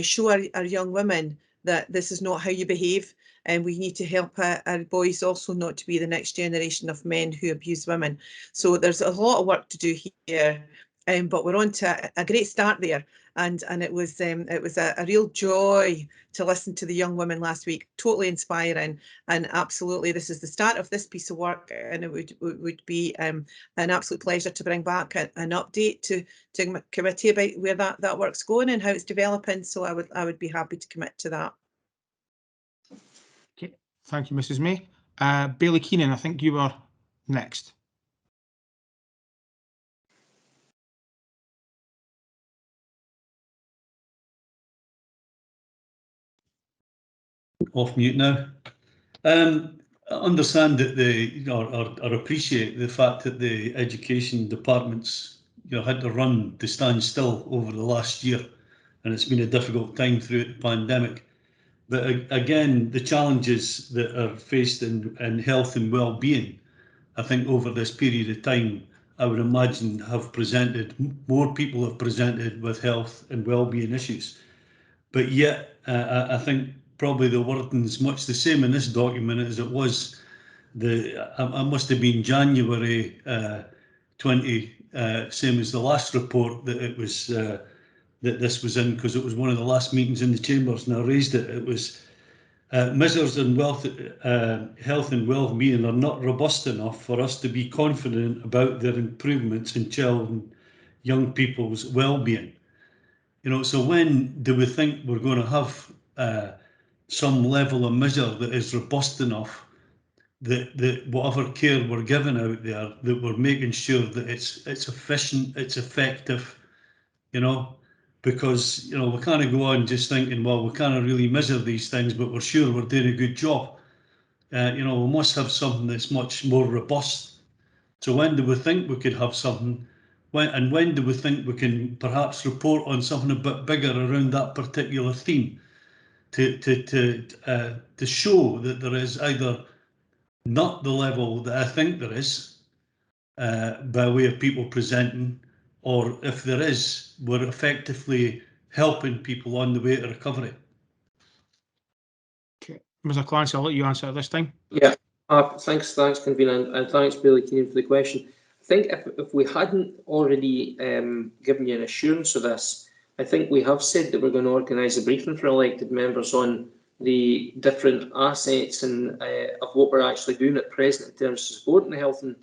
show our young women that this is not how you behave. And we need to help our boys also not to be the next generation of men who abuse women. So there's a lot of work to do here. But we're on to a great start there, and it was a real joy to listen to the young women last week. Totally inspiring, and absolutely this is the start of this piece of work, and it would be an absolute pleasure to bring back an update to committee about where that work's going and how it's developing. So I would be happy to commit to that. Okay, thank you, Mrs. May. Bailey Keenan, I think you were next. Off mute now. I understand that or appreciate the fact that the education departments had to run to stand still over the last year, and it's been a difficult time throughout the pandemic. But again, the challenges that are faced in health and well-being, I think over this period of time, I would imagine more people have presented with health and well-being issues. But yet, I think probably the wording's much the same in this document as it was. I must have been January 20, same as the last report that it was that this was in, because it was one of the last meetings in the chambers, and I raised it. It was measures in health and well-being are not robust enough for us to be confident about their improvements in children, young people's well-being. So when do we think we're going to have some level of measure that is robust enough that whatever care we're giving out there, that we're making sure that it's efficient, it's effective, because we can't go on just thinking, well, we can't really measure these things, but we're sure we're doing a good job. We must have something that's much more robust. So when do we think we could have something? When do we think we can perhaps report on something a bit bigger around that particular theme to show that there is either not the level that I think there is by way of people presenting, or if there is, we're effectively helping people on the way to recovery. Okay, Mr. Clancy, I'll let you answer this time. Yeah, thanks, convener, and thanks, Bailey Keenan, for the question. I think if we hadn't already given you an assurance of this, I think we have said that we're going to organise a briefing for elected members on the different assets and of what we're actually doing at present in terms of supporting the health and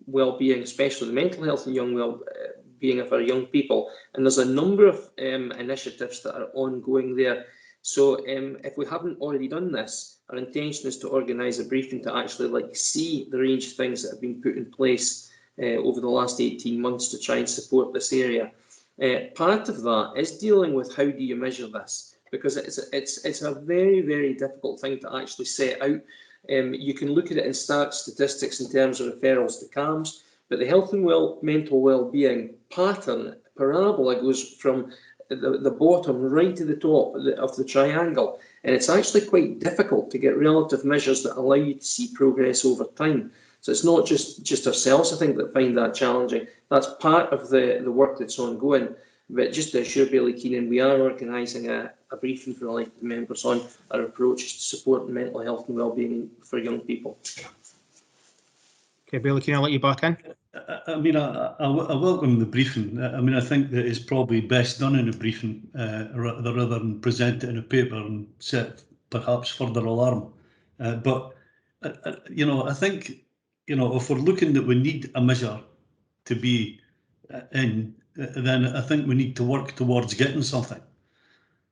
well-being, especially the mental health and young well-being of our young people. And there's a number of initiatives that are ongoing there. So if we haven't already done this, our intention is to organise a briefing to actually see the range of things that have been put in place over the last 18 months to try and support this area. Part of that is dealing with how do you measure this, because it's a very, very difficult thing to actually set out. You can look at it in statistics in terms of referrals to CAMHS, but the health and mental well-being pattern parabola goes from the bottom right to the top of the triangle, and it's actually quite difficult to get relative measures that allow you to see progress over time. So it's not just ourselves, I think, that find that challenging. That's part of the work that's ongoing. But just to assure Bailey Keenan, we are organising a briefing for elected members on our approach to supporting mental health and wellbeing for young people. Okay, Bailey, can I let you back in? I mean, I welcome the briefing. I mean, I think that it's probably best done in a briefing rather than present it in a paper and set perhaps further alarm. But I think if we're looking that we need a measure to be in, then I think we need to work towards getting something,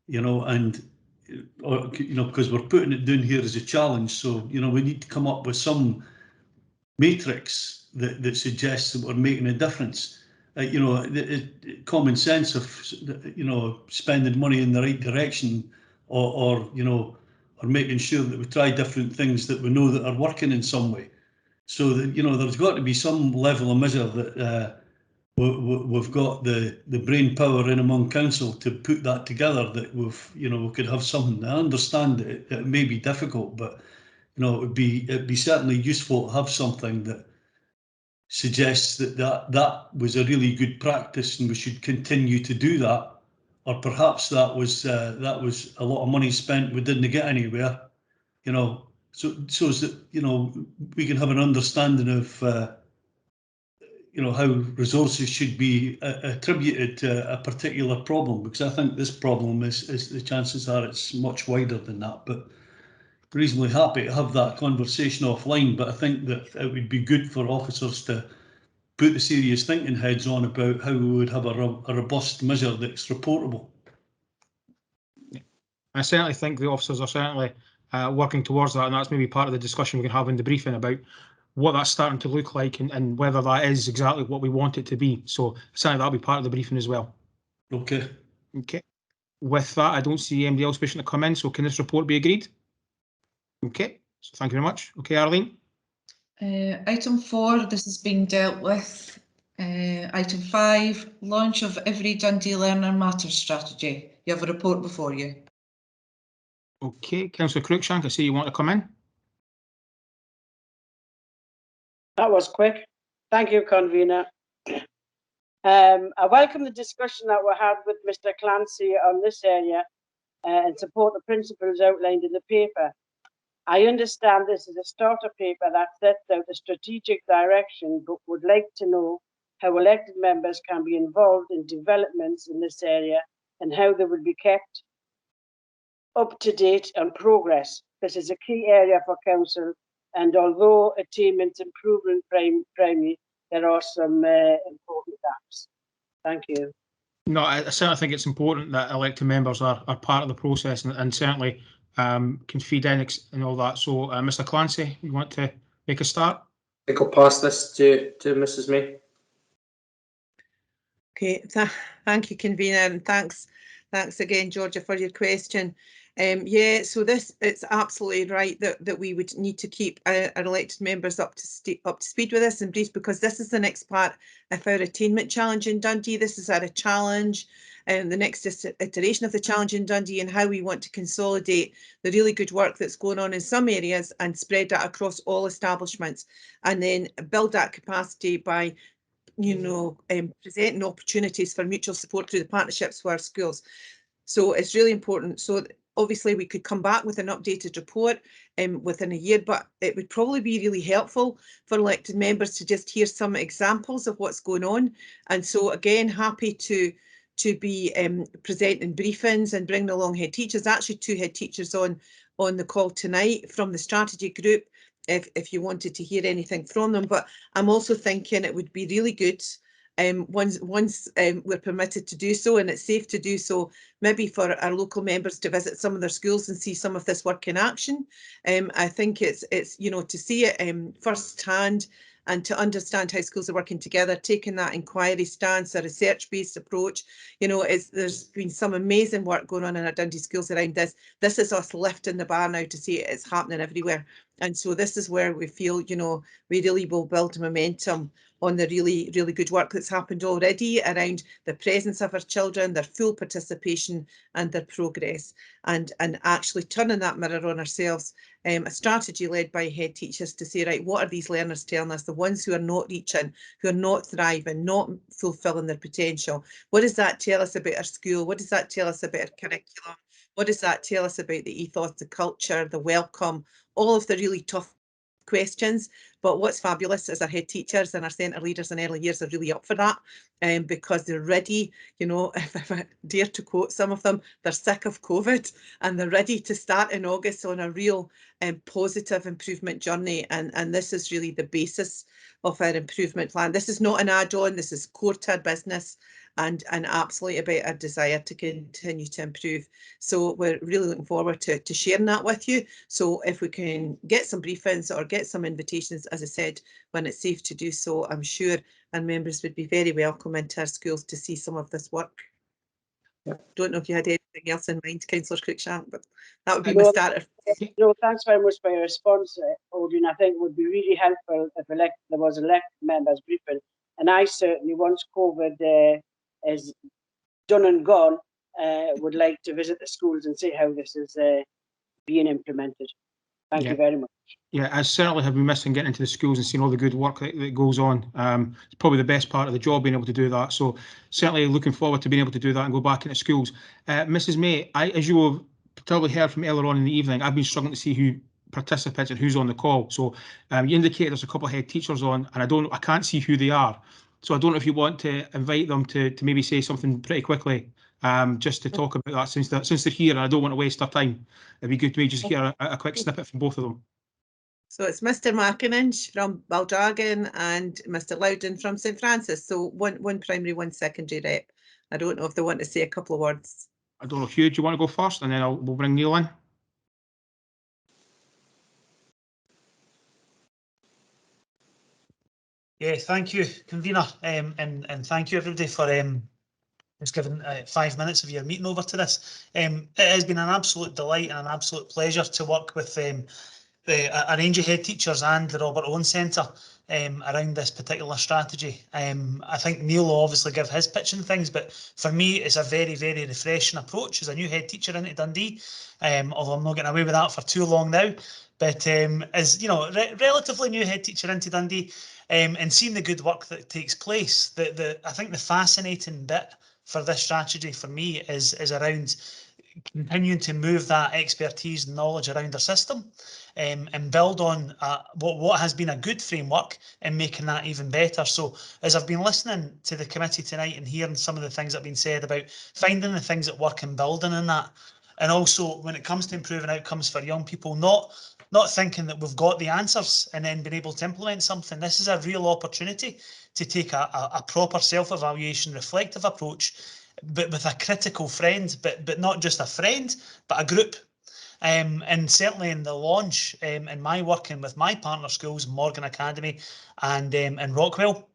you know, and, you know, because we're putting it down here as a challenge. So, you know, we need to come up with some matrix that suggests that we're making a difference. You know, common sense of, you know, spending money in the right direction, or you know, or making sure that we try different things that we know that are working in some way. So that, you know, there's got to be some level of measure that we've got the brain power in among council to put that together, that you know, we could have something. I understand that it may be difficult, but you know, it'd be certainly useful to have something that suggests that was a really good practice and we should continue to do that. Or perhaps that was a lot of money spent, we didn't get anywhere, you know. So that, you know, we can have an understanding of you know, how resources should be attributed to a particular problem, because I think this problem is the chances are it's much wider than that. But reasonably happy to have that conversation offline, but I think that it would be good for officers to put the serious thinking heads on about how we would have a robust measure that's reportable. I certainly think the officers are certainly working towards that, and that's maybe part of the discussion we can have in the briefing about what that's starting to look like and whether that is exactly what we want it to be. So certainly that'll be part of the briefing as well. Okay. Okay. With that, I don't see anybody else wishing to come in, so can this report be agreed? Okay, so thank you very much. Okay, Arlene. Item 4, this is being dealt with. Item 5, launch of Every Dundee Learner Matters strategy. You have a report before you. Okay, Councillor Cruikshank, I see you want to come in. That was quick. Thank you, convener. I welcome the discussion that we had with Mr. Clancy on this area and support the principles outlined in the paper. I understand this is a starter paper that sets out a strategic direction, but would like to know how elected members can be involved in developments in this area and how they will be kept up to date on progress. This is a key area for council, and although attainment improvement primary, there are some important gaps. Thank you. No, I certainly think it's important that elected members are part of the process and certainly can feed in and all that. So, Mr. Clancy, you want to make a start? I think I'll pass this to Mrs. May. Okay, thank you, convener, and thanks again, Georgia, for your question. Yeah, so it's absolutely right that we would need to keep our elected members up to speed with this and brief, because this is the next part of our attainment challenge in Dundee. This is our challenge and the next iteration of the challenge in Dundee, and how we want to consolidate the really good work that's going on in some areas and spread that across all establishments, and then build that capacity by presenting opportunities for mutual support through the partnerships with our schools. So it's really important. So obviously we could come back with an updated report within a year, but it would probably be really helpful for elected members to just hear some examples of what's going on. And so again, happy to be presenting briefings and bringing along head teachers. Actually, 2 head teachers on the call tonight from the strategy group, if you wanted to hear anything from them. But I'm also thinking it would be really good once we're permitted to do so and it's safe to do so, maybe for our local members to visit some of their schools and see some of this work in action. I think it's to see it firsthand and to understand how schools are working together, taking that inquiry stance, a research-based approach. There's been some amazing work going on in our Dundee schools around this. This is us lifting the bar now to see it's happening everywhere. And so this is where we feel, we really will build momentum on the really, really good work that's happened already around the presence of our children, their full participation and their progress, and actually turning that mirror on ourselves. A strategy led by head teachers to say, right, what are these learners telling us? The ones who are not reaching, who are not thriving, not fulfilling their potential. What does that tell us about our school? What does that tell us about our curriculum? What does that tell us about the ethos, the culture, the welcome, all of the really tough questions. But what's fabulous is our head teachers and our centre leaders in early years are really up for that, because they're ready. You know, if I dare to quote some of them, they're sick of COVID and they're ready to start in August on a real positive improvement journey. And this is really the basis of our improvement plan. This is not an add-on, this is core to our business and absolutely about our desire to continue to improve. So we're really looking forward to sharing that with you. So if we can get some briefings or get some invitations, as I said, when it's safe to do so, I'm sure our members would be very welcome into our schools to see some of this work. Don't know if you had anything else in mind, Councillor Cruikshank, but that would be my starter. No, thanks very much for your response, Odin. I think it would be really helpful if there was elected members briefing. And I certainly, once COVID is done and gone, would like to visit the schools and see how this is being implemented. Thank you very much. Yeah, I certainly have been missing getting into the schools and seeing all the good work that goes on. It's probably the best part of the job, being able to do that. So certainly looking forward to being able to do that and go back into schools. Mrs. May, as you have probably heard from earlier on in the evening, I've been struggling to see who participates and who's on the call. So you indicated there's a couple of head teachers on, and I can't see who they are. So I don't know if you want to invite them to maybe say something pretty quickly, just to talk about that since they're here, and I don't want to waste their time. It'd be good to maybe just hear a quick snippet from both of them. So it's Mr. Markinage from Baldragon and Mr. Loudon from St Francis. So one primary, one secondary rep. I don't know if they want to say a couple of words. I don't know, Hugh, do you want to go first, and then we'll bring Neil in? Yeah, thank you, convener, and thank you everybody for just giving 5 minutes of your meeting over to this. It has been an absolute delight and an absolute pleasure to work with a range of head teachers and the Robert Owen Centre around this particular strategy. I think Neil will obviously give his pitch and things, but for me it's a very, very refreshing approach as a new head teacher into Dundee, although I'm not getting away with that for too long now. But as you know, relatively new head teacher into Dundee, and seeing the good work that takes place, I think the fascinating bit for this strategy for me is around continuing to move that expertise and knowledge around our system, and build on what has been a good framework and making that even better. So as I've been listening to the committee tonight and hearing some of the things that have been said about finding the things that work and building on that, and also when it comes to improving outcomes for young people, not thinking that we've got the answers and then being able to implement something. This is a real opportunity to take a proper self-evaluation, reflective approach, but with a critical friend, but not just a friend, but a group. And certainly in the launch, in my working with my partner schools, Morgan Academy and Rockwell,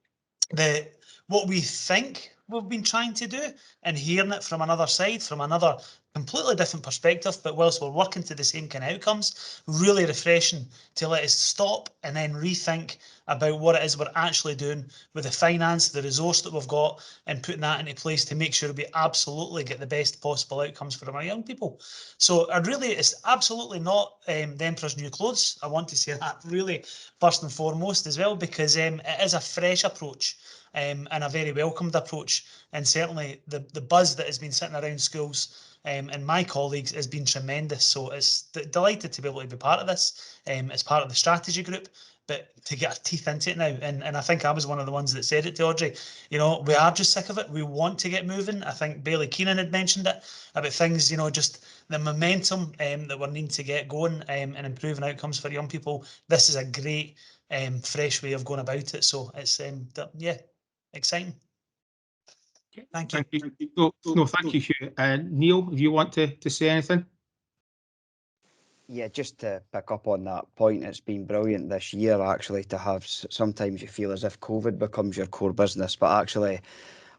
what we think we've been trying to do and hearing it from another side, from another completely different perspective, but whilst we're working to the same kind of outcomes, really refreshing to let us stop and then rethink about what it is we're actually doing with the finance, the resource that we've got, and putting that into place to make sure we absolutely get the best possible outcomes for our young people. So it's absolutely not the Emperor's new clothes. I want to say that really first and foremost as well, because it is a fresh approach. And a very welcomed approach, and certainly the buzz that has been sitting around schools and my colleagues has been tremendous. So it's delighted to be able to be part of this as part of the strategy group, but to get our teeth into it now. And I think I was one of the ones that said it to Audrey. You know, we are just sick of it. We want to get moving. I think Bailey Keenan had mentioned it about things, you know, just the momentum that we're needing to get going and improving outcomes for young people. This is a great fresh way of going about it. So it's yeah. Exciting. Thank you. No, thank you, Hugh. Neil, if you want to say anything? Yeah, just to pick up on that point, it's been brilliant this year actually to have, sometimes you feel as if COVID becomes your core business, but actually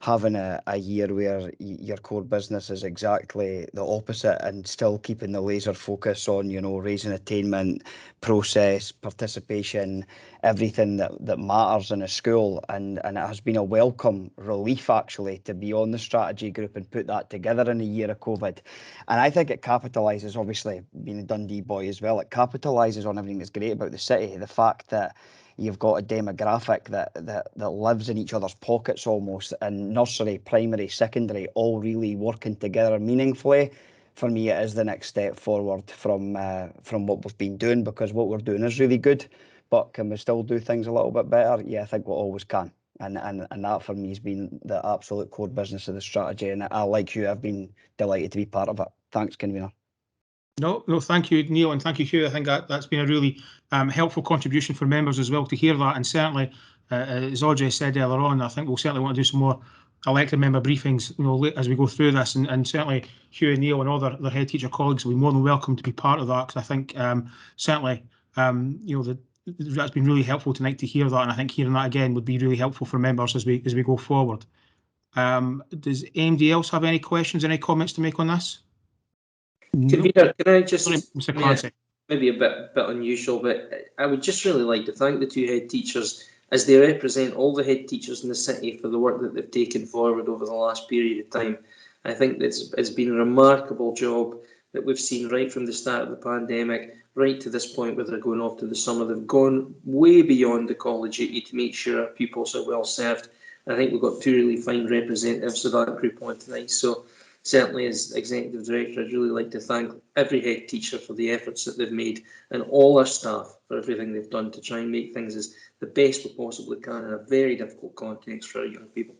having a year where your core business is exactly the opposite and still keeping the laser focus on, you know, raising attainment, process, participation, everything that matters in a school. And it has been a welcome relief actually to be on the strategy group and put that together in a year of COVID. And I think it capitalises, obviously being a Dundee boy as well, it capitalises on everything that's great about the city. The fact that you've got a demographic that lives in each other's pockets almost, and nursery, primary, secondary, all really working together meaningfully. For me, it is the next step forward from what we've been doing, because what we're doing is really good, but can we still do things a little bit better? Yeah, I think we always can. And that for me has been the absolute core business of the strategy. And I, like you, I've been delighted to be part of it. Thanks, convener. No, thank you, Neil, and thank you, Hugh. I think that's been a really helpful contribution for members as well to hear that. And certainly, as Audrey said earlier on, I think we'll certainly want to do some more elected member briefings, as we go through this. And certainly, Hugh and Neil and all their head teacher colleagues will be more than welcome to be part of that. Because I think certainly, that's been really helpful tonight to hear that. And I think hearing that again would be really helpful for members as we go forward. Does anybody else have any questions, any comments to make on this? Convener, can I just, Mr. Clancy. maybe a bit unusual, but I would just really like to thank the two head teachers as they represent all the head teachers in the city for the work that they've taken forward over the last period of time. I think it's been a remarkable job that we've seen right from the start of the pandemic, right to this point where they're going off to the summer. They've gone way beyond the call of duty to make sure our pupils are well served. I think we've got two really fine representatives of that group on tonight. So certainly as Executive Director, I'd really like to thank every head teacher for the efforts that they've made and all our staff for everything they've done to try and make things as the best we possibly can in a very difficult context for our young people.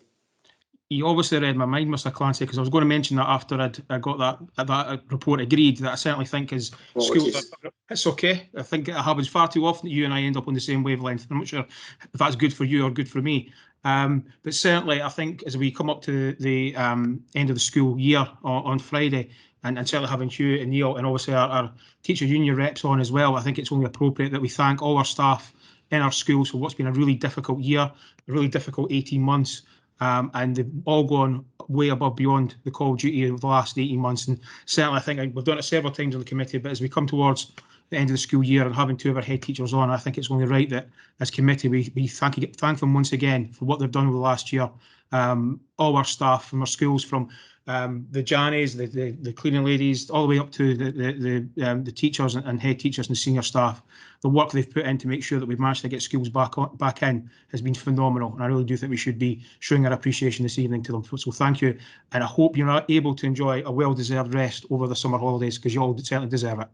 You obviously read my mind, Mr. Clancy, because I was going to mention that after I got that report agreed, that I certainly think is schools. It's okay. I think it happens far too often that you and I end up on the same wavelength. I'm not sure if that's good for you or good for me. But certainly, I think as we come up to the end of the school year on Friday, and certainly having Hugh and Neil and obviously our teacher union reps on as well, I think it's only appropriate that we thank all our staff in our schools for what's been a really difficult year, a really difficult 18 months. And they've all gone way above beyond the call of duty of the last 18 months. And certainly, I think we've done it several times on the committee, but as we come towards the end of the school year and having two of our head teachers on, I think it's only right that as committee we thank them once again for what they've done over the last year. All our staff from our schools, from the Jannies, the cleaning ladies, all the way up to the teachers and head teachers and senior staff. The work they've put in to make sure that we've managed to get schools back in has been phenomenal, and I really do think we should be showing our appreciation this evening to them. So thank you, and I hope you're able to enjoy a well-deserved rest over the summer holidays, because you all certainly deserve it.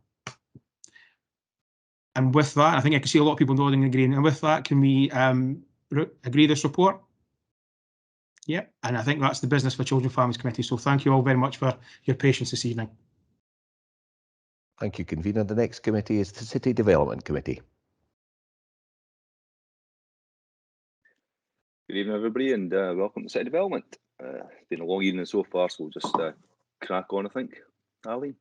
And with that, I think I can see a lot of people nodding and agreeing. And with that, can we agree this report? Yeah, and I think that's the business for Children and Families Committee. So thank you all very much for your patience this evening. Thank you, convener. The next committee is the City Development Committee. Good evening, everybody, and welcome to City Development. It's been a long evening so far, so we'll just crack on, I think. Arlene?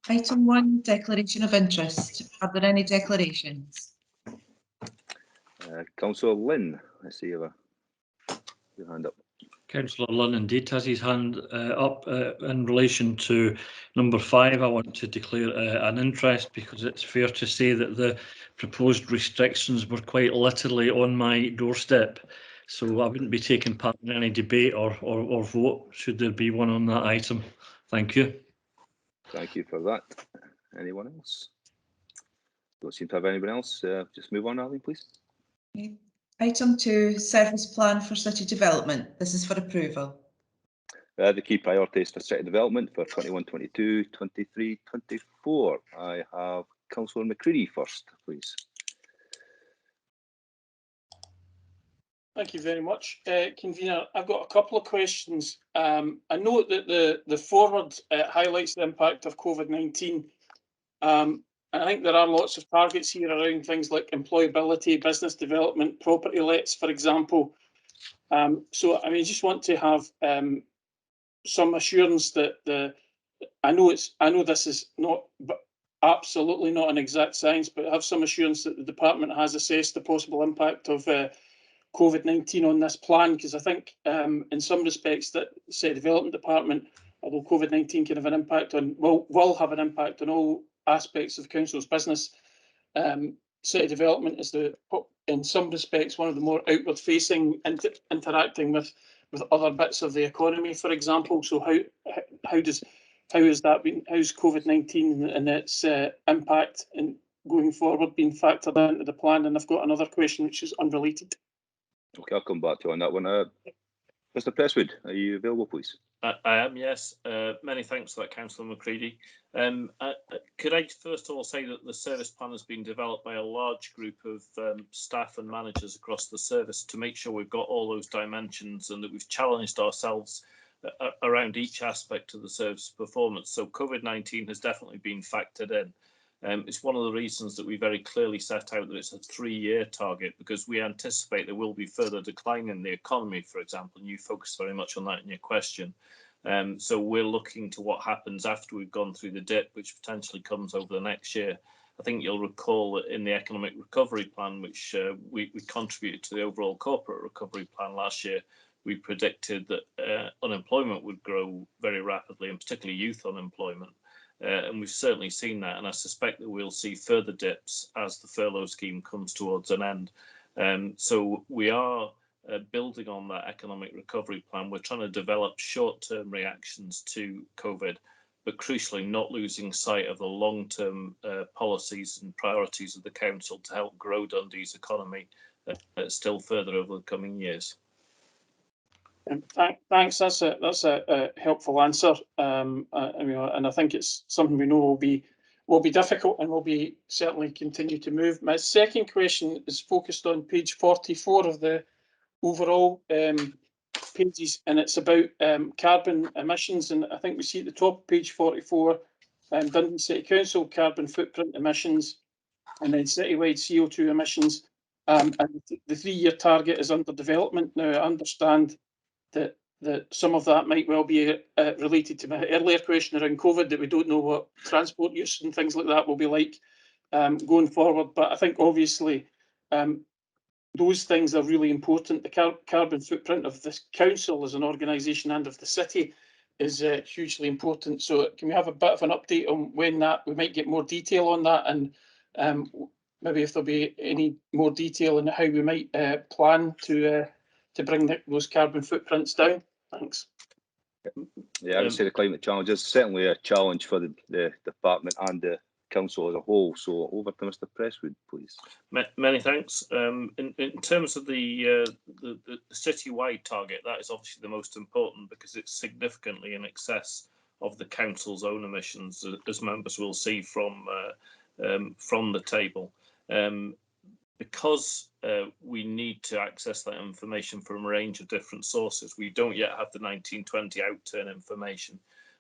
Item 1, declaration of interest. Are there any declarations? Councillor Lynn, I see you have your hand up. Councillor Lunn indeed has his hand up in relation to number 5. I want to declare an interest, because it's fair to say that the proposed restrictions were quite literally on my doorstep. So I wouldn't be taking part in any debate or vote should there be one on that item. Thank you. Thank you for that. Anyone else? Don't seem to have anyone else. Just move on, Arlene, please. Okay. Item 2, service plan for city development. This is for approval. The key priorities for city development for 21-22, 23-24. I have Councillor McCready first, please. Thank you very much, convener. I've got a couple of questions. I note that the forward highlights the impact of COVID-19. I think there are lots of targets here around things like employability, business development, property lets, for example. So I mean, I just want to have some assurance that I know this is not absolutely not an exact science, but have some assurance that the department has assessed the possible impact of COVID-19 on this plan, because I think in some respects that City Development Department, although COVID-19 can have an impact on, will have an impact on all aspects of council's business. City development is in some respects one of the more outward facing, interacting with other bits of the economy, for example. So how's COVID-19 and its impact in going forward being factored into the plan? And I've got another question which is unrelated. Okay, I'll come back to you on that one. Mr. Presswood, are you available, please? I am, yes. Many thanks for that, Councillor McCready. Could I first of all say that the service plan has been developed by a large group of staff and managers across the service to make sure we've got all those dimensions and that we've challenged ourselves around each aspect of the service performance. So COVID-19 has definitely been factored in. It's one of the reasons that we very clearly set out that it's a 3-year target, because we anticipate there will be further decline in the economy, for example, and you focused very much on that in your question. So we're looking to what happens after we've gone through the dip, which potentially comes over the next year. I think you'll recall that in the economic recovery plan, which we contributed to the overall corporate recovery plan last year, we predicted that unemployment would grow very rapidly, and particularly youth unemployment. And we've certainly seen that, and I suspect that we'll see further dips as the furlough scheme comes towards an end. So we are building on that economic recovery plan. We're trying to develop short-term reactions to COVID, but crucially not losing sight of the long-term policies and priorities of the council to help grow Dundee's economy still further over the coming years. Thanks. That's a helpful answer. And I think it's something we know will be difficult and will be certainly continue to move. My second question is focused on page 44 of the overall pages, and it's about carbon emissions. And I think we see at the top of page 44, Dundee City Council carbon footprint emissions, and then citywide CO2 emissions. And the 3-year target is under development. Now, I understand that some of that might well be related to my earlier question around COVID, that we don't know what transport use and things like that will be like going forward. But I think obviously those things are really important. The carbon footprint of this council as an organisation and of the city is hugely important. So can we have a bit of an update on when that we might get more detail on that, and maybe if there'll be any more detail on how we might plan to bring those carbon footprints down? Thanks. Yeah, I would say the climate challenge is certainly a challenge for the department and the council as a whole. So over to Mr. Presswood, please. Many thanks. In terms of the citywide target, that is obviously the most important because it's significantly in excess of the council's own emissions, as members will see from the table. Because we need to access that information from a range of different sources. We don't yet have the 1920 outturn information,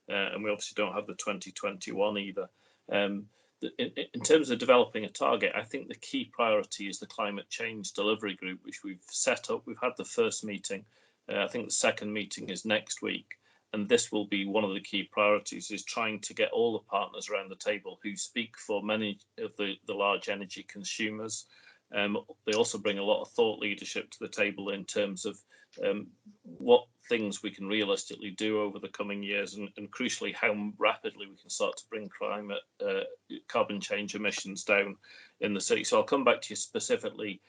and we obviously don't have the 2021 either. In terms of developing a target, I think the key priority is the climate change delivery group, which we've set up. We've had the first meeting. I think the second meeting is next week. And this will be one of the key priorities, is trying to get all the partners around the table who speak for many of the large energy consumers. They also bring a lot of thought leadership to the table in terms of what things we can realistically do over the coming years, and crucially how rapidly we can start to bring carbon change emissions down in the city. So I'll come back to you specifically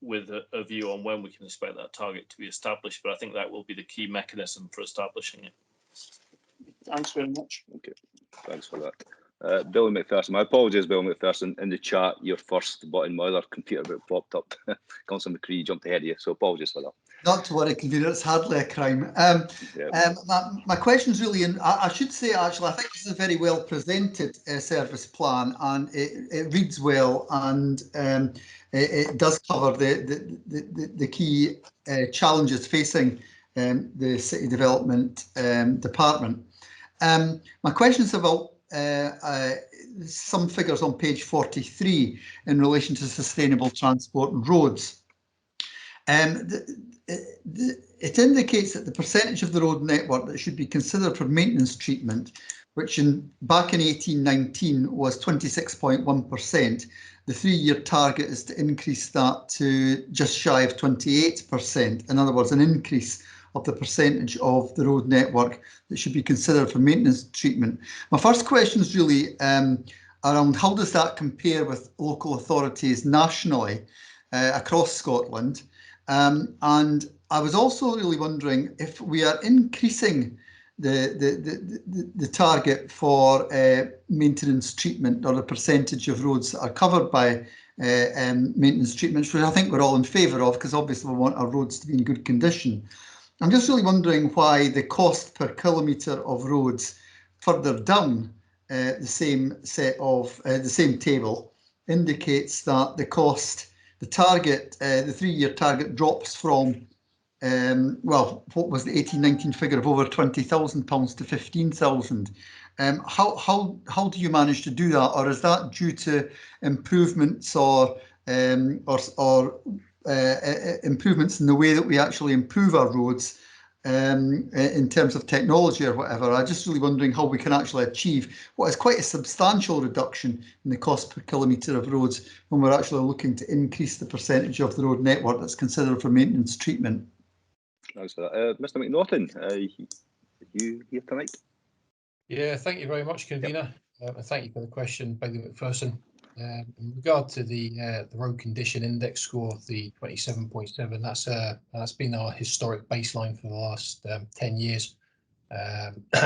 with a view on when we can expect that target to be established, but I think that will be the key mechanism for establishing it. Thanks very much. Okay, thanks for that. Billy McPherson, my apologies, Bill McPherson, in the chat, your first button, my other computer popped up. Councillor McCree jumped ahead of you, so apologies for that. Not to worry, Convener, it's hardly a crime. My question's really, and I should say actually, I think this is a very well presented service plan, and it reads well, and it does cover the key challenges facing the City Development Department. My question's about some figures on page 43 in relation to sustainable transport and roads. It indicates that the percentage of the road network that should be considered for maintenance treatment, which back in 1819 was 26.1%, the 3-year target is to increase that to just shy of 28%. In other words, an increase of the percentage of the road network that should be considered for maintenance treatment. My first question is really around how does that compare with local authorities nationally across Scotland? And I was also really wondering if we are increasing the target for maintenance treatment, or the percentage of roads that are covered by maintenance treatments, which I think we're all in favour of, because obviously we want our roads to be in good condition. I'm just really wondering why the cost per kilometre of roads further down the same set of the same table indicates that the cost, the target, the 3-year target drops from well, what was the 18-19 figure of over £20,000 to 15,000? How do you manage to do that, or is that due to improvements or improvements in the way that we actually improve our roads in terms of technology or whatever? I'm just really wondering how we can actually achieve what is quite a substantial reduction in the cost per kilometre of roads when we're actually looking to increase the percentage of the road network that's considered for maintenance treatment. Thanks for that. Mr. McNaughton, are you here tonight? Yeah, thank you very much, convener. And thank you for the question, Bailey McPherson. In regard to the road condition index score, the 27.7, that's been our historic baseline for the last 10 years,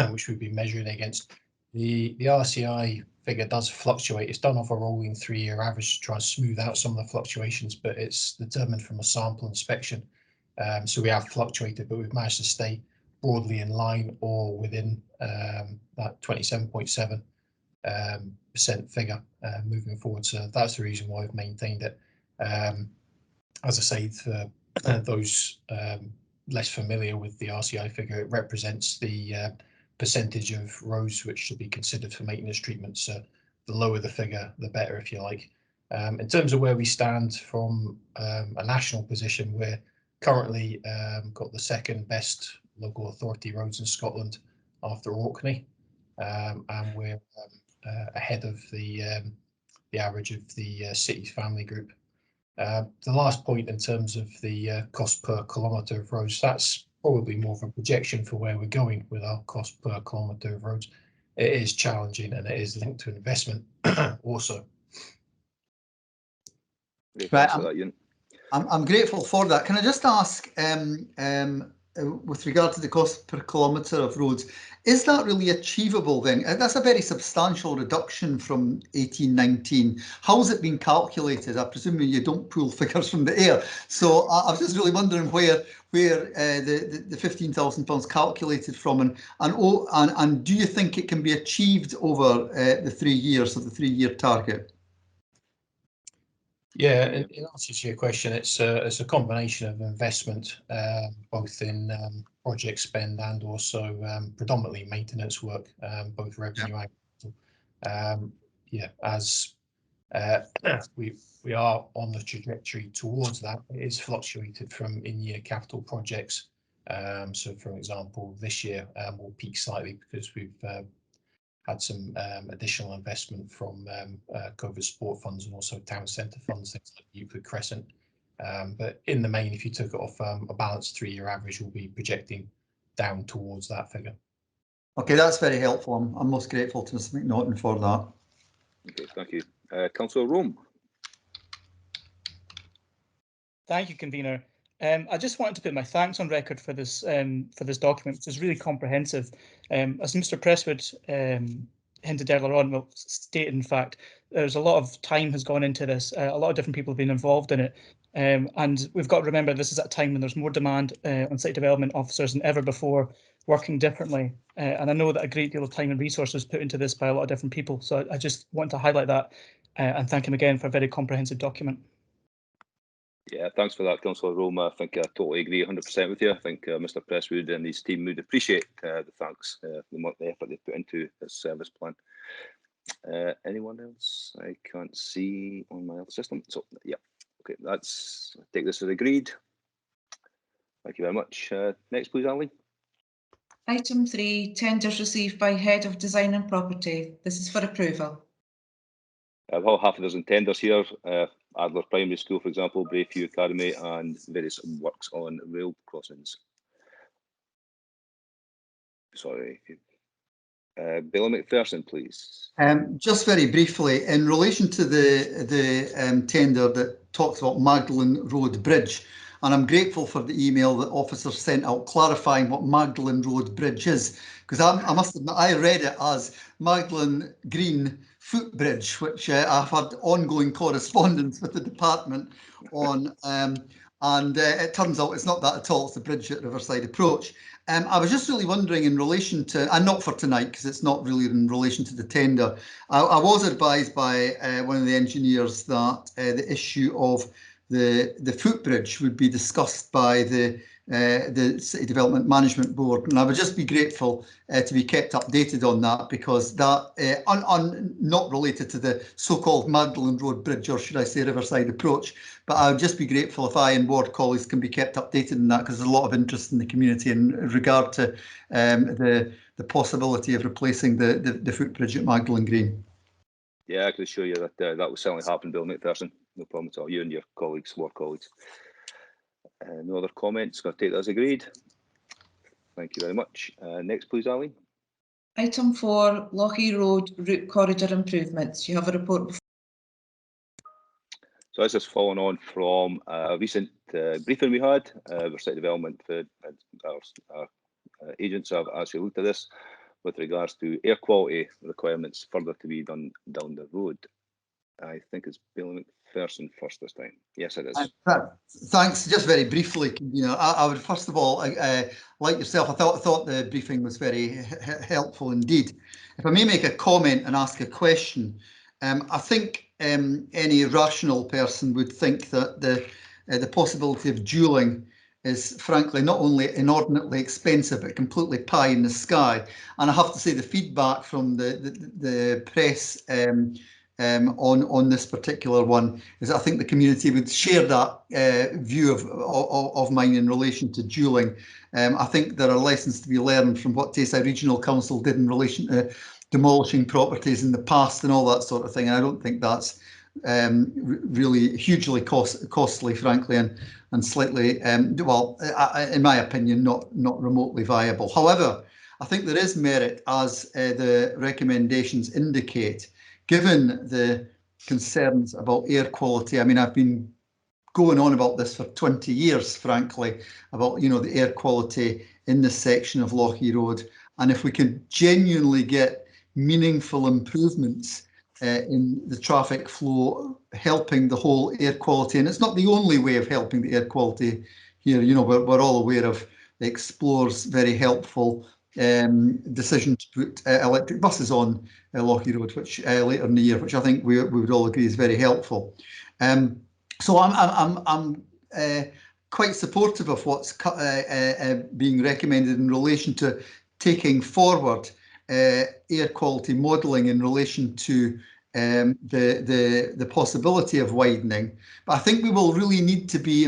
which we've been measuring against. The RCI figure does fluctuate. It's done off a rolling 3-year average to try and smooth out some of the fluctuations, but it's determined from a sample inspection. So we have fluctuated, but we've managed to stay broadly in line or within that 27.7% figure moving forward. So that's the reason why I've maintained it. As I say, for those less familiar with the RCI figure, it represents the percentage of roads which should be considered for maintenance treatment. So the lower the figure, the better, if you like. In terms of where we stand from a national position, we're currently got the second best local authority roads in Scotland after Orkney, and we're ahead of the average of the city's family group. The last point in terms of the cost per kilometre of roads, that's probably more of a projection for where we're going with our cost per kilometre of roads. It is challenging and it is linked to investment also. Right, I'm grateful for that. Can I just ask, with regard to the cost per kilometre of roads, is that really achievable then? That's a very substantial reduction from 18-19. How has it been calculated? I presume you don't pull figures from the air. So I was just really wondering where the £15,000 calculated from, and do you think it can be achieved over the 3 years of the 3-year target? Yeah, in answer to your question, it's a combination of investment, both in project spend and also predominantly maintenance work, both revenue and yeah, as we are on the trajectory towards that. It is fluctuated from in-year capital projects. So, for example, this year will peak slightly because we've had some additional investment from COVID support funds and also town centre funds, things like Euclid Crescent. But in the main, if you took it off a balanced 3-year average, we'll be projecting down towards that figure. Okay, that's very helpful. I'm most grateful to Mr. McNaughton for that. Okay, thank you. Councillor Rome. Thank you, convener. I just wanted to put my thanks on record for this document, which is really comprehensive. As Mr. Presswood hinted earlier on, well, stated in fact, there's a lot of time has gone into this. A lot of different people have been involved in it, and we've got to remember this is at a time when there's more demand on site development officers than ever before, working differently. And I know that a great deal of time and resources put into this by a lot of different people. So I just want to highlight that and thank him again for a very comprehensive document. Yeah, thanks for that, Councillor Roma. I think I totally agree 100% with you. I think Mr. Presswood and his team would appreciate the thanks, the effort they put into this service plan. Anyone else? I can't see on my other system. So, yeah, okay, I take this as agreed. Thank you very much. Next, please, Ali. Item 3, tenders received by Head of Design and Property. This is for approval. I've got half a dozen tenders here. Adler Primary School, for example, Brayview Academy, and various works on rail crossings. Sorry. Bill McPherson, please. Just very briefly, in relation to the tender that talks about Magdalen Road Bridge, and I'm grateful for the email that officers sent out clarifying what Magdalen Road Bridge is, because I must admit I read it as Magdalen Green Footbridge, which I've had ongoing correspondence with the department on. And it turns out it's not that at all. It's the bridge at Riverside Approach. I was just really wondering in relation to, and not for tonight because it's not really in relation to the tender. I was advised by one of the engineers that the issue of the footbridge would be discussed by the City Development Management Board, and I would just be grateful to be kept updated on that, because that, not related to the so-called Magdalen Road Bridge, or should I say Riverside Approach, but I would just be grateful if I and ward colleagues can be kept updated on that, because there's a lot of interest in the community in regard to the possibility of replacing the footbridge at Magdalen Green. Yeah, I can assure you that that will certainly happen, Bill McPherson. No problem at all. You and your colleagues, ward colleagues. No other comments. Going to take that as agreed. Thank you very much. Next, please, Eileen. Item 4, Lochie Road route corridor improvements. You have a report before. So this is following on from a recent briefing we had. Our City Development, our agents have actually looked at this with regards to air quality requirements further to be done down the road. I think it's Bill McPherson first this time. Yes, it is. Thanks. Just very briefly, I would first of all, like yourself, I thought the briefing was very helpful indeed. If I may make a comment and ask a question, I think any rational person would think that the possibility of dualling is frankly not only inordinately expensive but completely pie in the sky. And I have to say the feedback from the press on this particular one is I think the community would share that view of mine in relation to dualling. I think there are lessons to be learned from what Tayside Regional Council did in relation to demolishing properties in the past and all that sort of thing. And I don't think that's really hugely costly, frankly, and slightly, well, in my opinion, not remotely viable. However, I think there is merit, as the recommendations indicate, given the concerns about air quality. I mean, I've been going on about this for 20 years, frankly, about the air quality in this section of Lochie Road. And if we can genuinely get meaningful improvements in the traffic flow, helping the whole air quality, and it's not the only way of helping the air quality here. We're all aware of the Explore's very helpful decision to put electric buses on Lochie Road, which later in the year, which I think we would all agree is very helpful. So I'm quite supportive of what's being recommended in relation to taking forward air quality modelling in relation to the possibility of widening. But I think we will really need to be,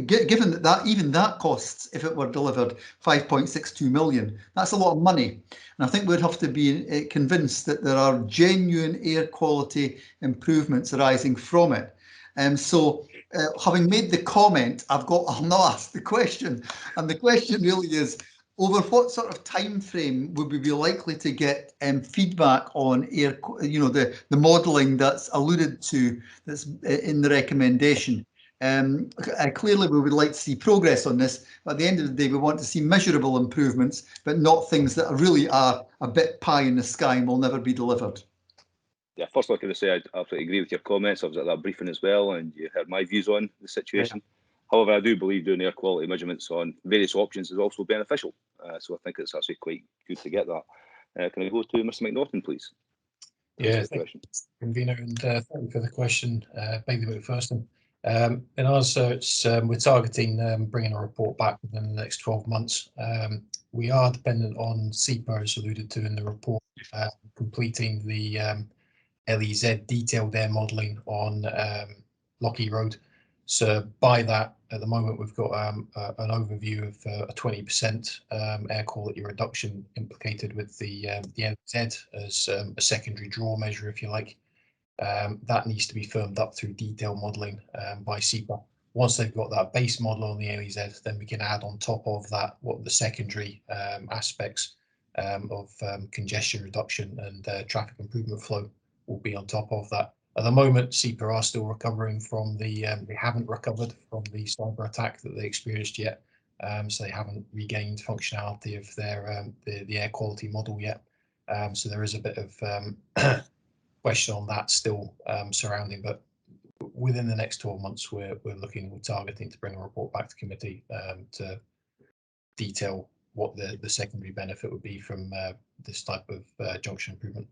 given that even that costs, if it were delivered, 5.62 million. That's a lot of money. And I think we'd have to be convinced that there are genuine air quality improvements arising from it. So having made the comment, I'll now ask the question. And the question really is, over what sort of time frame would we be likely to get feedback on air, the modelling that's alluded to, that's in the recommendation? Clearly, we would like to see progress on this, but at the end of the day, we want to see measurable improvements, but not things that really are a bit pie in the sky and will never be delivered. Yeah, first of all, can I say I absolutely agree with your comments. I was at that briefing as well, and you heard my views on the situation. Yeah. However, I do believe doing air quality measurements on various options is also beneficial. So I think it's actually quite good to get that. Can I go to Mr. McNaughton, please? Yeah, thank you, convener, and thank you for the question, Bailey McPherson. In our search, we're targeting bringing a report back within the next 12 months. We are dependent on SEPA, as alluded to in the report, completing the LEZ detailed air modelling on Lochie Road. So by that, at the moment, we've got an overview of a 20% air quality reduction implicated with the LEZ as a secondary draw measure, if you like. That needs to be firmed up through detailed modelling by SEPA. Once they've got that base model on the LEZ, then we can add on top of that what the secondary aspects of congestion reduction and traffic improvement flow will be on top of that. At the moment, SEPA are still recovering from they haven't recovered from the cyber attack that they experienced yet. So they haven't regained functionality of their the air quality model yet. So there is a bit of question on that still surrounding, but within the next 12 months, we're targeting to bring a report back to committee to detail what the secondary benefit would be from this type of junction improvement.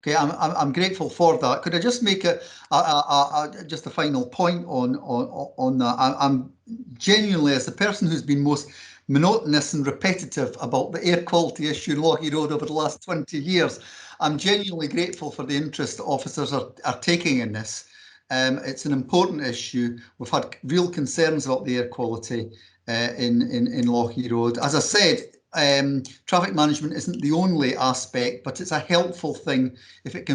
Okay, I'm grateful for that. Could I just make just a final point on that? I'm genuinely, as the person who's been most monotonous and repetitive about the air quality issue in Lochie Road over the last 20 years, I'm genuinely grateful for the interest officers are taking in this. It's an important issue. We've had real concerns about the air quality in Lochie Road. As I said, traffic management isn't the only aspect, but it's a helpful thing if it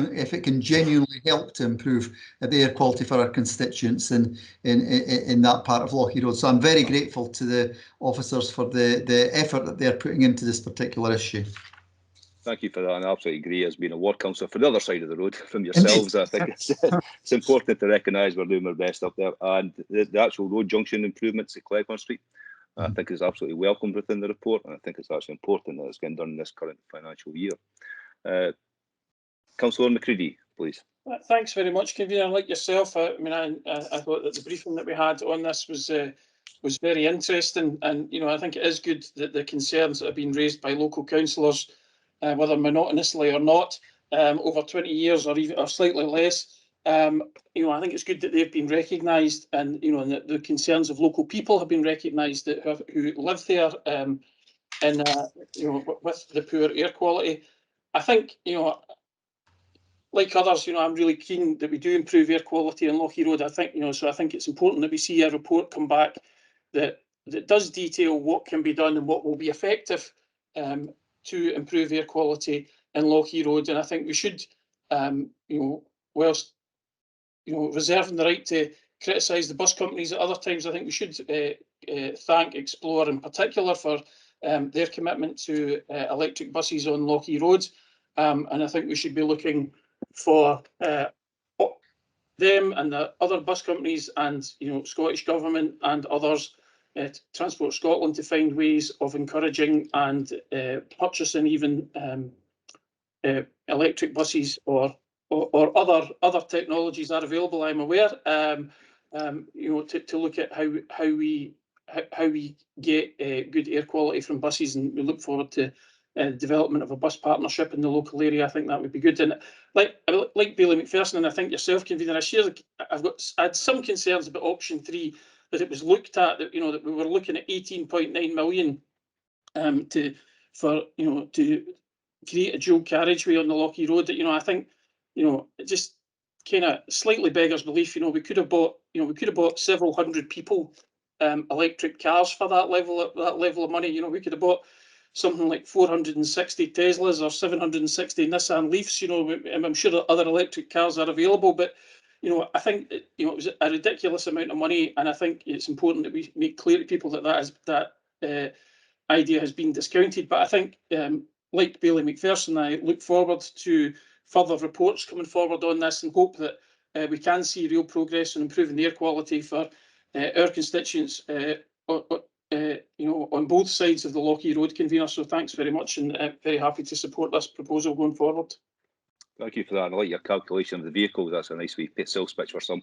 can genuinely help to improve the air quality for our constituents in that part of Lochie Road. So I'm very grateful to the officers for the effort that they're putting into this particular issue. Thank you for that, and I absolutely agree. As being a ward councillor for the other side of the road from yourselves, I think it's important to recognise we're doing our best up there. And the actual road junction improvements at Cleghorn Street, I think is absolutely welcomed within the report, and I think it's actually important that it's getting done in this current financial year. Councillor McCready, please. Thanks very much, Convener. Like yourself, I mean, I thought that the briefing that we had on this was very interesting, and I think it is good that the concerns that have been raised by local councillors, whether monotonously or not, over 20 years or even slightly less. I think it's good that they've been recognised, and and that the concerns of local people have been recognised who live there, and with the poor air quality. I think like others, I'm really keen that we do improve air quality in Lochie Road. I think so I think it's important that we see a report come back that does detail what can be done and what will be effective to improve air quality in Lochie Road. And I think we should, whilst reserving the right to criticise the bus companies at other times, I think we should thank Explore in particular for their commitment to electric buses on Lochie Road. And I think we should be looking for them and the other bus companies and Scottish Government and others, Transport Scotland, to find ways of encouraging and purchasing even electric buses or other technologies are available. I'm aware, to look at how we get good air quality from buses, and we look forward to development of a bus partnership in the local area. I think that would be good. And like Bailey Macpherson, and I think yourself, Convener, I had some concerns about option 3, that it was looked at that that we were looking at 18.9 million to create a dual carriageway on the Lochie Road. That I think it just kind of slightly beggars belief. We could have bought several hundred people electric cars for that level of money. We could have bought something like 460 Teslas or 760 Nissan Leafs. And I'm sure that other electric cars are available, but I think it was a ridiculous amount of money, and I think it's important that we make clear to people that idea has been discounted. But I think, like Bailey Macpherson, I look forward to further reports coming forward on this, and hope that we can see real progress in improving the air quality for our constituents on both sides of the Lochie Road, Convener. So thanks very much, and very happy to support this proposal going forward. Thank you for that. And I like your calculation of the vehicles. That's a nice wee sales pitch for some.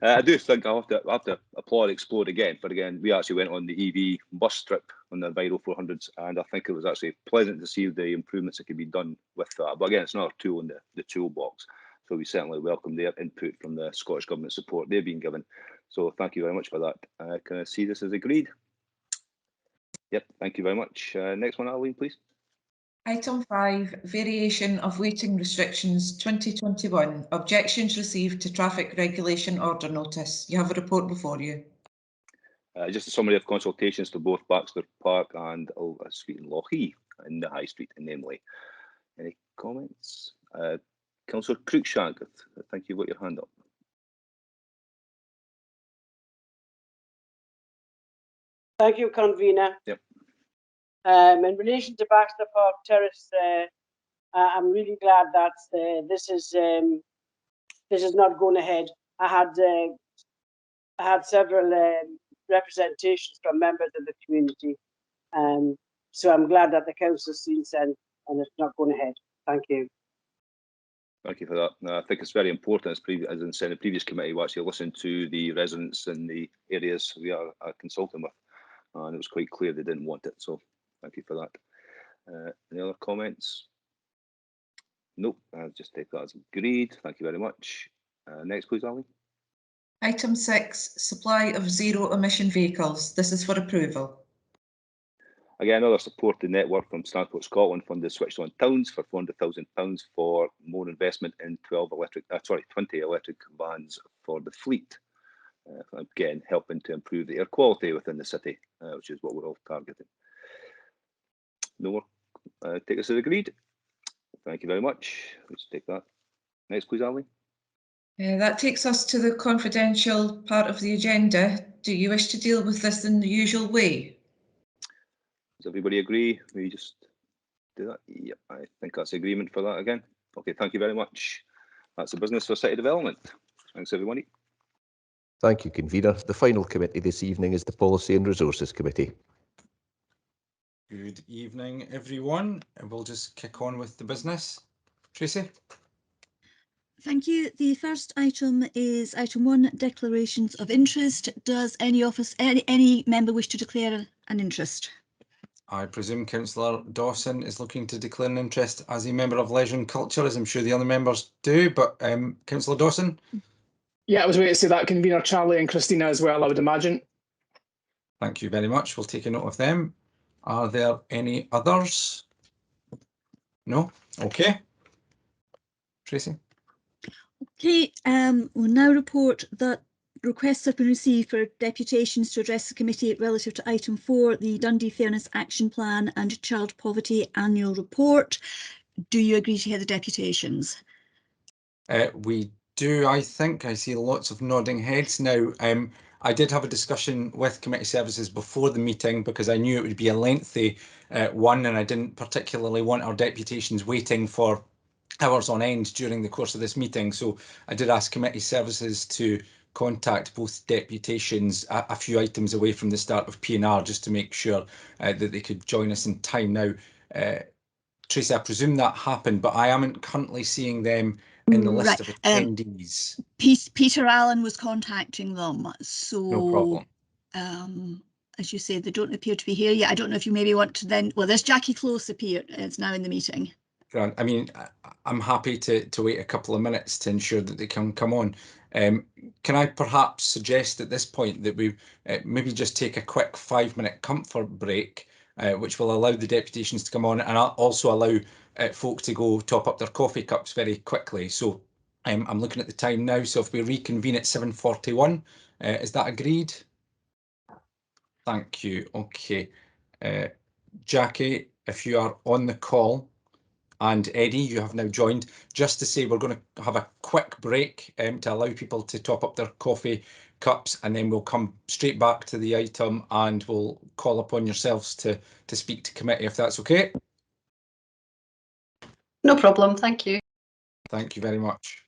I do think I have to applaud Explore again. But again, we actually went on the EV bus trip on the Enviro 400s, and I think it was actually pleasant to see the improvements that can be done with that. But again, it's not a tool in the toolbox. So we certainly welcome their input from the Scottish Government support they've been given. So thank you very much for that. Can I see this as agreed? Yep, thank you very much. Next one, Arlene, please. Item 5, variation of waiting restrictions 2021. Objections received to traffic regulation order notice. You have a report before you. Just a summary of consultations for both Baxter Park and Street in Lochie in the High Street, namely. Any comments? Councillor Cruikshank, I think you've got your hand up. Thank you, Convener. Yep. In relation to Baxter Park Terrace, I'm really glad that this is not going ahead. I had several representations from members of the community, so I'm glad that the council's seen sense and it's not going ahead. Thank you. Thank you for that. I think it's very important, as in saying, the previous committee, we actually listened to the residents in the areas we are consulting with, and it was quite clear they didn't want it. So thank you for that. Any other comments? Nope, I'll just take that as agreed. Thank you very much. Next, please, Ali. Item 6, supply of zero emission vehicles. This is for approval. Again, another supported network from Transport Scotland funded Switched-on Towns for £400,000 for more investment in 20 electric vans for the fleet. Again, helping to improve the air quality within the city, which is what we're all targeting. No more. Take this as agreed. Thank you very much. Let's take that. Next, please, Ali. That takes us to the confidential part of the agenda. Do you wish to deal with this in the usual way? Does everybody agree? We just do that? Yep, I think that's agreement for that again. Okay, thank you very much. That's the business for city development. Thanks, everybody. Thank you, Convener. The final committee this evening is the Policy and Resources Committee. Good evening, everyone. And we'll just kick on with the business. Tracy? Thank you. The first item is item 1, declarations of interest. Does any member wish to declare an interest? I presume Councillor Dawson is looking to declare an interest as a member of Leisure and Culture, as I'm sure the other members do, but Councillor Dawson? Yeah, I was waiting to say that, Convener. Charlie and Christina as well, I would imagine. Thank you very much. We'll take a note of them. Are there any others? No? Okay. Tracy? Okay, we'll now report that requests have been received for deputations to address the committee relative to item 4, the Dundee Fairness Action Plan and Child Poverty Annual Report. Do you agree to hear the deputations? We do, I think. I see lots of nodding heads. Now, I did have a discussion with committee services before the meeting because I knew it would be a lengthy one, and I didn't particularly want our deputations waiting for hours on end during the course of this meeting. So I did ask committee services to contact both deputations a few items away from the start of P&R just to make sure that they could join us in time. Now, Tracy, I presume that happened, but I am currently seeing them in the list of attendees. Peter Allen was contacting them, so no problem. As you say, they don't appear to be here yet. I don't know if you maybe want to then. Well, there's Jackie Close appeared. It's now in the meeting. I mean, I'm happy to wait a couple of minutes to ensure that they can come on. Can I perhaps suggest at this point that we maybe just take a quick 5-minute comfort break, which will allow the deputations to come on and also allow folk to go top up their coffee cups very quickly. So I'm looking at the time now. So if we reconvene at 7:41, is that agreed? Thank you. Okay. Jackie, if you are on the call, and Eddie, you have now joined, just to say we're going to have a quick break to allow people to top up their coffee cups, and then we'll come straight back to the item and we'll call upon yourselves to speak to committee, if that's okay. No problem, thank you. Thank you very much.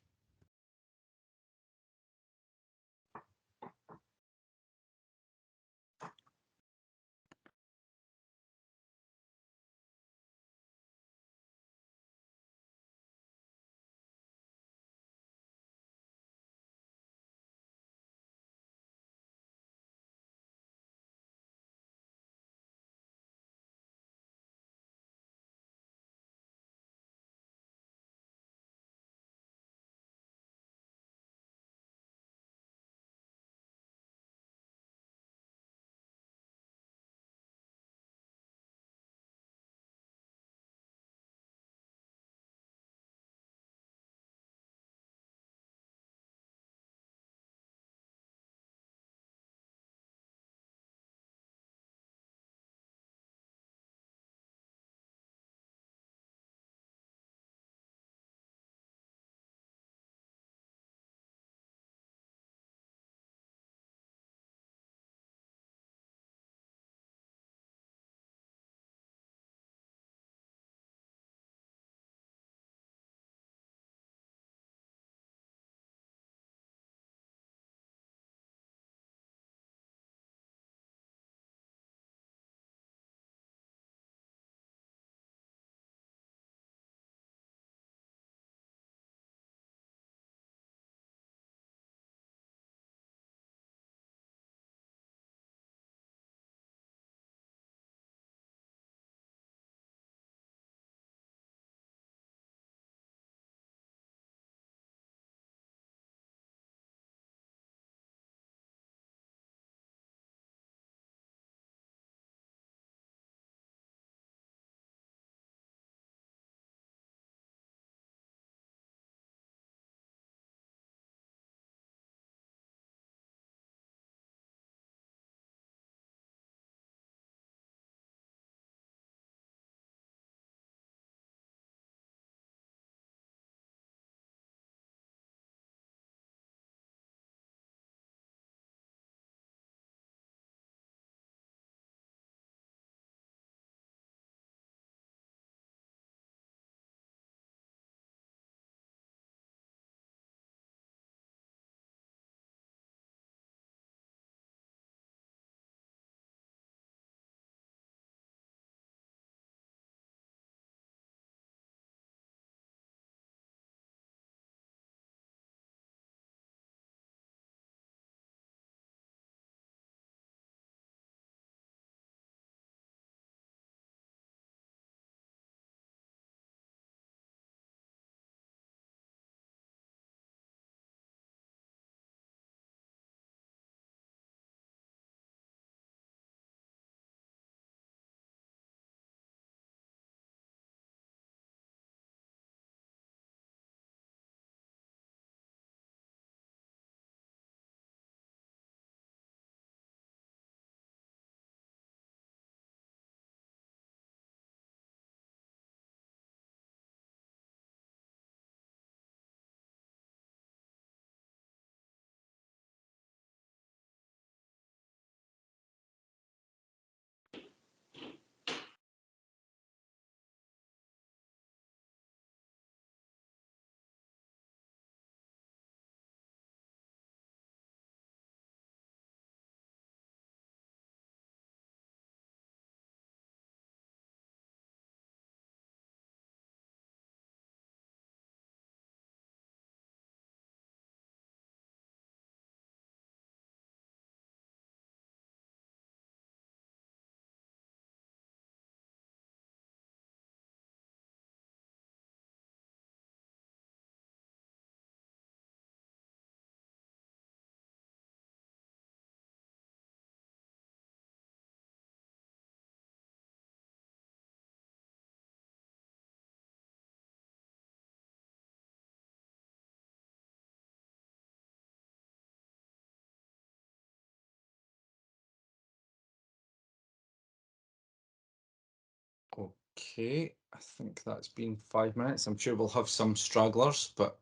Okay, I think that's been 5 minutes. I'm sure we'll have some stragglers, but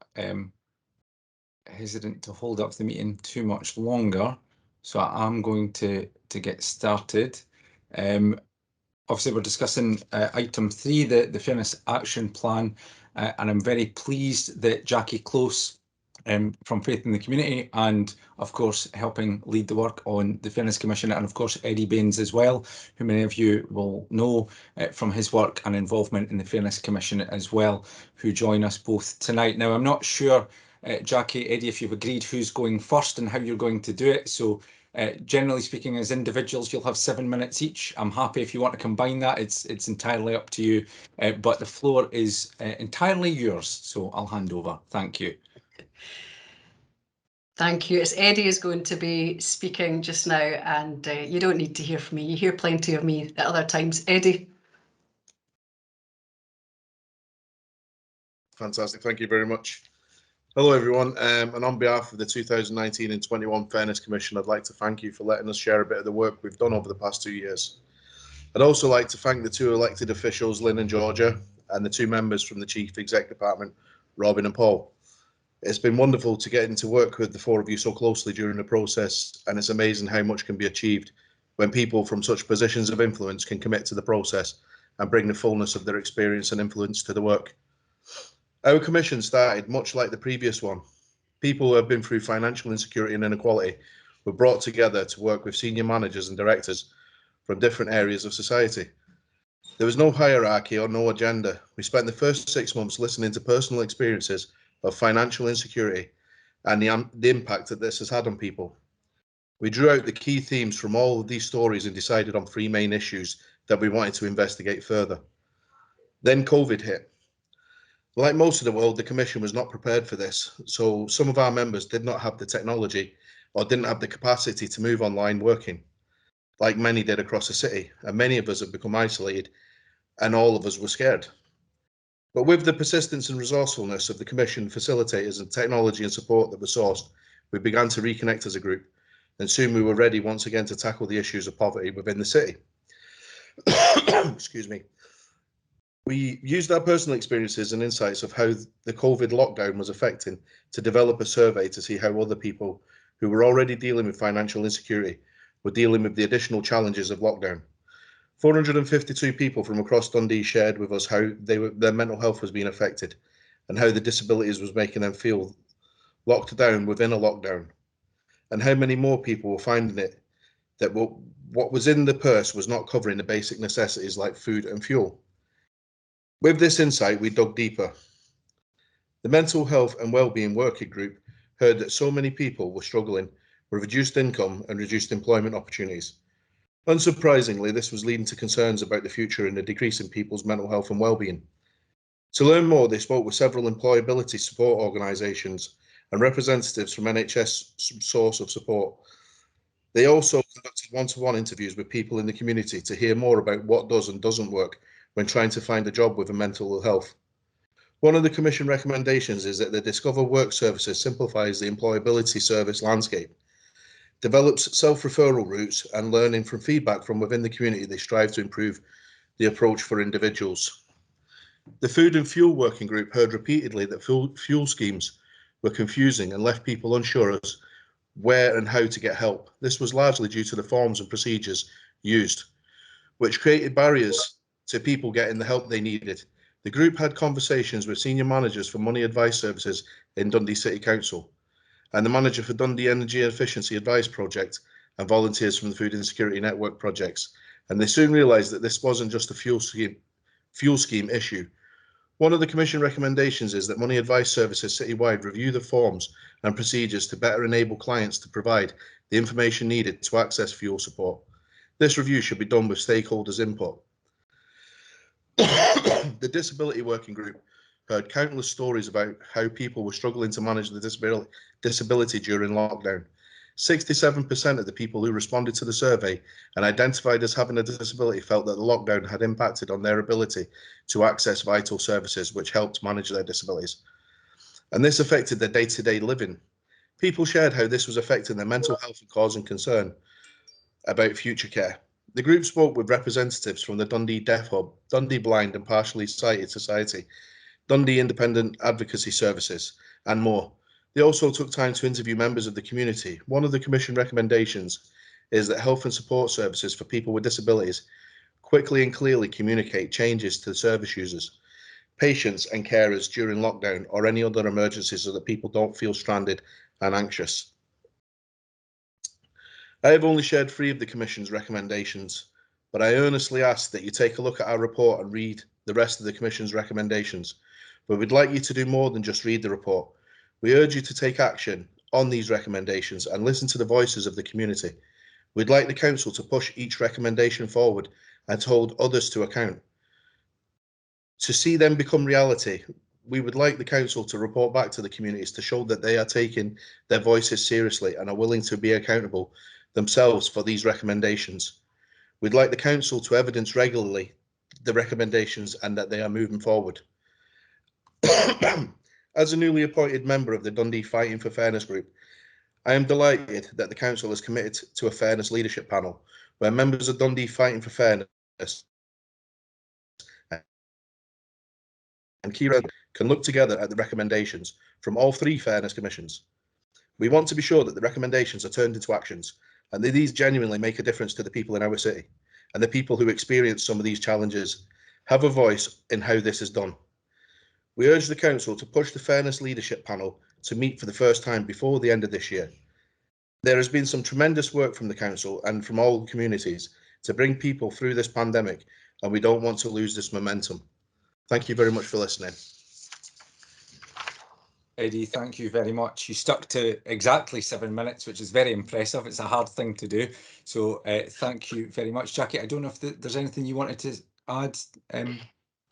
hesitant to hold up the meeting too much longer. So I am going to get started. Obviously, we're discussing item 3, the Fairness Action Plan, and I'm very pleased that Jackie Close from Faith in the Community, and of course helping lead the work on the Fairness Commission, and of course Eddie Baines as well, who many of you will know from his work and involvement in the Fairness Commission as well, who join us both tonight. Now, I'm not sure, Jackie, Eddie, if you've agreed who's going first and how you're going to do it. So generally speaking, as individuals, you'll have 7 minutes each. I'm happy if you want to combine that. It's entirely up to you, but the floor is entirely yours. So I'll hand over. Thank you. Thank you. It's Eddie is going to be speaking just now, and you don't need to hear from me. You hear plenty of me at other times. Eddie. Fantastic. Thank you very much. Hello, everyone. And on behalf of the 2019 and 21 Fairness Commission, I'd like to thank you for letting us share a bit of the work we've done over the past 2 years. I'd also like to thank the 2 elected officials, Lynn and Georgia, and the 2 members from the Chief Exec Department, Robin and Paul. It's been wonderful to get into work with the 4 of you so closely during the process, and it's amazing how much can be achieved when people from such positions of influence can commit to the process and bring the fullness of their experience and influence to the work. Our commission started much like the previous one. People who have been through financial insecurity and inequality were brought together to work with senior managers and directors from different areas of society. There was no hierarchy or no agenda. We spent the first 6 months listening to personal experiences of financial insecurity and the impact that this has had on people. We drew out the key themes from all of these stories and decided on 3 main issues that we wanted to investigate further. Then COVID hit. Like most of the world, the Commission was not prepared for this, so some of our members did not have the technology or didn't have the capacity to move online working, like many did across the city, and many of us have become isolated, and all of us were scared. But with the persistence and resourcefulness of the Commission facilitators and technology and support that were sourced, we began to reconnect as a group, and soon we were ready once again to tackle the issues of poverty within the city. Excuse me. We used our personal experiences and insights of how the COVID lockdown was affecting to develop a survey to see how other people who were already dealing with financial insecurity were dealing with the additional challenges of lockdown. 452 people from across Dundee shared with us how their mental health was being affected and how the disabilities was making them feel locked down within a lockdown, and how many more people were finding it that what was in the purse was not covering the basic necessities like food and fuel. With this insight, we dug deeper. The Mental Health and Wellbeing Working Group heard that so many people were struggling with reduced income and reduced employment opportunities. Unsurprisingly, this was leading to concerns about the future and the decrease in people's mental health and well-being. To learn more, they spoke with several employability support organisations and representatives from NHS source of support. They also conducted one-to-one interviews with people in the community to hear more about what does and doesn't work when trying to find a job with a mental health. One of the Commission recommendations is that the Discover Work Services simplifies the employability service landscape, develops self-referral routes, and learning from feedback from within the community, they strive to improve the approach for individuals. The Food and Fuel Working Group heard repeatedly that fuel schemes were confusing and left people unsure as where and how to get help. This was largely due to the forms and procedures used, which created barriers to people getting the help they needed. The group had conversations with senior managers for money advice services in Dundee City Council, and the manager for Dundee Energy Efficiency Advice Project, and volunteers from the Food Insecurity Network projects. And they soon realised that this wasn't just a fuel scheme issue. One of the Commission recommendations is that money advice services citywide review the forms and procedures to better enable clients to provide the information needed to access fuel support. This review should be done with stakeholders' input. The Disability Working Group heard countless stories about how people were struggling to manage the disability during lockdown. 67% of the people who responded to the survey and identified as having a disability felt that the lockdown had impacted on their ability to access vital services which helped manage their disabilities. And this affected their day-to-day living. People shared how this was affecting their mental health and causing concern about future care. The group spoke with representatives from the Dundee Deaf Hub, Dundee Blind and Partially Sighted Society, Dundee Independent Advocacy Services, and more. They also took time to interview members of the community. One of the Commission recommendations is that health and support services for people with disabilities quickly and clearly communicate changes to service users, patients and carers during lockdown or any other emergencies so that people don't feel stranded and anxious. I have only shared 3 of the Commission's recommendations, but I earnestly ask that you take a look at our report and read the rest of the Commission's recommendations. But we'd like you to do more than just read the report. We urge you to take action on these recommendations and listen to the voices of the community. We'd like the Council to push each recommendation forward and to hold others to account. To see them become reality, we would like the Council to report back to the communities to show that they are taking their voices seriously and are willing to be accountable themselves for these recommendations. We'd like the Council to evidence regularly the recommendations and that they are moving forward. As a newly appointed member of the Dundee Fighting for Fairness group, I am delighted that the Council is committed to a fairness leadership panel where members of Dundee Fighting for Fairness and key can look together at the recommendations from all 3 fairness commissions. We want to be sure that the recommendations are turned into actions and that these genuinely make a difference to the people in our city, and the people who experience some of these challenges have a voice in how this is done. We urge the Council to push the Fairness Leadership Panel to meet for the first time before the end of this year. There has been some tremendous work from the Council and from all communities to bring people through this pandemic, and we don't want to lose this momentum. Thank you very much for listening. Eddie, thank you very much. You stuck to exactly 7 minutes, which is very impressive. It's a hard thing to do. So thank you very much. Jackie, I don't know if there's anything you wanted to add.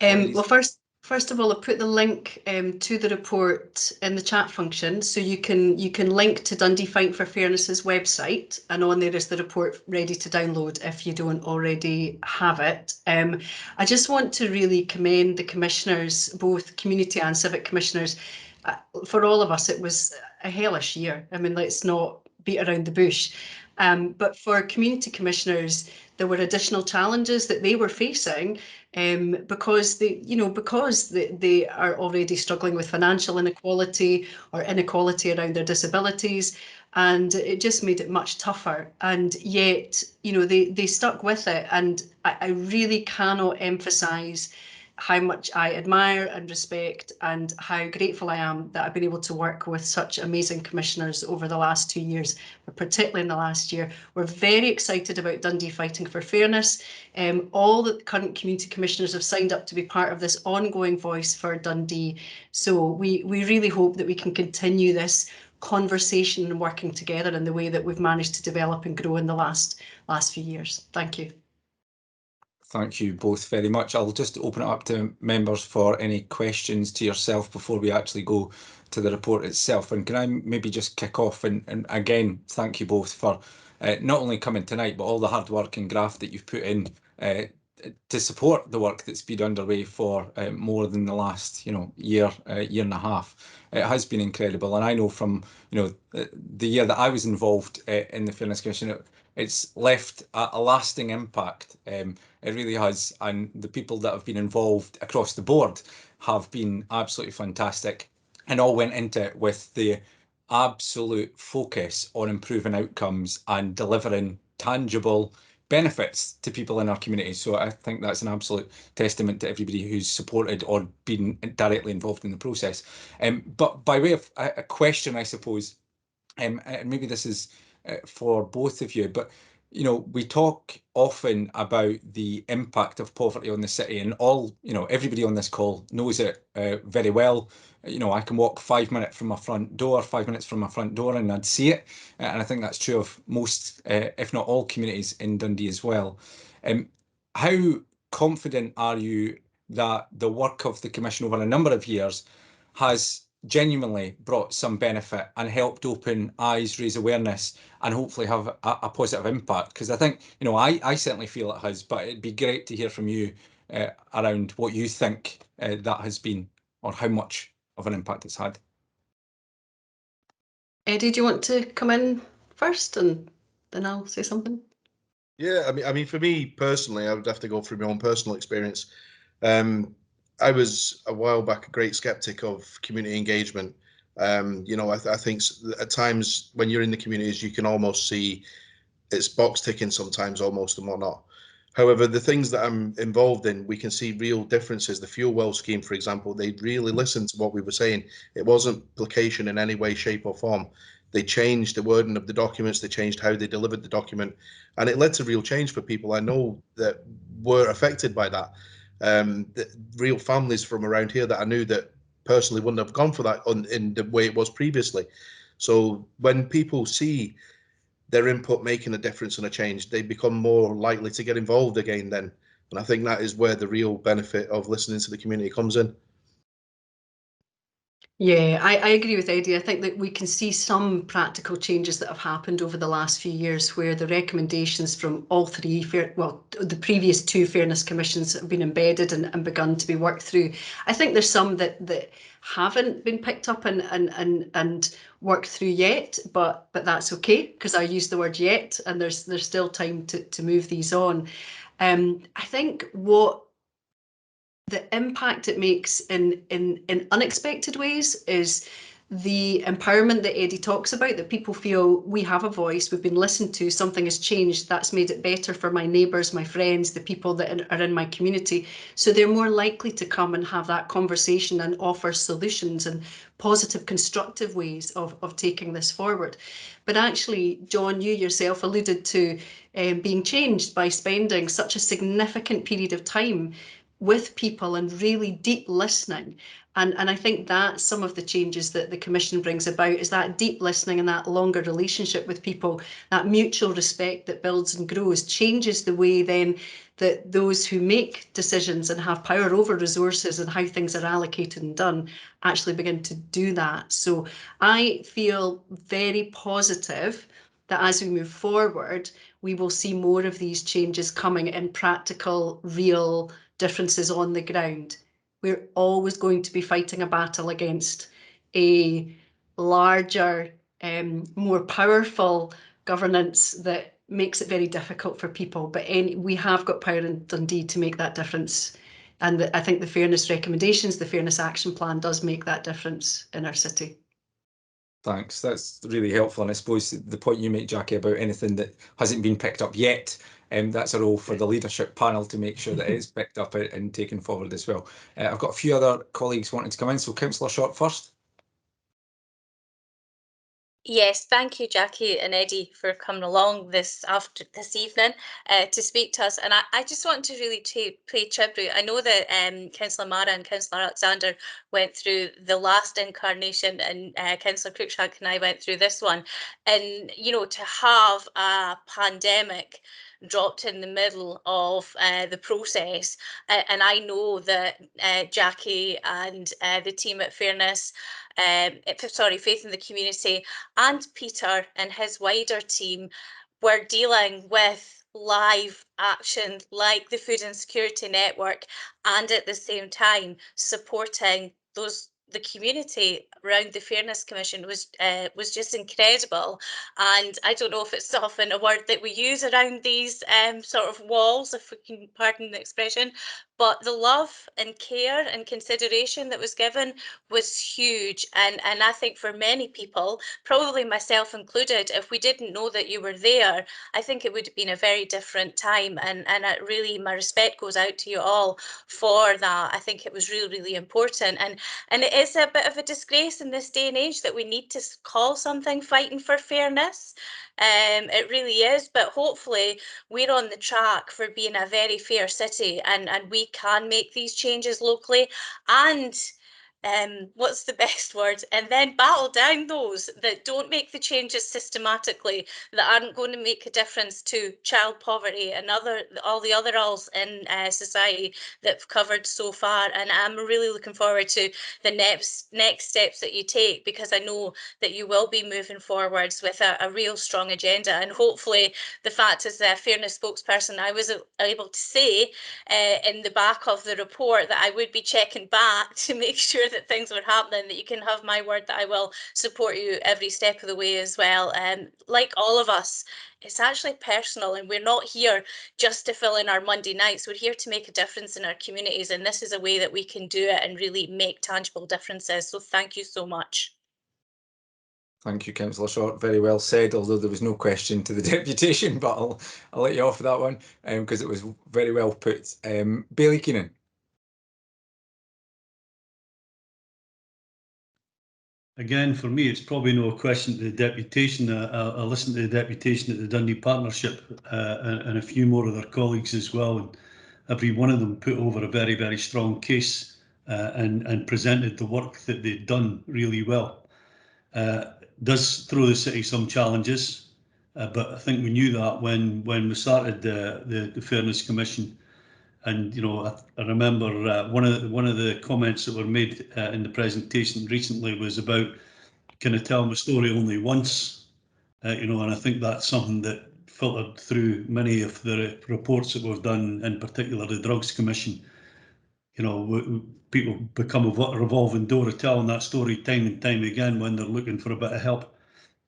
Well, first of all, I put the link to the report in the chat function, so you can link to Dundee Fighting for Fairness's website, and on there is the report ready to download if you don't already have it. I just want to really commend the commissioners, both community and civic commissioners. For all of us, it was a hellish year. I mean, let's not beat around the bush. But for community commissioners, there were additional challenges that they were facing because they are already struggling with financial inequality or inequality around their disabilities, and it just made it much tougher. And yet, they stuck with it, and I really cannot emphasize how much I admire and respect and how grateful I am that I've been able to work with such amazing commissioners over the last 2 years, but particularly in the last year. We're very excited about Dundee Fighting for Fairness. All the current community commissioners have signed up to be part of this ongoing voice for Dundee. So we really hope that we can continue this conversation and working together in the way that we've managed to develop and grow in the last few years. Thank you. Thank you both very much. I'll just open it up to members for any questions to yourself before we actually go to the report itself. And can I maybe just kick off and again, thank you both for not only coming tonight, but all the hard work and graft that you've put in to support the work that's been underway for more than the last year and a half. It has been incredible, and I know from the year that I was involved in the Fairness Commission, it's left a lasting impact. It really has, and the people that have been involved across the board have been absolutely fantastic, and all went into it with the absolute focus on improving outcomes and delivering tangible benefits to people in our community. So I think that's an absolute testament to everybody who's supported or been directly involved in the process. But by way of a question, I suppose, and maybe this is for both of you, but we talk often about the impact of poverty on the city, and everybody on this call knows it very well. I can walk 5 minutes from my front door, and I'd see it. And I think that's true of most, if not all, communities in Dundee as well. How confident are you that the work of the Commission over a number of years has genuinely brought some benefit and helped open eyes, raise awareness, and hopefully have a positive impact? Because I think, I certainly feel it has, but it'd be great to hear from you around what you think that has been, or how much of an impact it's had. Eddie, do you want to come in first and then I'll say something? Yeah, I mean, for me personally, I would have to go through my own personal experience. I was a while back a great skeptic of community engagement. You know, I think at times when you're in the communities, you can almost see it's box ticking sometimes almost and whatnot. However, the things that I'm involved in, we can see real differences. The fuel well scheme, for example, they really listened to what we were saying. It wasn't placation in any way, shape or form. They changed the wording of the documents. They changed how they delivered the document, and it led to real change for people I know that were affected by that. Real families from around here that I knew that personally wouldn't have gone for that in the way it was previously. So when people see their input making a difference and a change, they become more likely to get involved again then. And I think that is where the real benefit of listening to the community comes in. Yeah, I agree with Eddie. I think that we can see some practical changes that have happened over the last few years where the recommendations from all three, the previous two fairness commissions have been embedded and begun to be worked through. I think there's some that haven't been picked up and worked through yet, but that's okay because I use the word yet and there's still time to move these on. I think what the impact it makes in unexpected ways is the empowerment that Eddie talks about, that people feel we have a voice, we've been listened to, something has changed, that's made it better for my neighbours, my friends, the people that are in my community. So they're more likely to come and have that conversation and offer solutions and positive, constructive ways of taking this forward. But actually, John, you yourself alluded to being changed by spending such a significant period of time with people and really deep listening. And I think that's some of the changes that the Commission brings about, is that deep listening and that longer relationship with people, that mutual respect that builds and grows, changes the way then that those who make decisions and have power over resources and how things are allocated and done actually begin to do that. So I feel very positive that as we move forward, we will see more of these changes coming in practical, real differences on the ground. We're always going to be fighting a battle against a larger, more powerful governance that makes it very difficult for people. But we have got power in Dundee to make that difference. And I think the fairness recommendations, the fairness action plan does make that difference in our city. Thanks, that's really helpful. And I suppose the point you make, Jackie, about anything that hasn't been picked up yet, that's a role for the leadership panel to make sure that it is picked up and taken forward as well. I've got a few other colleagues wanting to come in, so Councillor Short first. Yes, thank you, Jackie and Eddie, for coming along this evening to speak to us. And I just want to really pay tribute. I know that Councillor Mara and Councillor Alexander went through the last incarnation, and Councillor Cruikshank and I went through this one. And, you know, to have a pandemic dropped in the middle of the process, and I know that Jackie and the team at Fairness, Faith in the Community, and Peter and his wider team were dealing with live action like the Food Insecurity Network, and at the same time supporting the community around the Fairness Commission was just incredible. And I don't know if it's often a word that we use around these sort of walls, if we can pardon the expression, but the love and care and consideration that was given was huge. And I think for many people, probably myself included, if we didn't know that you were there, I think it would have been a very different time. And really, my respect goes out to you all for that. I think it was really, really important. And it is a bit of a disgrace in this day and age that we need to call something fighting for fairness. It really is, but hopefully we're on the track for being a very fair city, and we can make these changes locally and what's the best word? And then battle down those that don't make the changes systematically, that aren't going to make a difference to child poverty and all the other ills in society that I've covered so far. And I'm really looking forward to the next steps that you take, because I know that you will be moving forwards with a real strong agenda. And hopefully the fact, as a fairness spokesperson, I was able to say in the back of the report that I would be checking back to make sure that things were happening, that you can have my word that I will support you every step of the way as well. Like all of us, it's actually personal, and we're not here just to fill in our Monday nights. We're here to make a difference in our communities, and this is a way that we can do it and really make tangible differences. So thank you so much. Thank you, Councillor Short. Very well said, although there was no question to the deputation, but I'll let you off with that one because it was very well put. Bailey Keenan. Again, for me, it's probably no question to the deputation. I listened to the deputation at the Dundee Partnership and a few more of their colleagues as well. And every one of them put over a very, very strong case and presented the work that they'd done really well. Does throw the city some challenges, but I think we knew that when we started the Fairness Commission. And you know, I remember one of the comments that were made in the presentation recently was about, can I tell my story only once? You know, and I think that's something that filtered through many of the reports that we've done, in particular the Drugs Commission. You know, people become a revolving door of telling that story time and time again when they're looking for a bit of help.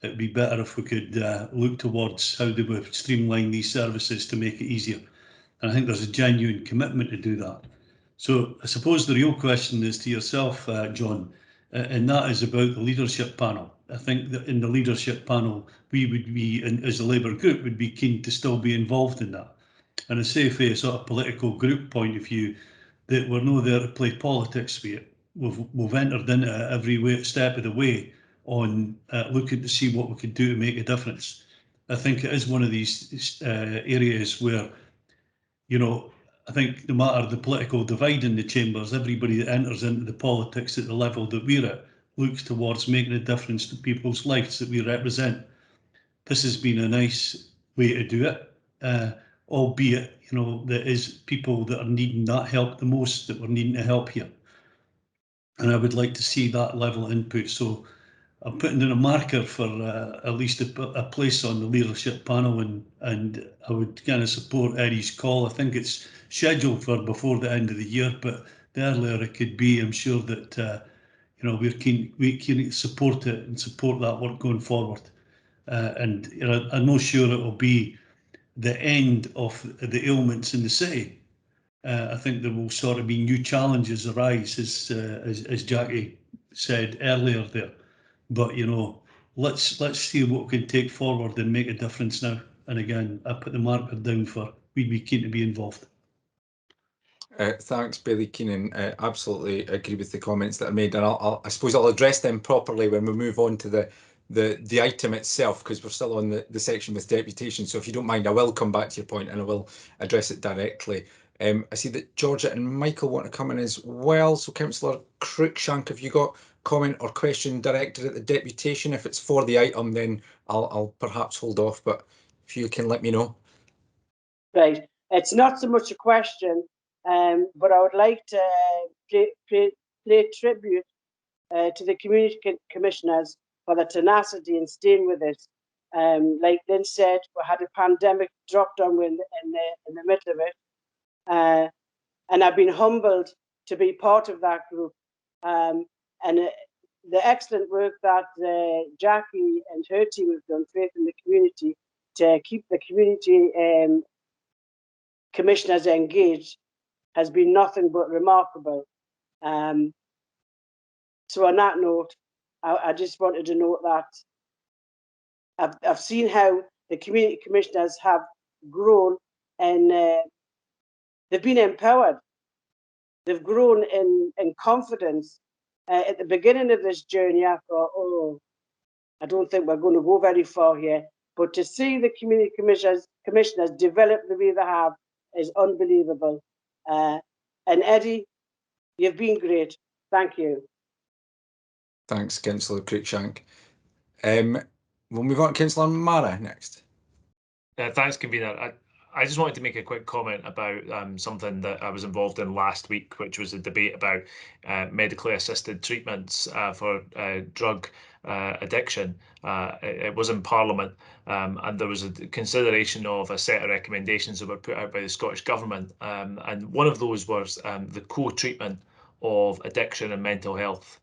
It'd be better if we could look towards how do we streamline these services to make it easier. And I think there's a genuine commitment to do that. So I suppose the real question is to yourself, John, and that is about the leadership panel. I think that in the leadership panel, we would be, as a Labour group, would be keen to still be involved in that. And I say from a sort of political group point of view, that we're not there to play politics with it. We've entered into it every step of the way on looking to see what we could do to make a difference. I think it is one of these areas where, you know, I think no matter the political divide in the chambers, everybody that enters into the politics at the level that we're at looks towards making a difference to people's lives that we represent. This has been a nice way to do it, albeit, you know, there is people that are needing that help the most that we're needing to help here. And I would like to see that level of input. So I'm putting in a marker for at least a place on the leadership panel, and I would kind of support Eddie's call. I think it's scheduled for before the end of the year, but the earlier it could be, I'm sure that you know, we can support it and support that work going forward. And you know, I'm not sure it will be the end of the ailments in the city. I think there will sort of be new challenges arise, as Jackie said earlier there. But you know, let's see what we can take forward and make a difference now. And again, I put the marker down for we'd be keen to be involved. Thanks, Bailey Keenan. Absolutely agree with the comments that are made, and I suppose I'll address them properly when we move on to the item itself, because we're still on the section with deputation. So if you don't mind, I will come back to your point and I will address it directly. I see that Georgia and Michael want to come in as well. So Councillor Cruikshank, have you got comment or question directed at the deputation? If it's for the item, then I'll perhaps hold off, but if you can let me know. Right, it's not so much a question, but I would like to pay tribute to the community commissioners for the tenacity in staying with us. Like Lynn said, we had a pandemic dropped on in the middle of it, and I've been humbled to be part of that group. And the excellent work that Jackie and her team have done, Faith in the Community, to keep the community commissioners engaged, has been nothing but remarkable. So on that note, I just wanted to note that I've seen how the community commissioners have grown, and they've been empowered. They've grown in confidence. At the beginning of this journey, I thought, oh, I don't think we're going to go very far here. But to see the community commissioners develop the way they have is unbelievable. And Eddie, you've been great. Thank you. Thanks, Councillor Cruikshank. We'll move on to Councillor Mara next. Thanks, Convener. I just wanted to make a quick comment about something that I was involved in last week, which was a debate about medically assisted treatments for drug addiction. It was in Parliament, and there was a consideration of a set of recommendations that were put out by the Scottish Government, and one of those was the co-treatment of addiction and mental health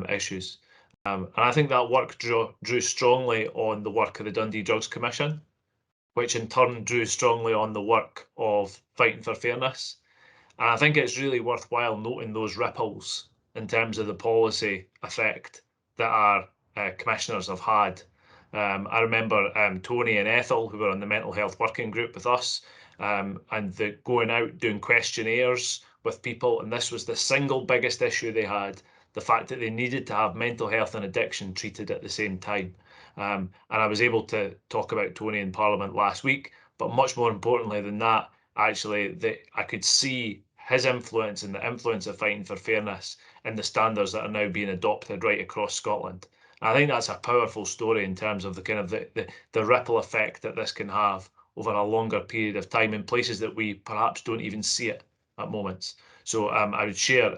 issues. And I think that work drew strongly on the work of the Dundee Drugs Commission, which in turn drew strongly on the work of Fighting for Fairness. And I think it's really worthwhile noting those ripples in terms of the policy effect that our commissioners have had. I remember Tony and Ethel, who were on the mental health working group with us, and going out doing questionnaires with people, and this was the single biggest issue they had, the fact that they needed to have mental health and addiction treated at the same time. And I was able to talk about Tony in Parliament last week, but much more importantly than that, actually, I could see his influence and the influence of Fighting for Fairness and the standards that are now being adopted right across Scotland. And I think that's a powerful story in terms of the kind of the ripple effect that this can have over a longer period of time in places that we perhaps don't even see it at moments. So I would share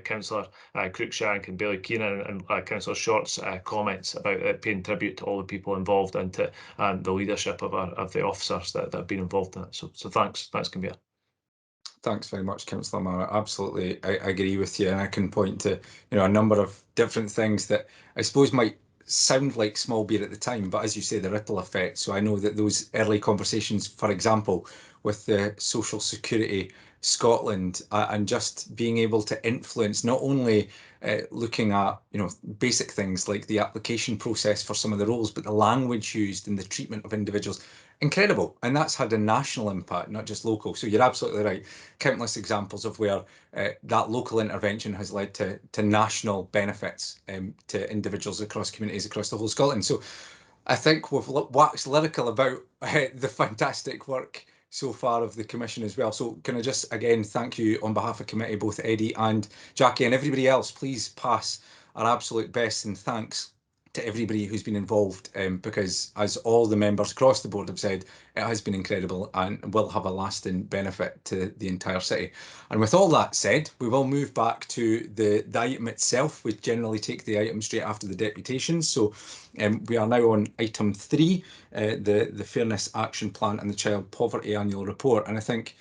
Councillor Cruikshank and Bailey Keenan and Councillor Short's comments about paying tribute to all the people involved and to the leadership of the officers that have been involved in it. So thanks, Convener. Thanks very much, Councillor Mara. Absolutely, I agree with you, and I can point to a number of different things that I suppose might sound like small beer at the time, but as you say, the ripple effect. So I know that those early conversations, for example, with the Social Security Scotland, and just being able to influence not only looking at basic things like the application process for some of the roles, but the language used in the treatment of individuals. Incredible, and that's had a national impact, not just local. So you're absolutely right. Countless examples of where that local intervention has led to national benefits to individuals across communities across the whole Scotland. So I think we've waxed lyrical about the fantastic work so far of the Commission as well. So can I just again thank you on behalf of committee, both Eddie and Jackie and everybody else. Please pass our absolute best and thanks to everybody who's been involved, because as all the members across the board have said, it has been incredible and will have a lasting benefit to the entire city. And with all that said, we will move back to the item itself. We generally take the item straight after the deputations. So we are now on item 3, the Fairness Action Plan and the Child Poverty Annual Report. And I think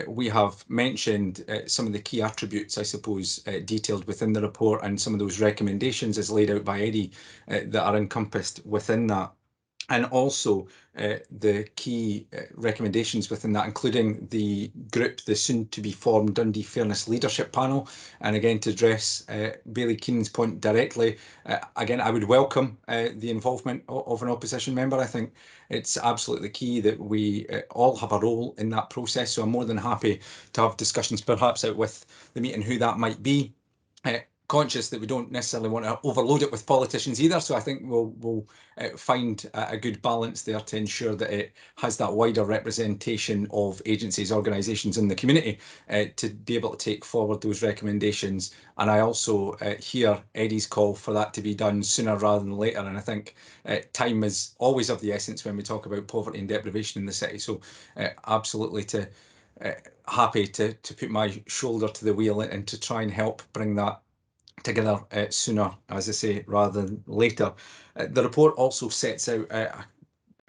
we have mentioned some of the key attributes, I suppose, detailed within the report, and some of those recommendations as laid out by Eddie that are encompassed within that. And also the key recommendations within that, including the group, the soon-to-be formed Dundee Fairness Leadership Panel. And again, to address Bailey Keenan's point directly, again, I would welcome the involvement of an opposition member. I think it's absolutely key that we all have a role in that process. So I'm more than happy to have discussions perhaps out with the meeting who that might be. Conscious that we don't necessarily want to overload it with politicians either, so I think we'll find a good balance there to ensure that it has that wider representation of agencies, organisations in the community to be able to take forward those recommendations. And I also hear Eddie's call for that to be done sooner rather than later, and I think time is always of the essence when we talk about poverty and deprivation in the city, so absolutely happy to put my shoulder to the wheel and to try and help bring that together sooner, as I say, rather than later. The report also sets out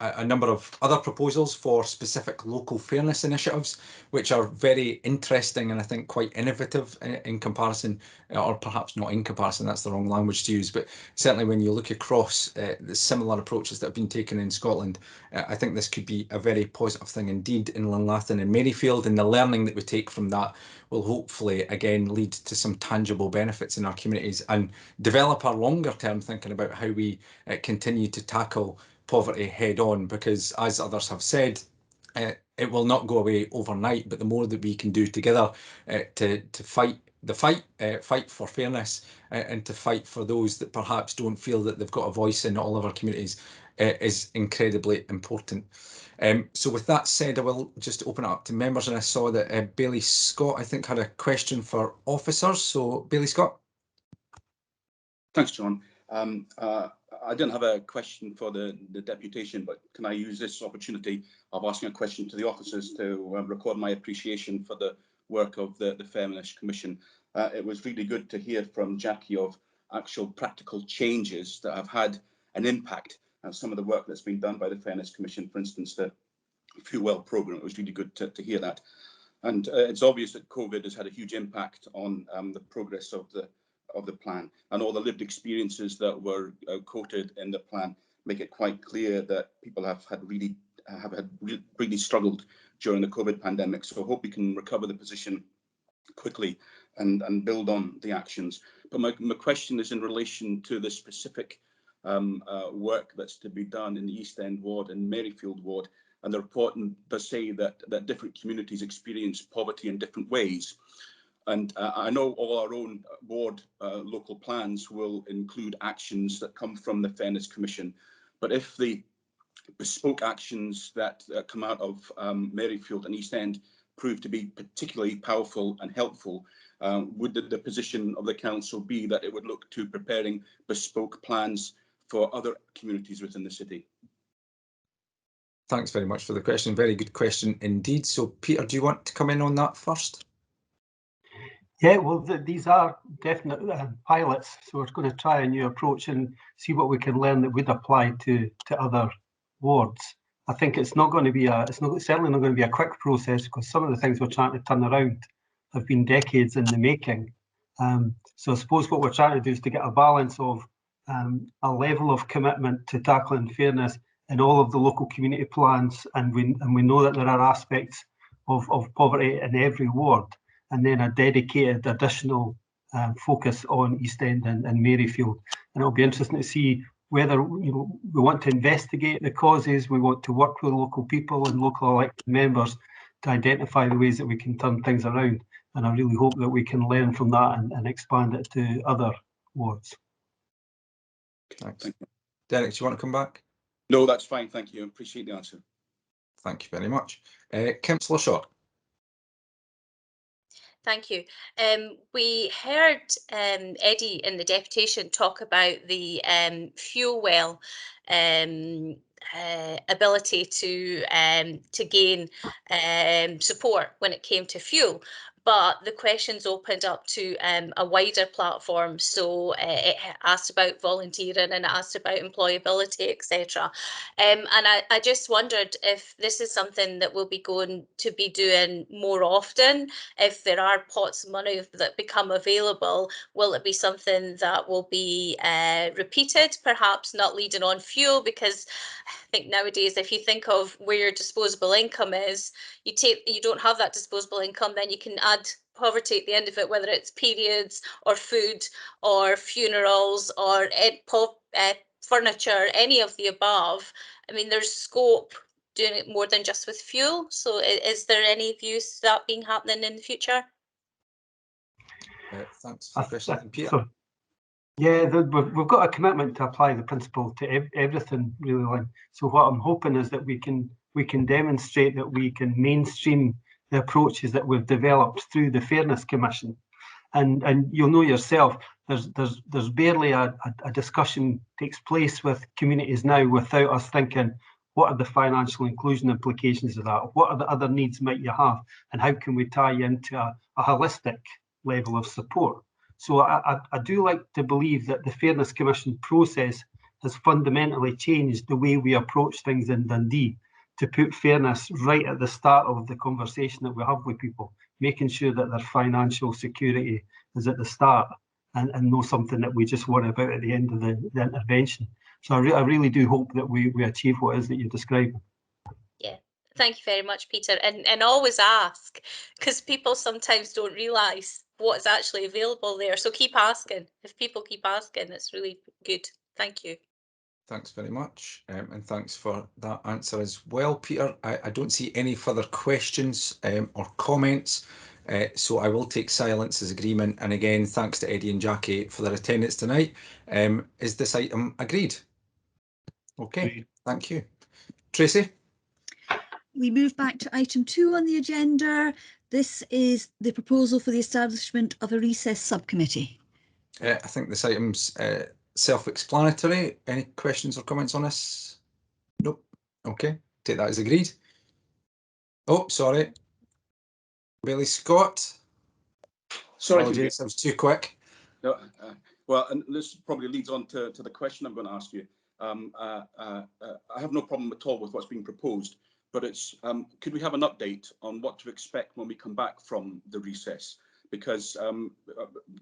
a number of other proposals for specific local fairness initiatives, which are very interesting and I think quite innovative in comparison, or perhaps not in comparison, that's the wrong language to use, but certainly when you look across the similar approaches that have been taken in Scotland, I think this could be a very positive thing indeed in Lunlathen and Maryfield, and the learning that we take from that will hopefully again lead to some tangible benefits in our communities and develop our longer term thinking about how we continue to tackle poverty head on, because as others have said, it will not go away overnight, but the more that we can do together to fight the fight for fairness and to fight for those that perhaps don't feel that they've got a voice in all of our communities is incredibly important. So with that said, I will just open it up to members, and I saw that Bailey Scott, I think, had a question for officers. So Bailey Scott. Thanks, John. I didn't have a question for the deputation, but can I use this opportunity of asking a question to the officers to record my appreciation for the work of the Fairness Commission. It was really good to hear from Jackie of actual practical changes that have had an impact on some of the work that's been done by the Fairness Commission, for instance, the Fuel Well programme. It was really good to hear that. And it's obvious that COVID has had a huge impact on the progress of the plan, and all the lived experiences that were quoted in the plan make it quite clear that people have really struggled during the COVID pandemic. So I hope we can recover the position quickly and build on the actions. But my question is in relation to the specific work that's to be done in the East End ward and Maryfield ward. And the report does say that different communities experience poverty in different ways. And I know all our own ward local plans will include actions that come from the Fairness Commission. But if the bespoke actions that come out of Maryfield and East End prove to be particularly powerful and helpful, would the position of the council be that it would look to preparing bespoke plans for other communities within the city? Thanks very much for the question. Very good question indeed. So, Peter, do you want to come in on that first? Yeah, well, these are definite pilots, so we're going to try a new approach and see what we can learn that would apply to other wards. I think it's not going to be certainly not going to be a quick process, because some of the things we're trying to turn around have been decades in the making. So I suppose what we're trying to do is to get a balance of a level of commitment to tackling fairness in all of the local community plans, and we know that there are aspects of poverty in every ward, and then a dedicated additional focus on East End and Maryfield. And it'll be interesting to see whether we want to investigate the causes, we want to work with local people and local elected members to identify the ways that we can turn things around. And I really hope that we can learn from that and expand it to other wards. Thanks. Derek, do you want to come back? No, that's fine. Thank you. I appreciate the answer. Thank you very much. Councillor Shaw. Thank you. We heard Eddie in the deputation talk about the fuel well ability to gain support when it came to fuel. But the questions opened up to a wider platform. So it asked about volunteering and it asked about employability, etc. And I just wondered if this is something that we'll be going to be doing more often. If there are pots of money that become available, will it be something that will be repeated, perhaps not leading on fuel? Because I think nowadays, if you think of where your disposable income is, you don't have that disposable income, then you can add poverty at the end of it, whether it's periods or food or funerals or furniture, any of the above. I mean, there's scope doing it more than just with fuel. So is there any views that being happening in the future? Thanks for the question. Peter? Yeah, we've got a commitment to apply the principle to everything, really, Lynn. So what I'm hoping is that we can demonstrate that we can mainstream the approaches that we've developed through the Fairness Commission. And you'll know yourself, there's barely a discussion takes place with communities now without us thinking, what are the financial inclusion implications of that? What are the other needs might you have? And how can we tie into a holistic level of support? So I do like to believe that the Fairness Commission process has fundamentally changed the way we approach things in Dundee, to put fairness right at the start of the conversation that we have with people, making sure that their financial security is at the start and not something that we just worry about at the end of the intervention. So I really do hope that we achieve what it is that you're describing. Yeah, thank you very much, Peter. And always ask, because people sometimes don't realise what is actually available there. So keep asking. If people keep asking, it's really good. Thank you. Thanks very much, and thanks for that answer as well, Peter. I don't see any further questions or comments, so I will take silence as agreement. And again, thanks to Eddie and Jackie for their attendance tonight. Is this item agreed? Okay, thank you. Tracy? We move back to item 2 on the agenda. This is the proposal for the establishment of a recess subcommittee. I think this item's self-explanatory. Any questions or comments on this? Nope. Okay, take that as agreed. Oh, sorry. Billy Scott. Sorry, apologies, I was too quick. No, well, and this probably leads on to the question I'm going to ask you. I have no problem at all with what's being proposed, but it's could we have an update on what to expect when we come back from the recess? Because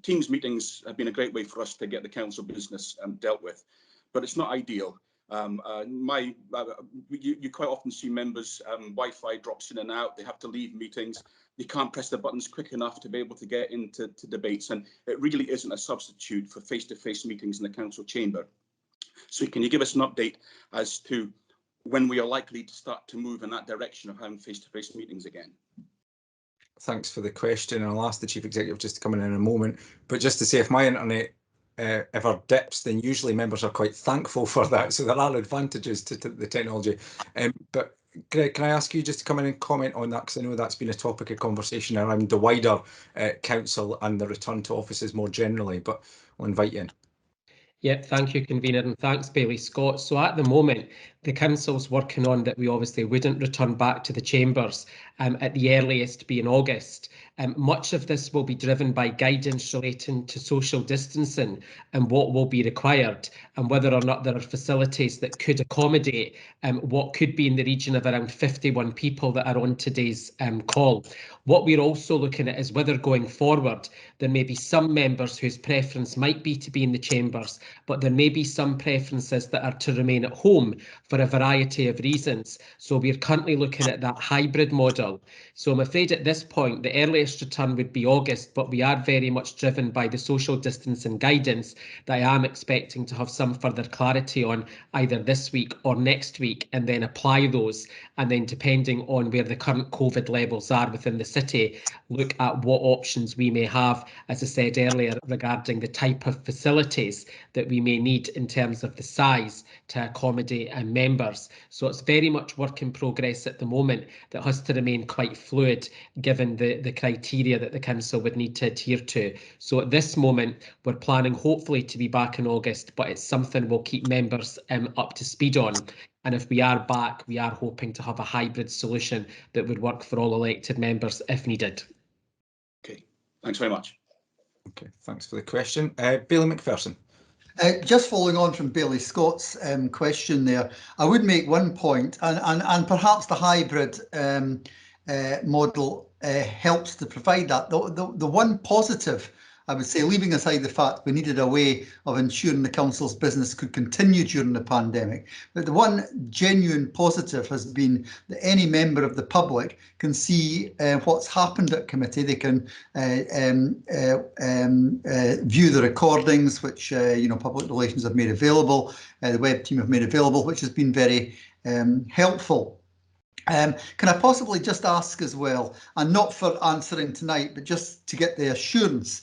Teams meetings have been a great way for us to get the council business dealt with, but it's not ideal. You quite often see members, Wi-Fi drops in and out, they have to leave meetings, they can't press the buttons quick enough to be able to get into debates, and it really isn't a substitute for face-to-face meetings in the council chamber. So can you give us an update as to when we are likely to start to move in that direction of having face-to-face meetings again? Thanks for the question. I'll ask the Chief Executive just to come in a moment. But just to say, if my internet ever dips, then usually members are quite thankful for that. So there are advantages to the technology. But Greg, can I ask you just to come in and comment on that? Because I know that's been a topic of conversation around the wider council and the return to offices more generally. But I'll invite you in. Yeah, thank you, Convener, and thanks, Bailey Scott. So at the moment, the council's working on that we obviously wouldn't return back to the chambers at the earliest be in August. Much of this will be driven by guidance relating to social distancing and what will be required, and whether or not there are facilities that could accommodate what could be in the region of around 51 people that are on today's call. What we're also looking at is whether going forward, there may be some members whose preference might be to be in the chambers, but there may be some preferences that are to remain at home for a variety of reasons. So we're currently looking at that hybrid model. So I'm afraid at this point, the earliest return would be August, but we are very much driven by the social distancing guidance that I am expecting to have some further clarity on either this week or next week, and then apply those. And then depending on where the current COVID levels are within the city, look at what options we may have, as I said earlier, regarding the type of facilities that we may need in terms of the size to accommodate members. So it's very much work in progress at the moment that has to remain quite fluid given the criteria that the council would need to adhere to. So at this moment, we're planning hopefully to be back in August, but it's something we'll keep members up to speed on. And if we are back, we are hoping to have a hybrid solution that would work for all elected members if needed. Okay, thanks very much. Okay, thanks for the question. Bailey McPherson. Just following on from Bailey Scott's question there, I would make one point, and perhaps the hybrid model helps to provide that. The one positive, I would say, leaving aside the fact we needed a way of ensuring the council's business could continue during the pandemic, but the one genuine positive has been that any member of the public can see what's happened at committee. They can view the recordings, which Public Relations have made available, the web team have made available, which has been very helpful. Can I possibly just ask as well, and not for answering tonight, but just to get the assurance,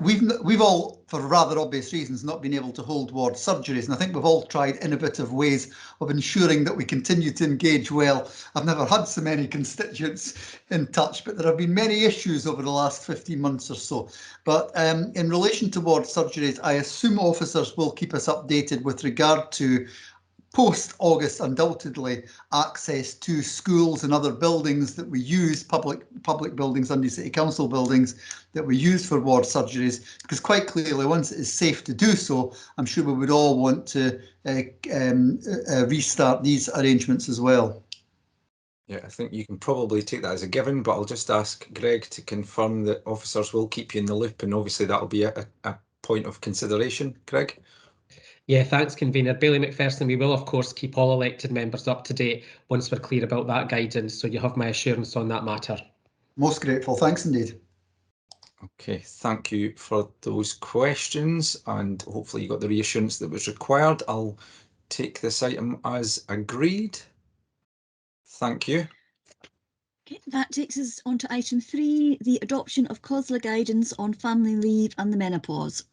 we've all, for rather obvious reasons, not been able to hold ward surgeries, and I think we've all tried innovative ways of ensuring that we continue to engage well. I've never had so many constituents in touch, but there have been many issues over the last 15 months or so. But in relation to ward surgeries, I assume officers will keep us updated with regard to post-August, undoubtedly, access to schools and other buildings that we use, public buildings, Dundee City Council buildings that we use for ward surgeries, because quite clearly, once it is safe to do so, I'm sure we would all want to restart these arrangements as well. Yeah, I think you can probably take that as a given, but I'll just ask Greg to confirm that officers will keep you in the loop, and obviously that will be a point of consideration. Greg? Yeah, thanks, Convener. Bailey McPherson, we will, of course, keep all elected members up to date once we're clear about that guidance, so you have my assurance on that matter. Most grateful. Thanks indeed. Okay, thank you for those questions, and hopefully you got the reassurance that was required. I'll take this item as agreed. Thank you. Okay, that takes us on to item 3, the adoption of COSLA guidance on family leave and the menopause.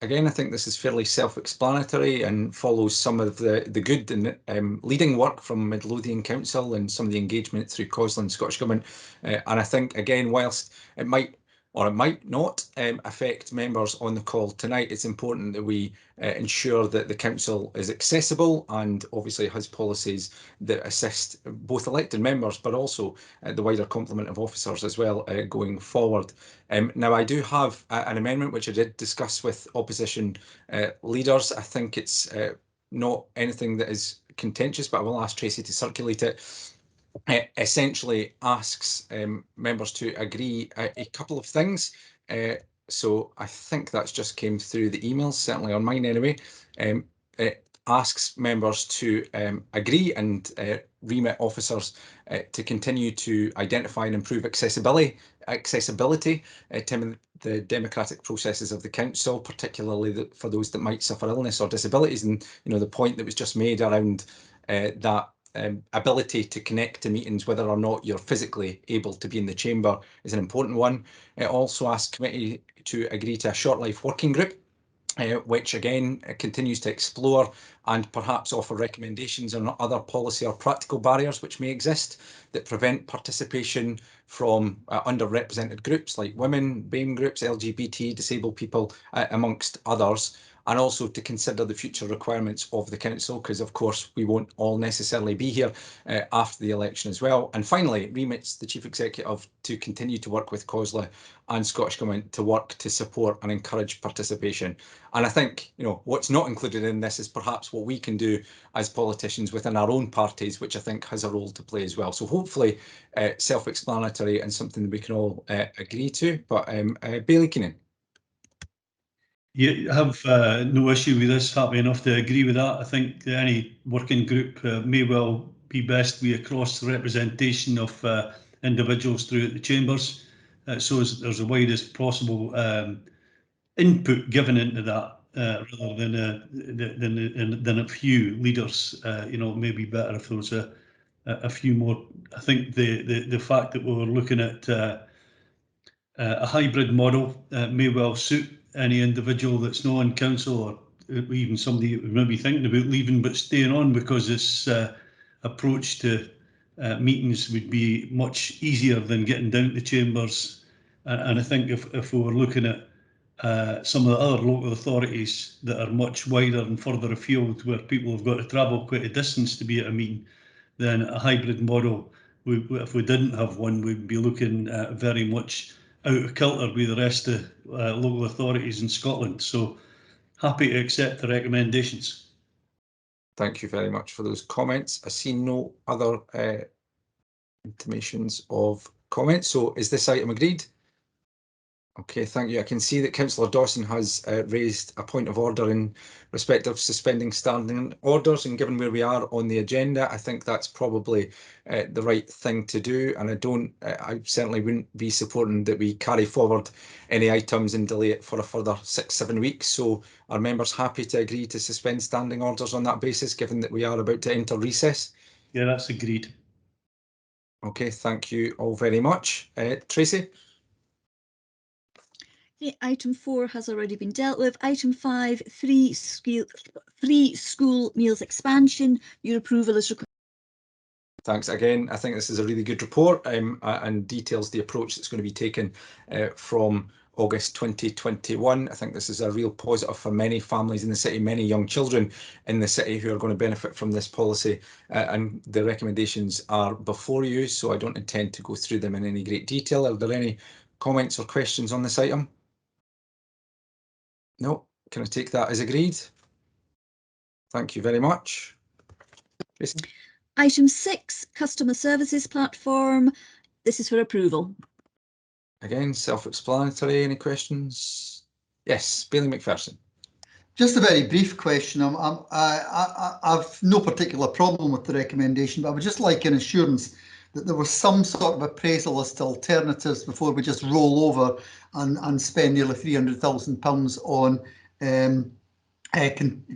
Again, I think this is fairly self-explanatory and follows some of the good and leading work from Midlothian Council and some of the engagement through COSLA and Scottish Government. And I think, again, whilst it might or it might not affect members on the call tonight, it's important that we ensure that the council is accessible and obviously has policies that assist both elected members, but also the wider complement of officers as well going forward. Now, I do have an amendment which I did discuss with opposition leaders. I think it's not anything that is contentious, but I will ask Tracy to circulate it. essentially asks members to agree a couple of things. So I think that's just came through the emails, certainly on mine anyway. It asks members to agree and remit officers to continue to identify and improve accessibility to the democratic processes of the council, particularly for those that might suffer illness or disabilities. And the point that was just made around that ability to connect to meetings, whether or not you're physically able to be in the chamber, is an important one. It also asks committee to agree to a short life working group, which again continues to explore and perhaps offer recommendations on other policy or practical barriers which may exist that prevent participation from underrepresented groups like women, BAME groups, LGBT, disabled people, amongst others. And also to consider the future requirements of the council, because of course we won't all necessarily be here after the election as well. And finally, remits the Chief Executive to continue to work with COSLA and Scottish Government to work to support and encourage participation. And I think, what's not included in this is perhaps what we can do as politicians within our own parties, which I think has a role to play as well. So hopefully self-explanatory and something that we can all agree to. But Bailey Keenan. Yeah, I have no issue with this, happy enough to agree with that. I think any working group may well be best be across the representation of individuals throughout the chambers, so there's a widest possible input given into that, rather than a few leaders. It may be better if there was a few more. I think the fact that we were looking at a hybrid model may well suit any individual that's not on council, or even somebody who may be thinking about leaving but staying on, because this approach to meetings would be much easier than getting down to chambers. And I think if we were looking at some of the other local authorities that are much wider and further afield, where people have got to travel quite a distance to be at a meeting, then a hybrid model, if we didn't have one, we'd be looking very much out of kilter with the rest of local authorities in Scotland. So happy to accept the recommendations. Thank you very much for those comments. I see no other intimations of comments. So is this item agreed? Okay, thank you. I can see that Councillor Dawson has raised a point of order in respect of suspending standing orders, and given where we are on the agenda, I think that's probably the right thing to do. And I certainly wouldn't be supporting that we carry forward any items and delay it for a further 6-7 weeks. So are members happy to agree to suspend standing orders on that basis, given that we are about to enter recess? Yeah, that's agreed. Okay, thank you all very much. Tracy? Okay, item 4 has already been dealt with. Item 5, free school meals expansion. Your approval is required. Thanks again. I think this is a really good report and details the approach that's going to be taken from August 2021. I think this is a real positive for many families in the city, many young children in the city who are going to benefit from this policy, and the recommendations are before you, so I don't intend to go through them in any great detail. Are there any comments or questions on this item? No. Can I take that as agreed? Thank you very much. Jason? Item 6, customer services platform. This is for approval. Again, self-explanatory. Any questions? Yes, Bailey McPherson. Just a very brief question. I've no particular problem with the recommendation, but I would just like an assurance that there was some sort of appraisal as to alternatives before we just roll over and spend nearly £300,000 on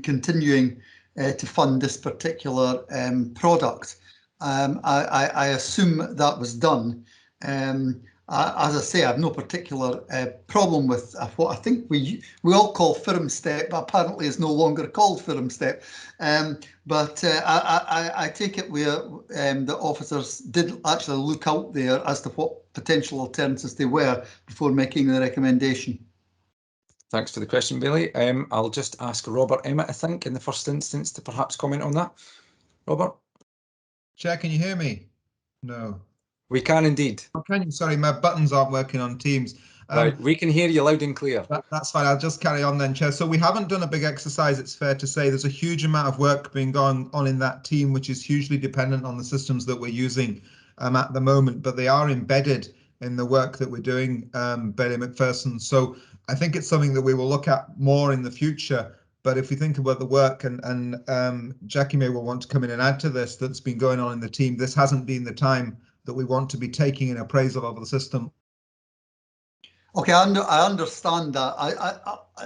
continuing to fund this particular product. I assume that was done. As I say, I have no particular problem with what I think we all call firm step, but apparently is no longer called firm step. But I take it where the officers did actually look out there as to what potential alternatives they were before making the recommendation. Thanks for the question, Bailey. I'll just ask Robert Emmett, I think, in the first instance to perhaps comment on that. Robert? Chair, can you hear me? No. We can indeed. Oh, can you? Sorry, my buttons aren't working on Teams. Right, we can hear you loud and clear. That's fine. I'll just carry on then, Chair. So we haven't done a big exercise, it's fair to say. There's a huge amount of work being going on in that team, which is hugely dependent on the systems that we're using at the moment, but they are embedded in the work that we're doing, Bailey McPherson. So I think it's something that we will look at more in the future. But if we think about the work, and Jackie may well want to come in and add to this, that's been going on in the team, this hasn't been the time that we want to be taking an appraisal of the system. Okay, I understand that.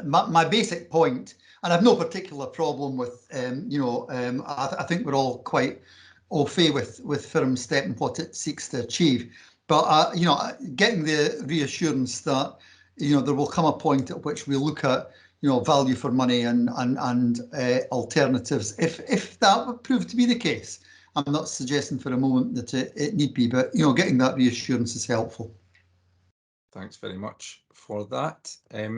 My basic point, and I've no particular problem with, I think we're all quite au fait with firm step and what it seeks to achieve. But getting the reassurance that there will come a point at which we look at value for money and alternatives, if that would prove to be the case. I'm not suggesting for a moment that it need be, but getting that reassurance is helpful. Thanks very much for that. I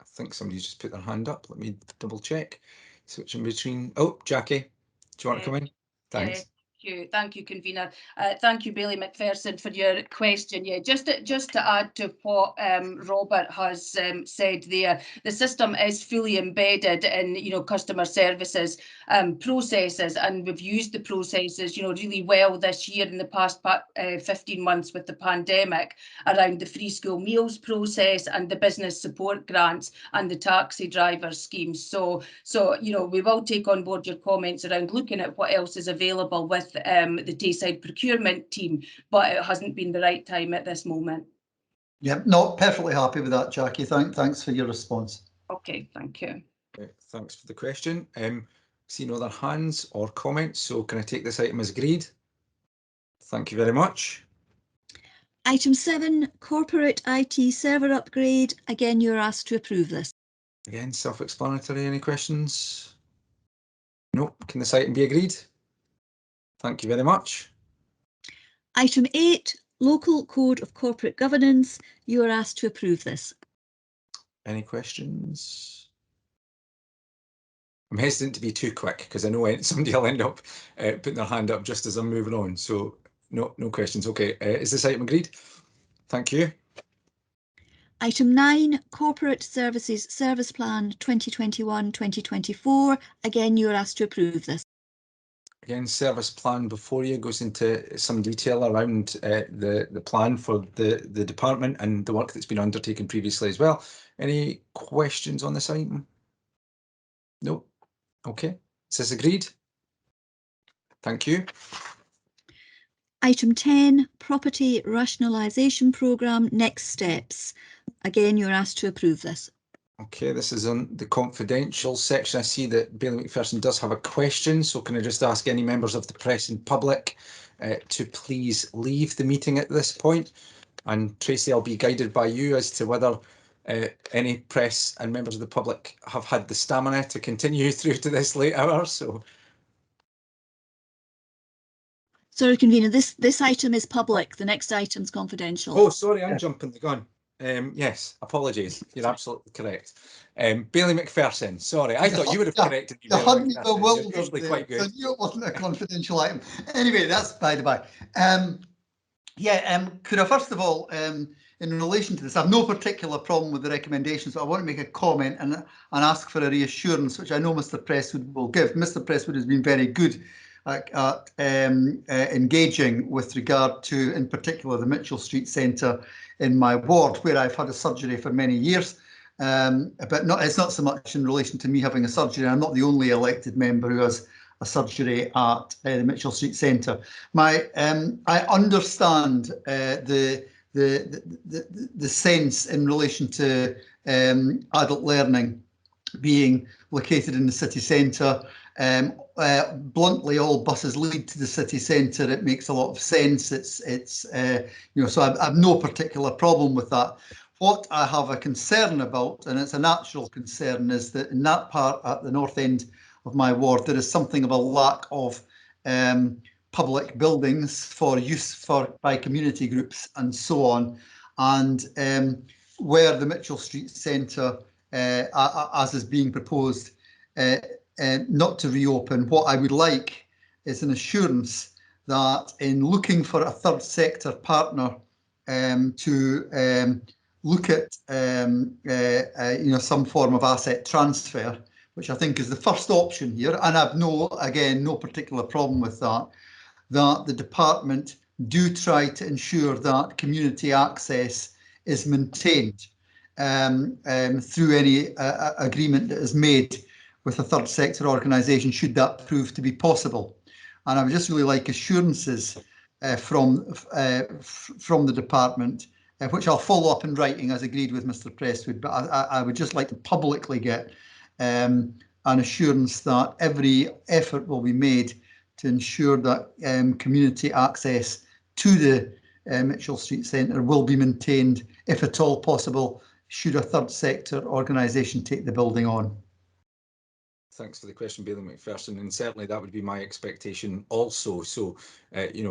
think somebody's just put their hand up. Let me double check. Switch in between. Oh, Jackie, do you want to come in? Thanks. Thank you, convener. Thank you, Bailey McPherson, for your question. Yeah, just to add to what Robert has said there, the system is fully embedded in customer services processes, and we've used the processes really well this year in the past 15 months with the pandemic around the free school meals process and the business support grants and the taxi driver schemes. So we will take on board your comments around looking at what else is available with the Tayside procurement team, but it hasn't been the right time at this moment. Yeah, no, perfectly happy with that, Jackie. Thanks for your response. Okay, thank you. Thanks for the question. See no other hands or comments, so can I take this item as agreed? Thank you very much. Item 7, corporate IT server upgrade. Again, you're asked to approve this. Again, self-explanatory. Any questions? Nope. Can this item be agreed? Thank you very much. Item 8, local code of corporate governance. You are asked to approve this. Any questions? I'm hesitant to be too quick because I know somebody will end up putting their hand up just as I'm moving on. So no questions. Okay, is this item agreed? Thank you. Item 9, corporate services service plan 2021-2024. Again, you are asked to approve this. Again, service plan before you goes into some detail around the plan for the department and the work that's been undertaken previously as well. Any questions on this item? No. Okay. Is this agreed? Thank you. Item 10, property rationalisation programme, next steps. Again, you're asked to approve this. Okay, this is on the confidential section. I see that Bailey McPherson does have a question, so can I just ask any members of the press and public to please leave the meeting at this point? And Tracy, I'll be guided by you as to whether any press and members of the public have had the stamina to continue through to this late hour. So, sorry, convener, this item is public. The next item's confidential. oh, sorry, I'm jumping the gun. Yes, apologies. You're absolutely correct. Bailey McPherson, sorry, I thought you would have corrected me. You had me bewildered. You're usually quite good. I knew it wasn't a confidential item. Anyway, that's by the by. Could I first of all, in relation to this, I have no particular problem with the recommendations, but I want to make a comment and ask for a reassurance, which I know Mr. Presswood will give. Mr. Presswood has been very good at engaging with regard to, in particular, the Mitchell Street Centre in my ward, where I've had a surgery for many years. But it's not so much in relation to me having a surgery. I'm not the only elected member who has a surgery at the Mitchell Street Centre. I understand the sense in relation to adult learning being located in the city centre. Bluntly, all buses lead to the city centre. It makes a lot of sense. So I have no particular problem with that. What I have a concern about, and it's a natural concern, is that in that part at the north end of my ward, there is something of a lack of public buildings for use by community groups and so on. And where the Mitchell Street Centre, as is being proposed, not to reopen, what I would like is an assurance that in looking for a third sector partner to look at some form of asset transfer, which I think is the first option here, and I've no particular problem with that, that the department do try to ensure that community access is maintained through any agreement that is made with a third sector organisation, should that prove to be possible. And I would just really like assurances from the department, which I'll follow up in writing as agreed with Mr. Prestwood, but I would just like to publicly get an assurance that every effort will be made to ensure that community access to the Mitchell Street Centre will be maintained, if at all possible, should a third sector organisation take the building on. Thanks for the question, Bailey McPherson, and certainly that would be my expectation also. So,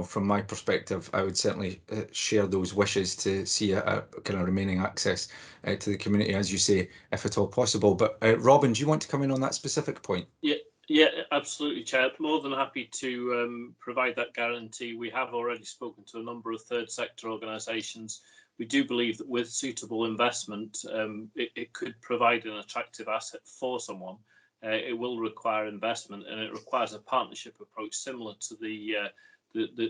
from my perspective, I would certainly share those wishes to see a kind of remaining access to the community, as you say, if at all possible. But Robin, do you want to come in on that specific point? Yeah, absolutely, Chair. More than happy to provide that guarantee. We have already spoken to a number of third sector organisations. We do believe that with suitable investment, it could provide an attractive asset for someone. It will require investment, and it requires a partnership approach similar to the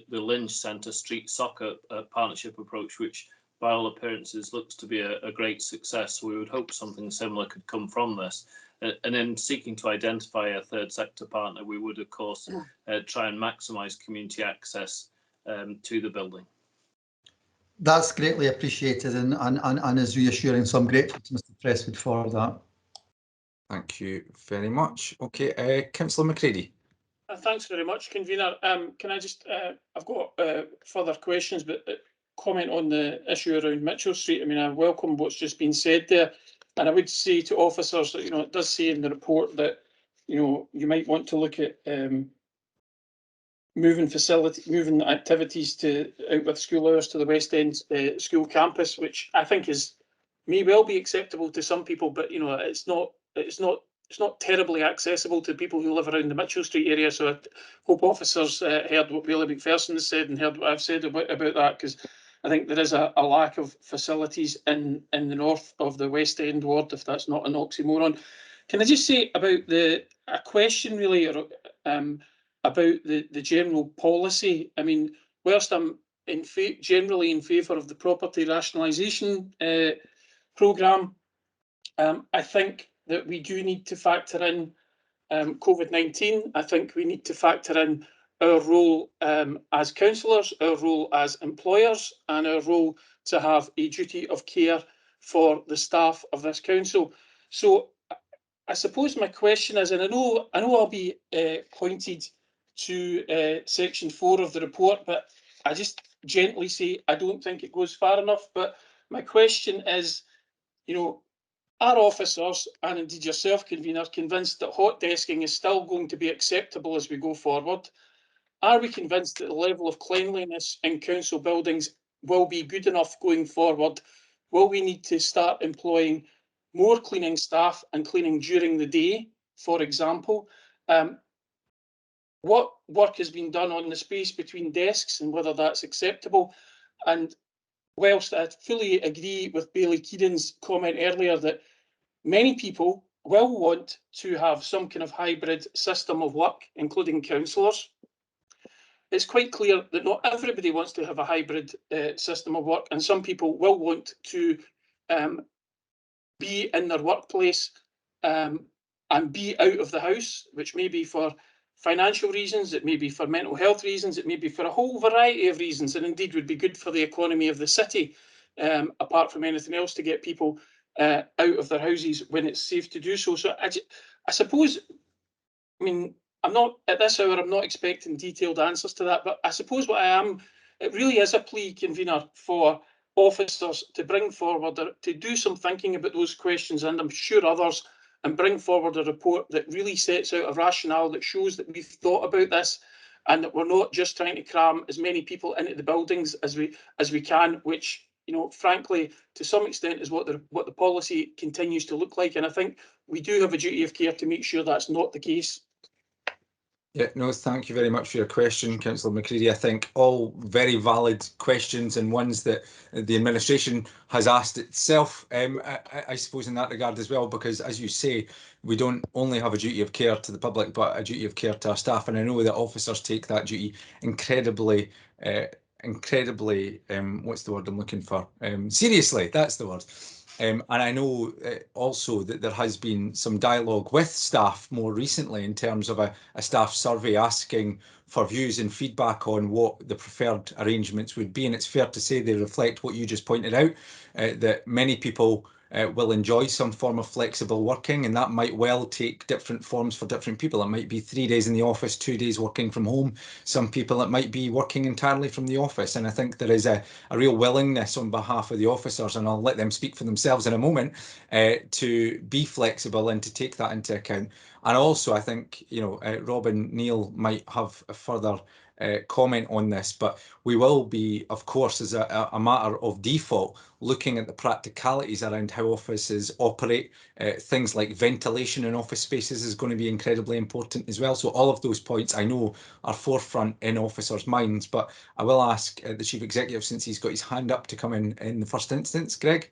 Lynch Centre Street Soccer partnership approach, which by all appearances looks to be a great success. So we would hope something similar could come from this. And then seeking to identify a third sector partner, we would of course try and maximise community access to the building. That's greatly appreciated and is reassuring, so I'm grateful to Mr. Prestwood for that. Thank you very much. Okay, Councillor McCready. Thanks very much, Convener. Can I just, I've got further questions, but comment on the issue around Mitchell Street. I mean, I welcome what's just been said there, and I would say to officers that, it does say in the report that, you might want to look at moving activities to out with school hours to the West End school campus, which I think may well be acceptable to some people, but it's not terribly accessible to people who live around the Mitchell Street area. So I hope officers heard what Bailey McPherson has said and heard what I've said about that, because I think there is a lack of facilities in the north of the West End ward, if that's not an oxymoron. Can I just say about a question really about the general policy? I mean, whilst I'm generally in favour of the property rationalisation programme, I think that we do need to factor in COVID-19. I think we need to factor in our role as councillors, our role as employers, and our role to have a duty of care for the staff of this council. So I suppose my question is, and I know I'll be pointed to section 4 of the report, but I just gently say I don't think it goes far enough. But my question is, are officers, and indeed yourself, Convener, convinced that hot desking is still going to be acceptable as we go forward? Are we convinced that the level of cleanliness in council buildings will be good enough going forward? Will we need to start employing more cleaning staff and cleaning during the day, for example? What work has been done on the space between desks and whether that's acceptable? And whilst I fully agree with Bailey Keating's comment earlier that many people will want to have some kind of hybrid system of work, including councillors, it's quite clear that not everybody wants to have a hybrid system of work, and some people will want to be in their workplace and be out of the house, which may be for financial reasons, it may be for mental health reasons, it may be for a whole variety of reasons, and indeed would be good for the economy of the city, apart from anything else, to get people out of their houses when it's safe to do so. So I suppose, I mean, I'm not at this hour, I'm not expecting detailed answers to that, but I suppose what I am, it really is a plea, Convener, for officers to bring forward, to do some thinking about those questions, and I'm sure others, and bring forward a report that really sets out a rationale that shows that we've thought about this and that we're not just trying to cram as many people into the buildings as we can, which, frankly, to some extent is what the policy continues to look like. And I think we do have a duty of care to make sure that's not the case. Yeah, no, thank you very much for your question, Councillor McCready. I think all very valid questions and ones that the administration has asked itself, I suppose, in that regard as well, because as you say, we don't only have a duty of care to the public, but a duty of care to our staff. And I know that officers take that duty incredibly, what's the word I'm looking for? Seriously, that's the word. And I know also that there has been some dialogue with staff more recently in terms of a staff survey asking for views and feedback on what the preferred arrangements would be. And it's fair to say they reflect what you just pointed out, that many people will enjoy some form of flexible working, and that might well take different forms for different people. It might be 3 days in the office, 2 days working from home. Some people, it might be working entirely from the office. And I think there is a real willingness on behalf of the officers, and I'll let them speak for themselves in a moment, to be flexible and to take that into account. And also, I think, you know, Robin Neal might have a further comment on this, but we will be, of course, as a matter of default, looking at the practicalities around how offices operate. Things like ventilation in office spaces is going to be incredibly important as well. So all of those points I know are forefront in officers' minds, but I will ask the Chief Executive, since he's got his hand up, to come in the first instance. Greg?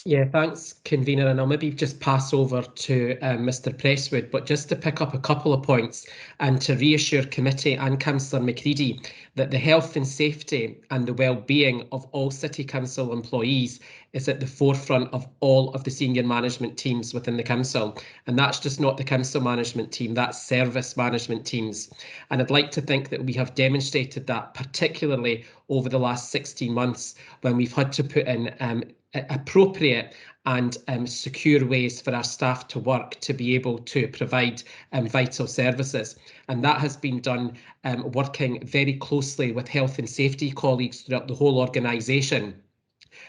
Yeah, thanks, Convener, and I'll maybe just pass over to Mr Presswood, but just to pick up a couple of points and to reassure committee and Councillor McCready that the health and safety and the well-being of all City Council employees is at the forefront of all of the senior management teams within the Council. And that's just not the Council management team, that's service management teams. And I'd like to think that we have demonstrated that, particularly over the last 16 months, when we've had to put in appropriate and secure ways for our staff to work to be able to provide vital services. And that has been done working very closely with health and safety colleagues throughout the whole organisation.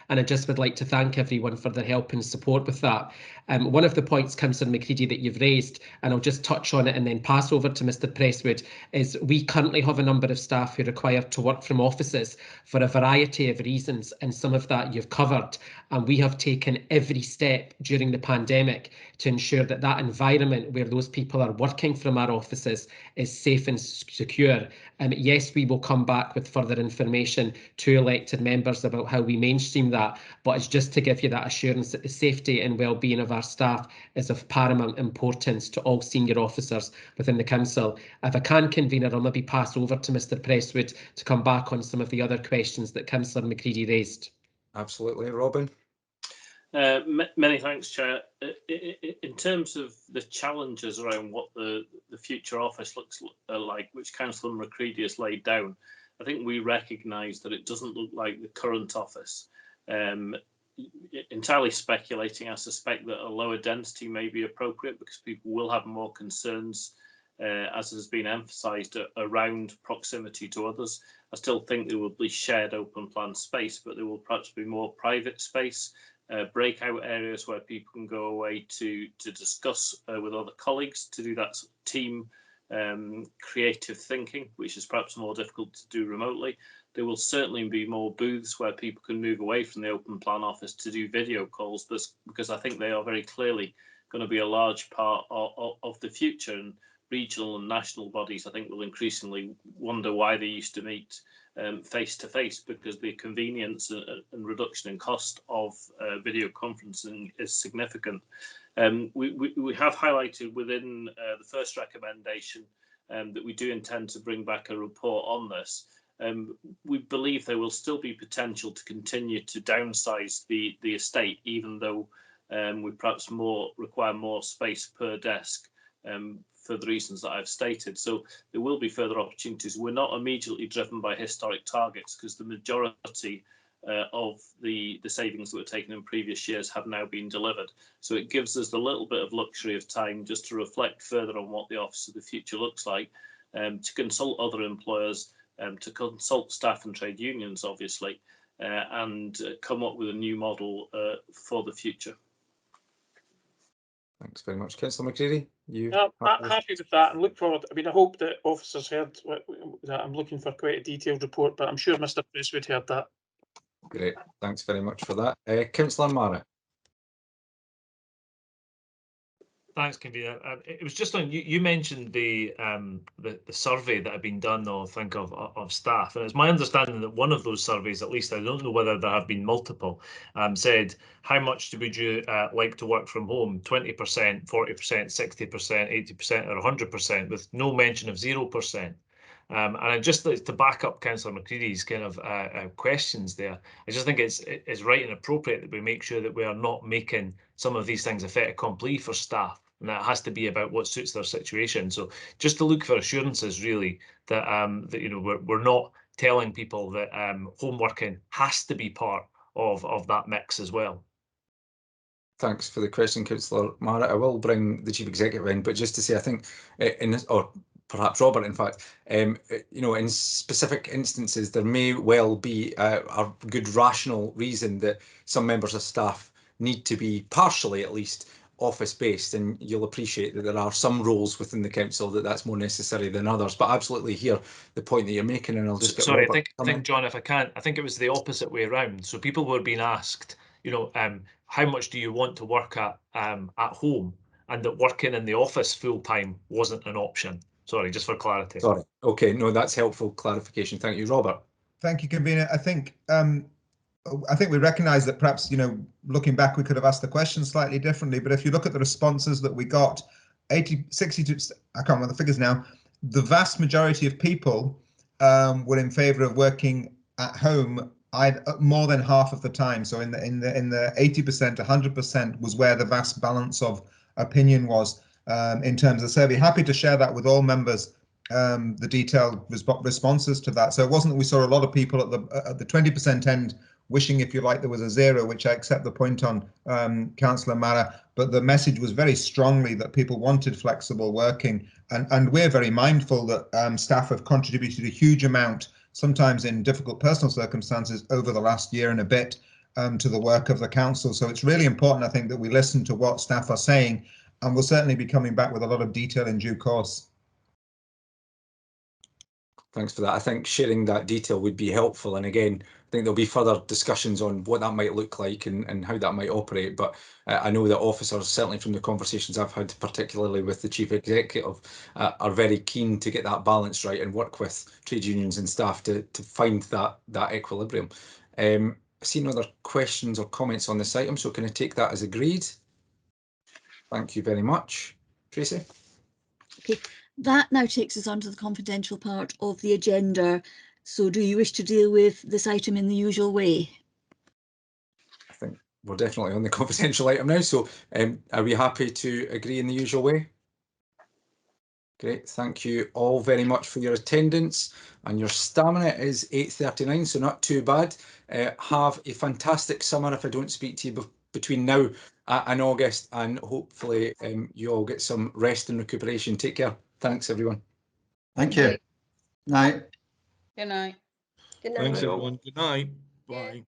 And I just would like to thank everyone for their help and support with that. One of the points, Councillor McCready, that you've raised, and I'll just touch on it and then pass over to Mr Presswood, is we currently have a number of staff who are required to work from offices for a variety of reasons, and some of that you've covered. And we have taken every step during the pandemic to ensure that that environment where those people are working from our offices is safe and secure. Yes, we will come back with further information to elected members about how we mainstream that, but it's just to give you that assurance that the safety and well-being of our staff is of paramount importance to all senior officers within the council. If I can, Convener, I'll maybe pass over to Mr Presswood to come back on some of the other questions that Councillor McCready raised. Absolutely, Robin. Many thanks, Chair. In terms of the challenges around what the future office looks like, which Councillor McCready has laid down, I think we recognise that it doesn't look like the current office. Entirely speculating, I suspect that a lower density may be appropriate because people will have more concerns, as has been emphasised, around proximity to others. I still think there will be shared open plan space, but there will perhaps be more private space, breakout areas where people can go away to discuss with other colleagues, to do that sort of team creative thinking, which is perhaps more difficult to do remotely. There will certainly be more booths where people can move away from the open plan office to do video calls, because I think they are very clearly going to be a large part of the future. And regional and national bodies, I think, will increasingly wonder why they used to meet face to face, because the convenience and reduction in cost of video conferencing is significant. We have highlighted within the first recommendation that we do intend to bring back a report on this. We believe there will still be potential to continue to downsize the estate, even though we perhaps require more space per desk, for the reasons that I've stated. So there will be further opportunities. We're not immediately driven by historic targets, because the majority of the savings that were taken in previous years have now been delivered. So it gives us a little bit of luxury of time just to reflect further on what the Office of the Future looks like, to consult other employers, to consult staff and trade unions, obviously, and come up with a new model for the future. Thanks very much. Councillor McCready, happy with that and look forward. I mean, I hope that officers heard that I'm looking for quite a detailed report, but I'm sure Mr Presswood heard that. Great, thanks very much for that. Councillor Mara. Thanks, Convener. It was just on you mentioned the survey that had been done, I think, of staff, and it's my understanding that one of those surveys, at least I don't know whether there have been multiple, said how much would you like to work from home? 20%, 40%, 60%, 80%, or 100%, with no mention of 0%. And I just to back up Councillor McCready's kind of questions there, I just think it's right and appropriate that we make sure that we are not making some of these things a fait accompli for staff, and that has to be about what suits their situation. So just to look for assurances, really, that that we're not telling people that home working has to be part of that mix as well. Thanks for the question, Councillor Marrett. I will bring the Chief Executive in, but just to say, I think or perhaps Robert, in fact, in specific instances, there may well be a good rational reason that some members of staff need to be partially, at least, office-based, and you'll appreciate that there are some roles within the council that's more necessary than others. But absolutely hear the point that you're making, and I'll just get Sorry, Robert I think, John, if I can, I think it was the opposite way around. So people were being asked, how much do you want to work at home, and that working in the office full time wasn't an option. Sorry, just for clarity. Sorry. Okay, no, that's helpful clarification. Thank you, Robert. Thank you, Convener. I think we recognise that perhaps, looking back, we could have asked the question slightly differently. But if you look at the responses that we got, 62, I can't remember the figures now, the vast majority of people were in favour of working at home more than half of the time. So in the 80%, 100% was where the vast balance of opinion was in terms of survey. Happy to share that with all members, the detailed responses to that. So it wasn't that we saw a lot of people at the 20% end wishing, if you like, there was a zero, which I accept the point on, Councillor Mara, but the message was very strongly that people wanted flexible working, and we're very mindful that staff have contributed a huge amount, sometimes in difficult personal circumstances, over the last year and a bit to the work of the council. So it's really important, I think, that we listen to what staff are saying, and we'll certainly be coming back with a lot of detail in due course. Thanks for that. I think sharing that detail would be helpful. And again, I think there'll be further discussions on what that might look like and how that might operate. But I know that officers, certainly from the conversations I've had, particularly with the Chief Executive, are very keen to get that balance right and work with trade unions and staff to find that equilibrium. I see no other questions or comments on this item, so can I take that as agreed? Thank you very much. Tracy? Okay. That now takes us on to the confidential part of the agenda. So do you wish to deal with this item in the usual way? I think we're definitely on the confidential item now. So are we happy to agree in the usual way? Great. Thank you all very much for your attendance, and your stamina is 8:39, so not too bad. Have a fantastic summer if I don't speak to you between now and August, and hopefully you all get some rest and recuperation. Take care. Thanks, everyone. Thank you. Night. Good night. Good night. Thanks, everyone. Good night. Bye.